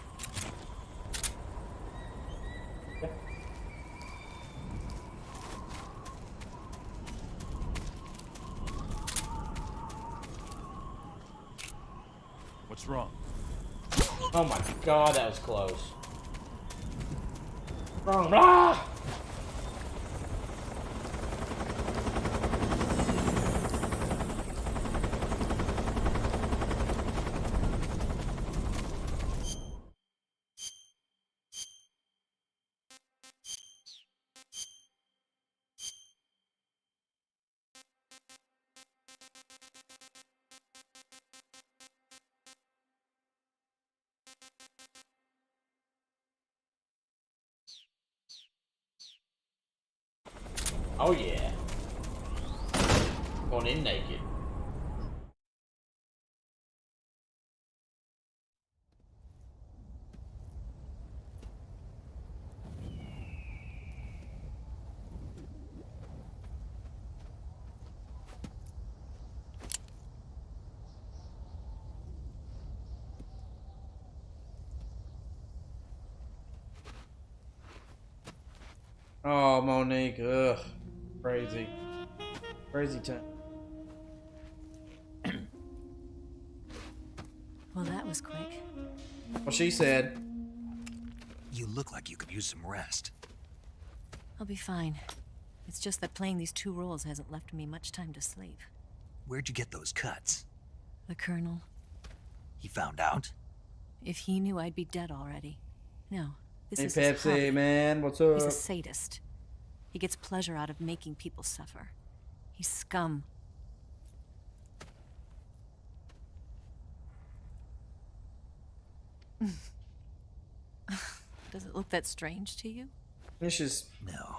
What's wrong? Oh my god, that was close. Wrong. Ah! Oh yeah. Going in naked. Oh, Monique, ugh. Crazy. Crazy time. Well, that was quick. Well, she said. You look like you could use some rest. I'll be fine. It's just that playing these two roles hasn't left me much time to sleep. Where'd you get those cuts? The Colonel. He found out? If he knew, I'd be dead already. No, this Hey, is his Pepsi, hobby. man, what's up? He's a sadist. He gets pleasure out of making people suffer. He's scum. Does it look that strange to you? It's just... No.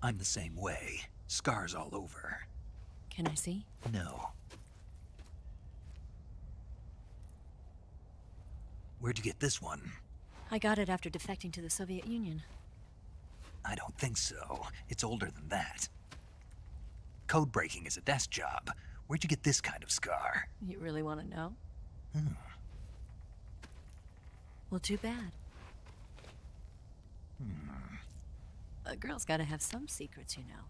I'm the same way. Scars all over. Can I see? No. Where'd you get this one? I got it after defecting to the Soviet Union. I don't think so. It's older than that. Code breaking is a desk job. Where'd you get this kind of scar? You really want to know? Well, too bad. A girl's got to have some secrets, you know.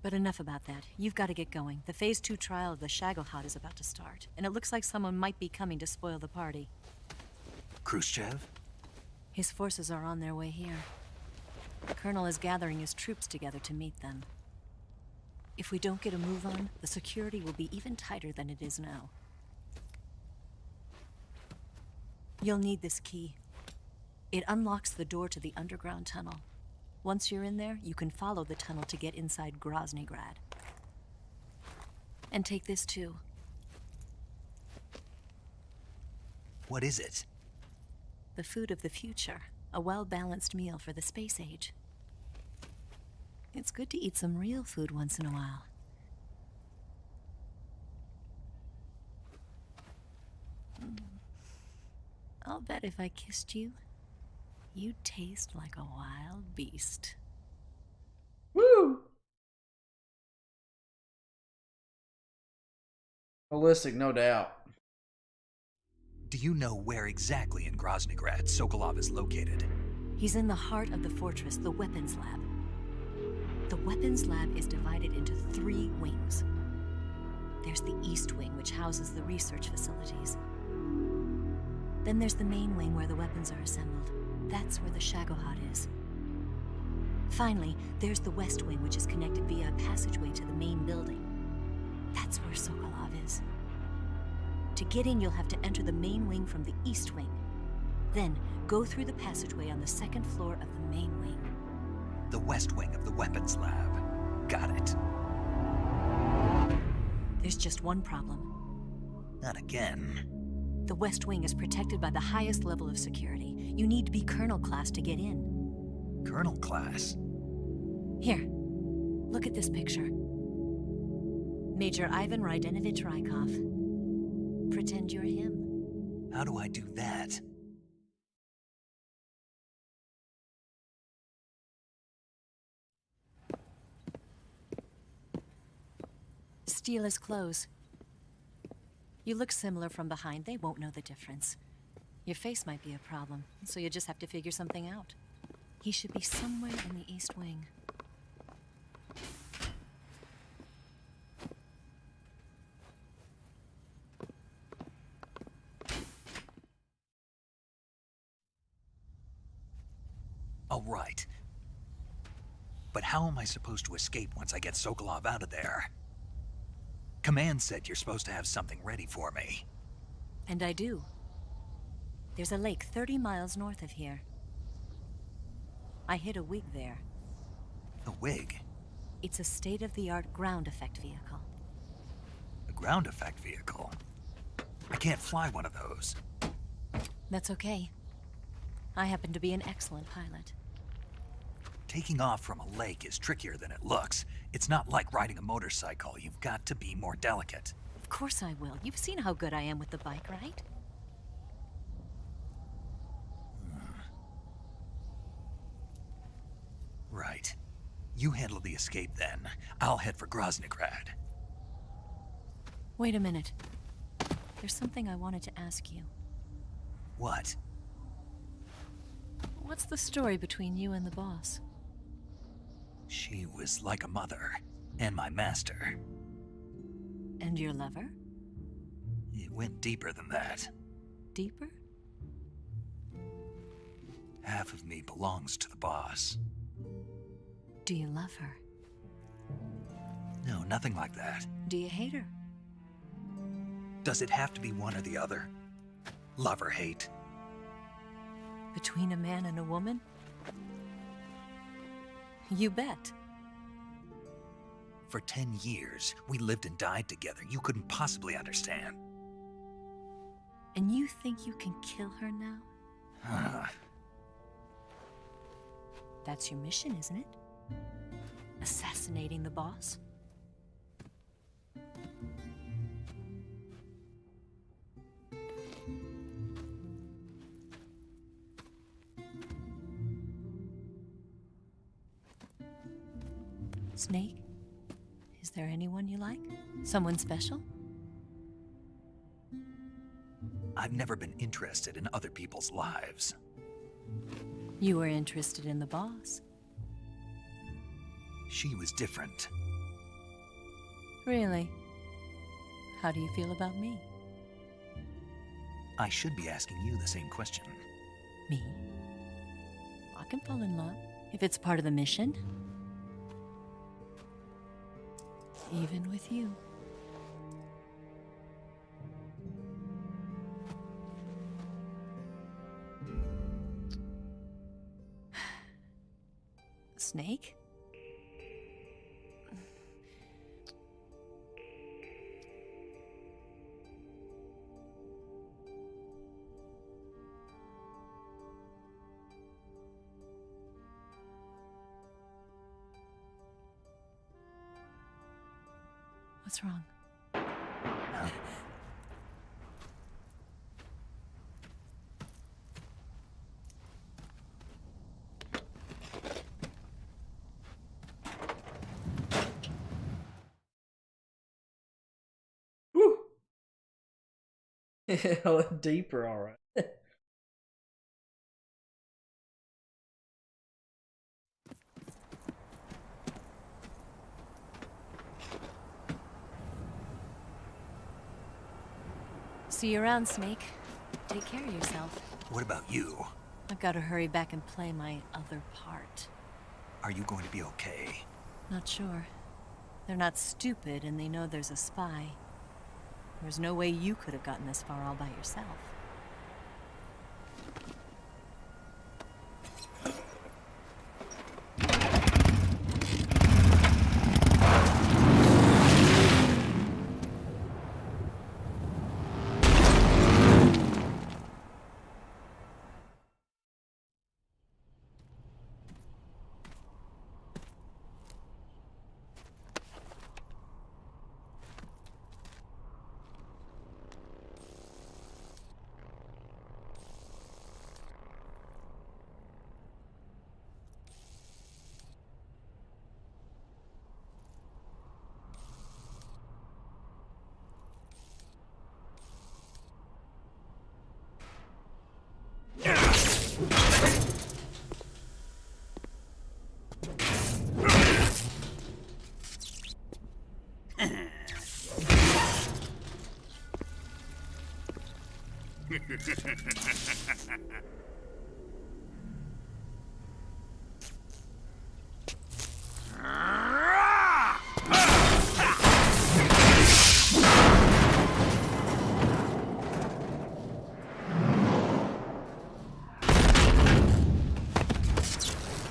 But enough about that. You've got to get going. The Phase 2 trial of the Shagohod is about to start, and it looks like someone might be coming to spoil the party. Khrushchev? His forces are on their way here. The Colonel is gathering his troops together to meet them. If we don't get a move on, the security will be even tighter than it is now. You'll need this key. It unlocks the door to the underground tunnel. Once you're in there, you can follow the tunnel to get inside Groznygrad. And take this too. What is it? The food of the future. A well-balanced meal for the space age. It's good to eat some real food once in a while. bet if I kissed you, you'd taste like a wild beast. Woo! Holistic, no doubt. Do you know where exactly in Groznygrad Sokolov is located? He's in the heart of the fortress, the weapons lab. The weapons lab is divided into 3 wings. There's the East Wing, which houses the research facilities. Then there's the main wing where the weapons are assembled. That's where the Shagohod is. Finally, there's the West Wing, which is connected via a passageway to the main building. That's where Sokolov is. To get in, you'll have to enter the main wing from the East Wing. Then, go through the passageway on the 2nd floor of the main wing. The West Wing of the weapons lab. Got it. There's just one problem. Not again. The West Wing is protected by the highest level of security. You need to be Colonel class to get in. Colonel class? Here, look at this picture. Major Ivan Rydenovich Rykov. Pretend you're him. How do I do that? Steal his clothes. You look similar from behind. They won't know the difference. Your face might be a problem, so you just have to figure something out. He should be somewhere in the East Wing. All right. But how am I supposed to escape once I get Sokolov out of there? Command said you're supposed to have something ready for me. And I do. There's a lake 30 miles north of here. I hid a wig there. A wig? It's a state-of-the-art ground effect vehicle. A ground effect vehicle? I can't fly one of those. That's okay. I happen to be an excellent pilot. Taking off from a lake is trickier than it looks. It's not like riding a motorcycle. You've got to be more delicate. Of course I will. You've seen how good I am with the bike, right? Right. You handle the escape then. I'll head for Groznygrad. Wait a minute. There's something I wanted to ask you. What? What's the story between you and the boss? She was like a mother, and my master. And your lover? It went deeper than that. Deeper? Half of me belongs to the boss. Do you love her? No, nothing like that. Do you hate her? Does it have to be one or the other? Love or hate? Between a man and a woman? You bet. For 10 years, we lived and died together. You couldn't possibly understand. And you think you can kill her now? That's your mission, isn't it? Assassinating the boss? Snake? Is there anyone you like? Someone special? I've never been interested in other people's lives. You were interested in the boss. She was different. Really? How do you feel about me? I should be asking you the same question. Me? I can fall in love if it's part of the mission. Even with you. Snake? What's wrong? Deeper, all right. See you around, Snake. Take care of yourself. What about you? I've got to hurry back and play my other part. Are you going to be okay? Not sure. They're not stupid, and they know there's a spy. There's no way you could have gotten this far all by yourself.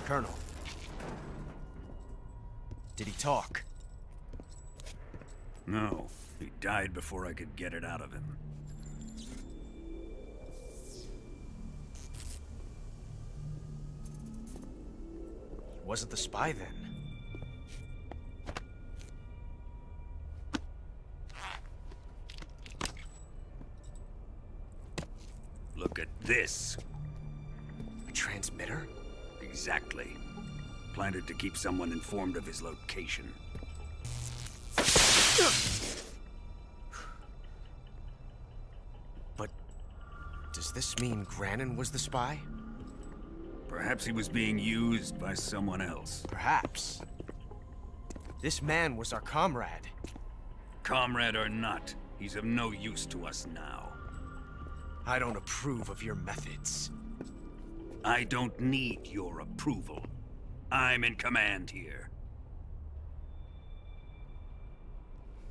Colonel. Did he talk? No. He died before I could get it out of him. He wasn't the spy then. Look at this. A transmitter? Exactly. Planted to keep someone informed of his location. But does this mean Granin was the spy? Perhaps he was being used by someone else. Perhaps. This man was our comrade. Comrade or not, he's of no use to us now. I don't approve of your methods. I don't need your approval. I'm in command here.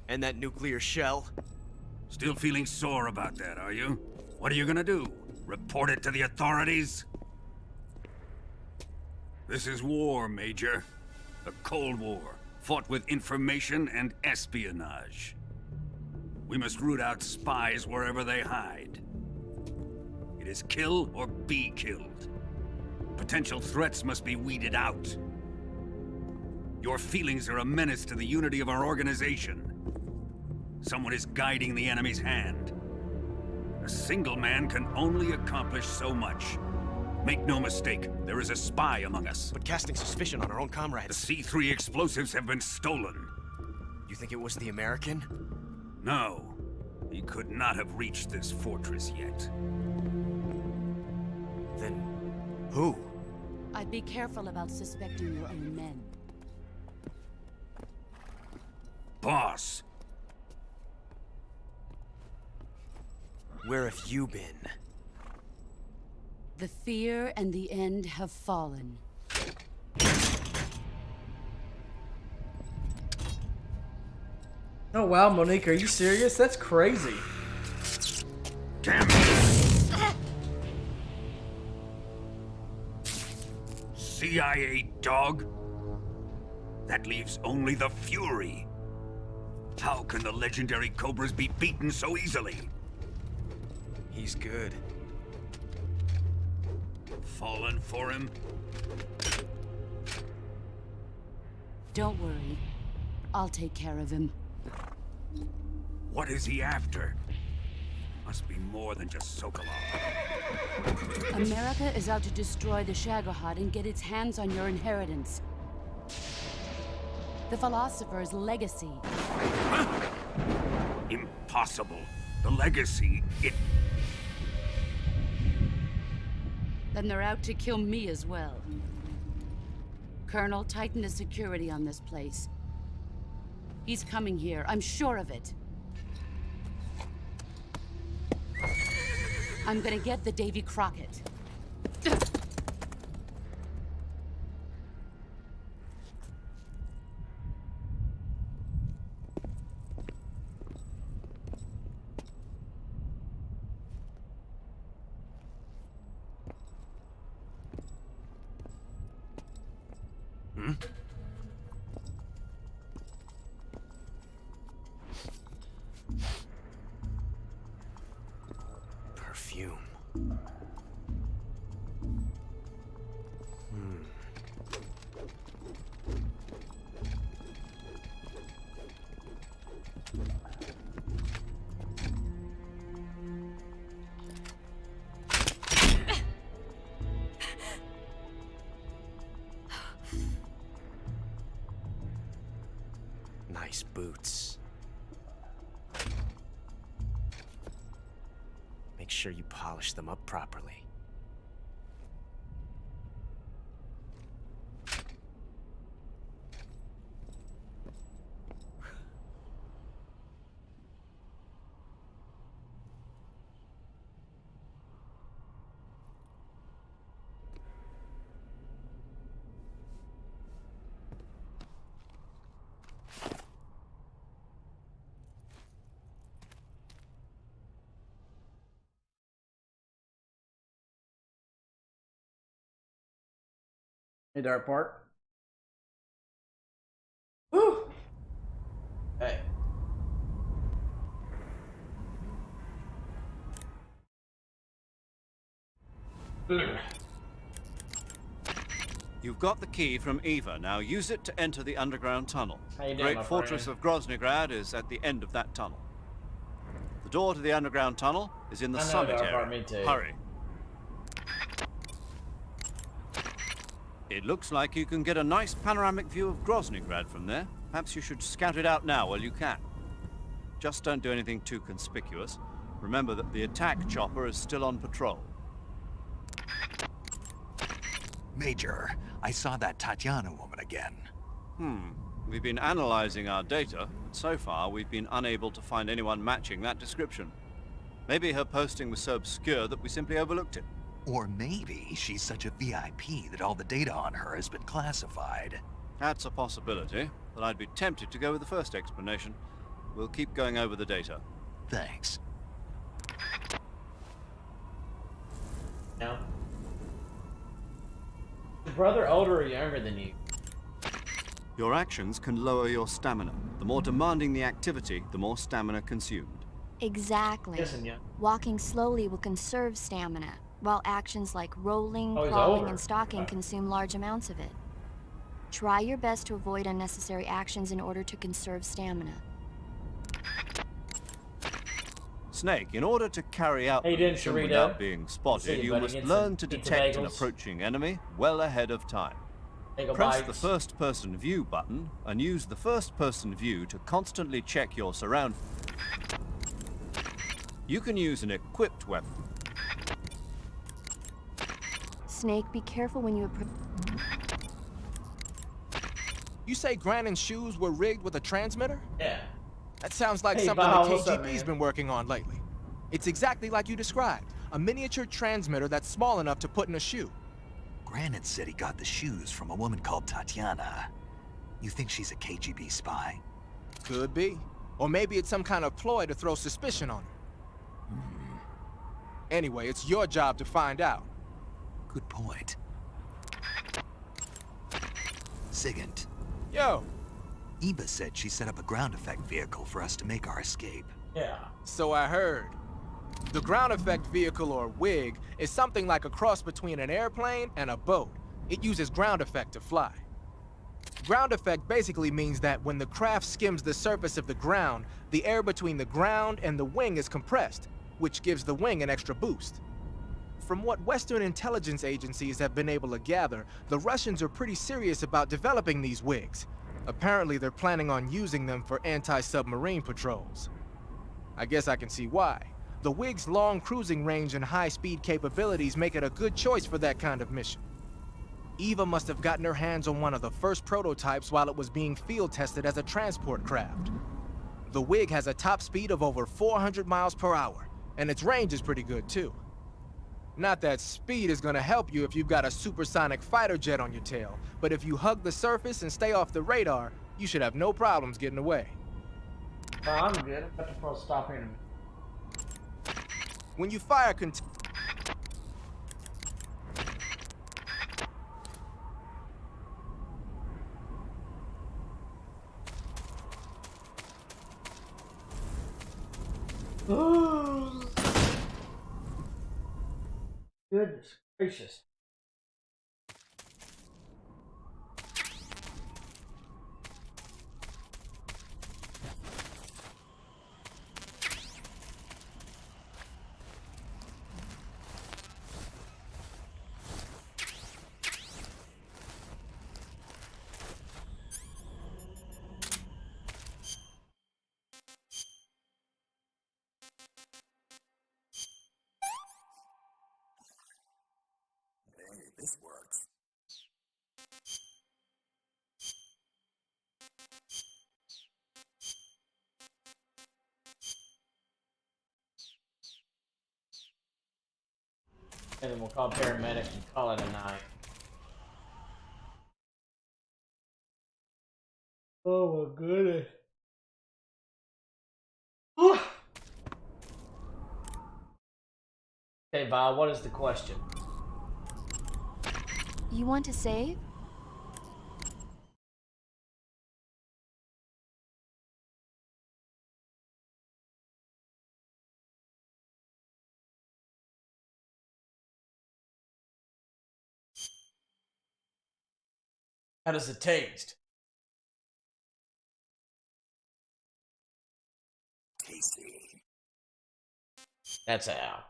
And that nuclear shell? Still feeling sore about that, are you? What are you gonna do? Report it to the authorities? This is war, Major. A Cold War, fought with information and espionage. We must root out spies wherever they hide. It is kill or be killed. Potential threats must be weeded out. Your feelings are a menace to the unity of our organization. Someone is guiding the enemy's hand. A single man can only accomplish so much. Make no mistake, there is a spy among us. But casting suspicion on our own comrades. The C3 explosives have been stolen. You think it was the American? No. He could not have reached this fortress yet. Then who? I'd be careful about suspecting your own men. Boss! Where have you been? The fear and the end have fallen. Oh wow, Monique, are you serious? That's crazy. Damn it! CIA dog? That leaves only the Fury. How can the legendary Cobras be beaten so easily? He's good. Fallen for him? Don't worry. I'll take care of him. What is he after? Must be more than just Sokolov. America is out to destroy the Shagohod and get its hands on your inheritance. The philosopher's legacy. Impossible. The legacy, Then they're out to kill me as well. Colonel, tighten the security on this place. He's coming here, I'm sure of it. I'm gonna get the Davy Crockett. Perfume. Nice boots. Make sure you polish them up properly. Hey, Dark Park. Woo! Hey. You've got the key from Eva. Now use it to enter the underground tunnel. How you The doing, Great my Fortress friend? of Groznygrad is at the end of that tunnel. The door to the underground tunnel is in the I know, summit Dark Park, area. me too. Hurry. It looks like you can get a nice panoramic view of Groznygrad from there. Perhaps you should scout it out now while you can. Just don't do anything too conspicuous. Remember that the attack chopper is still on patrol. Major, I saw that Tatiana woman again. We've been analyzing our data, but so far we've been unable to find anyone matching that description. Maybe her posting was so obscure that we simply overlooked it. Or maybe she's such a VIP that all the data on her has been classified. That's a possibility, but I'd be tempted to go with the first explanation. We'll keep going over the data. Thanks. No. Is your brother older or younger than you? Your actions can lower your stamina. The more demanding the activity, the more stamina consumed. Exactly. Listen, yeah. Walking slowly will conserve stamina, while actions like rolling, Oh, he's crawling, older. and stalking consume large amounts of it. Try your best to avoid unnecessary actions in order to conserve stamina. Snake, in order to carry out How you the doing, mission Sharita? without being See spotted, you, you buddy. must Get learn some to pizza detect an bagels. approaching enemy well ahead of time. Bagel Press the bites. first-person view button and use the first-person view to constantly check your surroundings. You can use an equipped weapon. Snake, be careful when you approach. You say Grannon's shoes were rigged with a transmitter? Yeah. That sounds like Hey, something Val, the what's up, KGB's man? been working on lately. It's exactly like you described. A miniature transmitter that's small enough to put in a shoe. Granite said he got the shoes from a woman called Tatiana. You think she's a KGB spy? Could be. Or maybe it's some kind of ploy to throw suspicion on her. Anyway, it's your job to find out. Good point. Sigint, Yo, Eva said she set up a ground effect vehicle for us to make our escape. Yeah. so I heard. The ground effect vehicle, or WIG, is something like a cross between an airplane and a boat. It uses ground effect to fly. Ground effect basically means that when the craft skims the surface of the ground, the air between the ground and the wing is compressed, which gives the wing an extra boost. From what Western intelligence agencies have been able to gather, the Russians are pretty serious about developing these WIGs. Apparently, they're planning on using them for anti-submarine patrols. I guess I can see why. The Wig's long cruising range and high-speed capabilities make it a good choice for that kind of mission. Eva must have gotten her hands on one of the first prototypes while it was being field tested as a transport craft. The Wig has a top speed of over 400 miles per hour, and its range is pretty good too. Not that speed is gonna help you if you've got a supersonic fighter jet on your tail, but if you hug the surface and stay off the radar, you should have no problems getting away. I'm good. I'm about to press stop here in a minute. When you fire Goodness gracious. Hey, this works. And then we'll call paramedics and call it a night. Oh my goodness. Okay, Val, what is the question? You want to save? How does it taste? Tasty. That's how.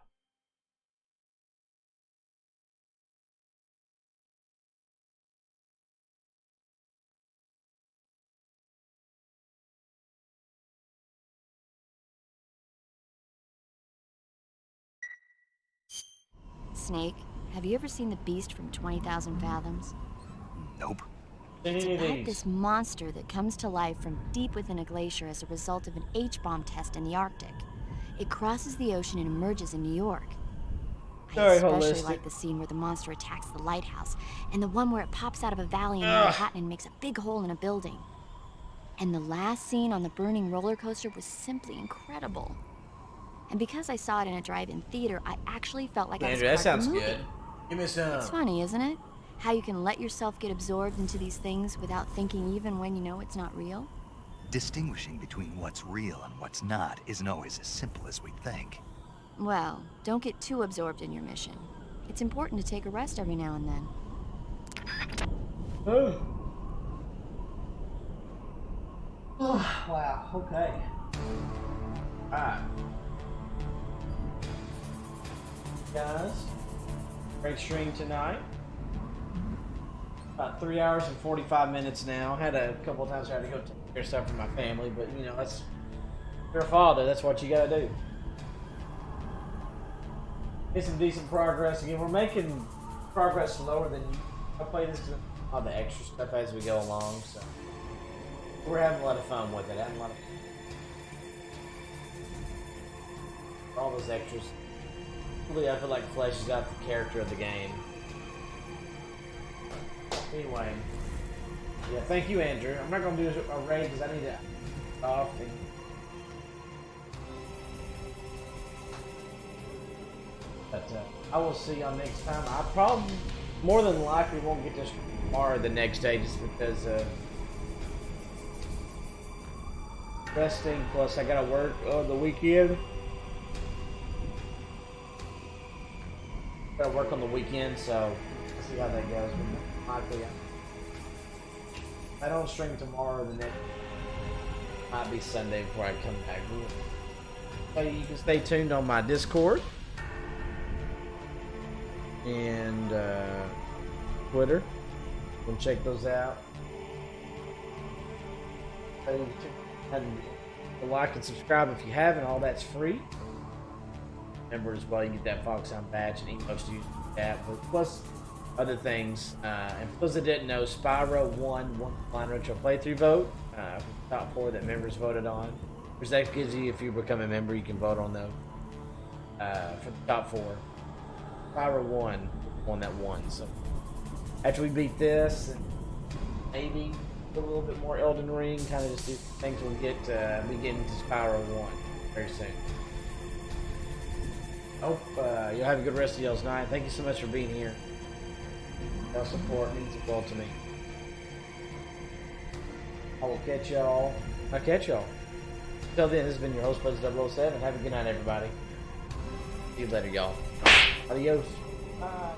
Snake, have you ever seen the beast from 20,000 Fathoms? Nope. It's about this monster that comes to life from deep within a glacier as a result of an H-bomb test in the Arctic. It crosses the ocean and emerges in New York. I especially like the scene where the monster attacks the lighthouse, and the one where it pops out of a valley in Manhattan and makes a big hole in a building. And the last scene on the burning roller coaster was simply incredible. And because I saw it in a drive-in theater, I actually felt like I was Andrew, part that of the sounds movie. good. Give me some. It's funny, isn't it? How you can let yourself get absorbed into these things without thinking even when you know it's not real? Distinguishing between what's real and what's not isn't always as simple as we think. Well, don't get too absorbed in your mission. It's important to take a rest every now and then. Oh. Wow, okay. Alright. Guys, great stream tonight. About 3 hours and 45 minutes now. Had a couple of times I had to go take care of stuff for my family, but you know, that's, you're a father, that's what you gotta do. Made some decent progress. Again, we're making progress slower than you. I play this because all the extra stuff as we go along, so we're having a lot of fun with it. Having a lot of all those extras. Really, I feel like fleshes out the character of the game. Anyway, yeah, thank you, Andrew. I'm not gonna do a raid because I need to off. But I will see y'all next time. I probably, more than likely, won't get this tomorrow or the next day just because resting. Plus, I gotta work on the weekend. Gotta work on the weekend, so we'll see how that goes. But likely, I don't stream tomorrow or the next. Might be Sunday before I come back. So you can stay tuned on my Discord and Twitter. You can check those out. like and subscribe if you haven't. All that's free. Remember as well, you get that Foxhound badge and emotes to use that. But plus other things. And for those that didn't know, Spyro won one Line Retro playthrough vote for the top 4 that members voted on. Which that gives you, if you become a member, you can vote on those for the top 4. Spyro won that one. So after we beat this, and maybe a little bit more Elden Ring, kind of just do things, we'll get be getting to Spyro 1 very soon. Hope you'll have a good rest of y'all's night. Thank you so much for being here. Your support means the world to me. I will catch y'all. I'll catch y'all. Until then, this has been your host, Buzz 007. Have a good night, everybody. See you later, y'all. Adios. Bye.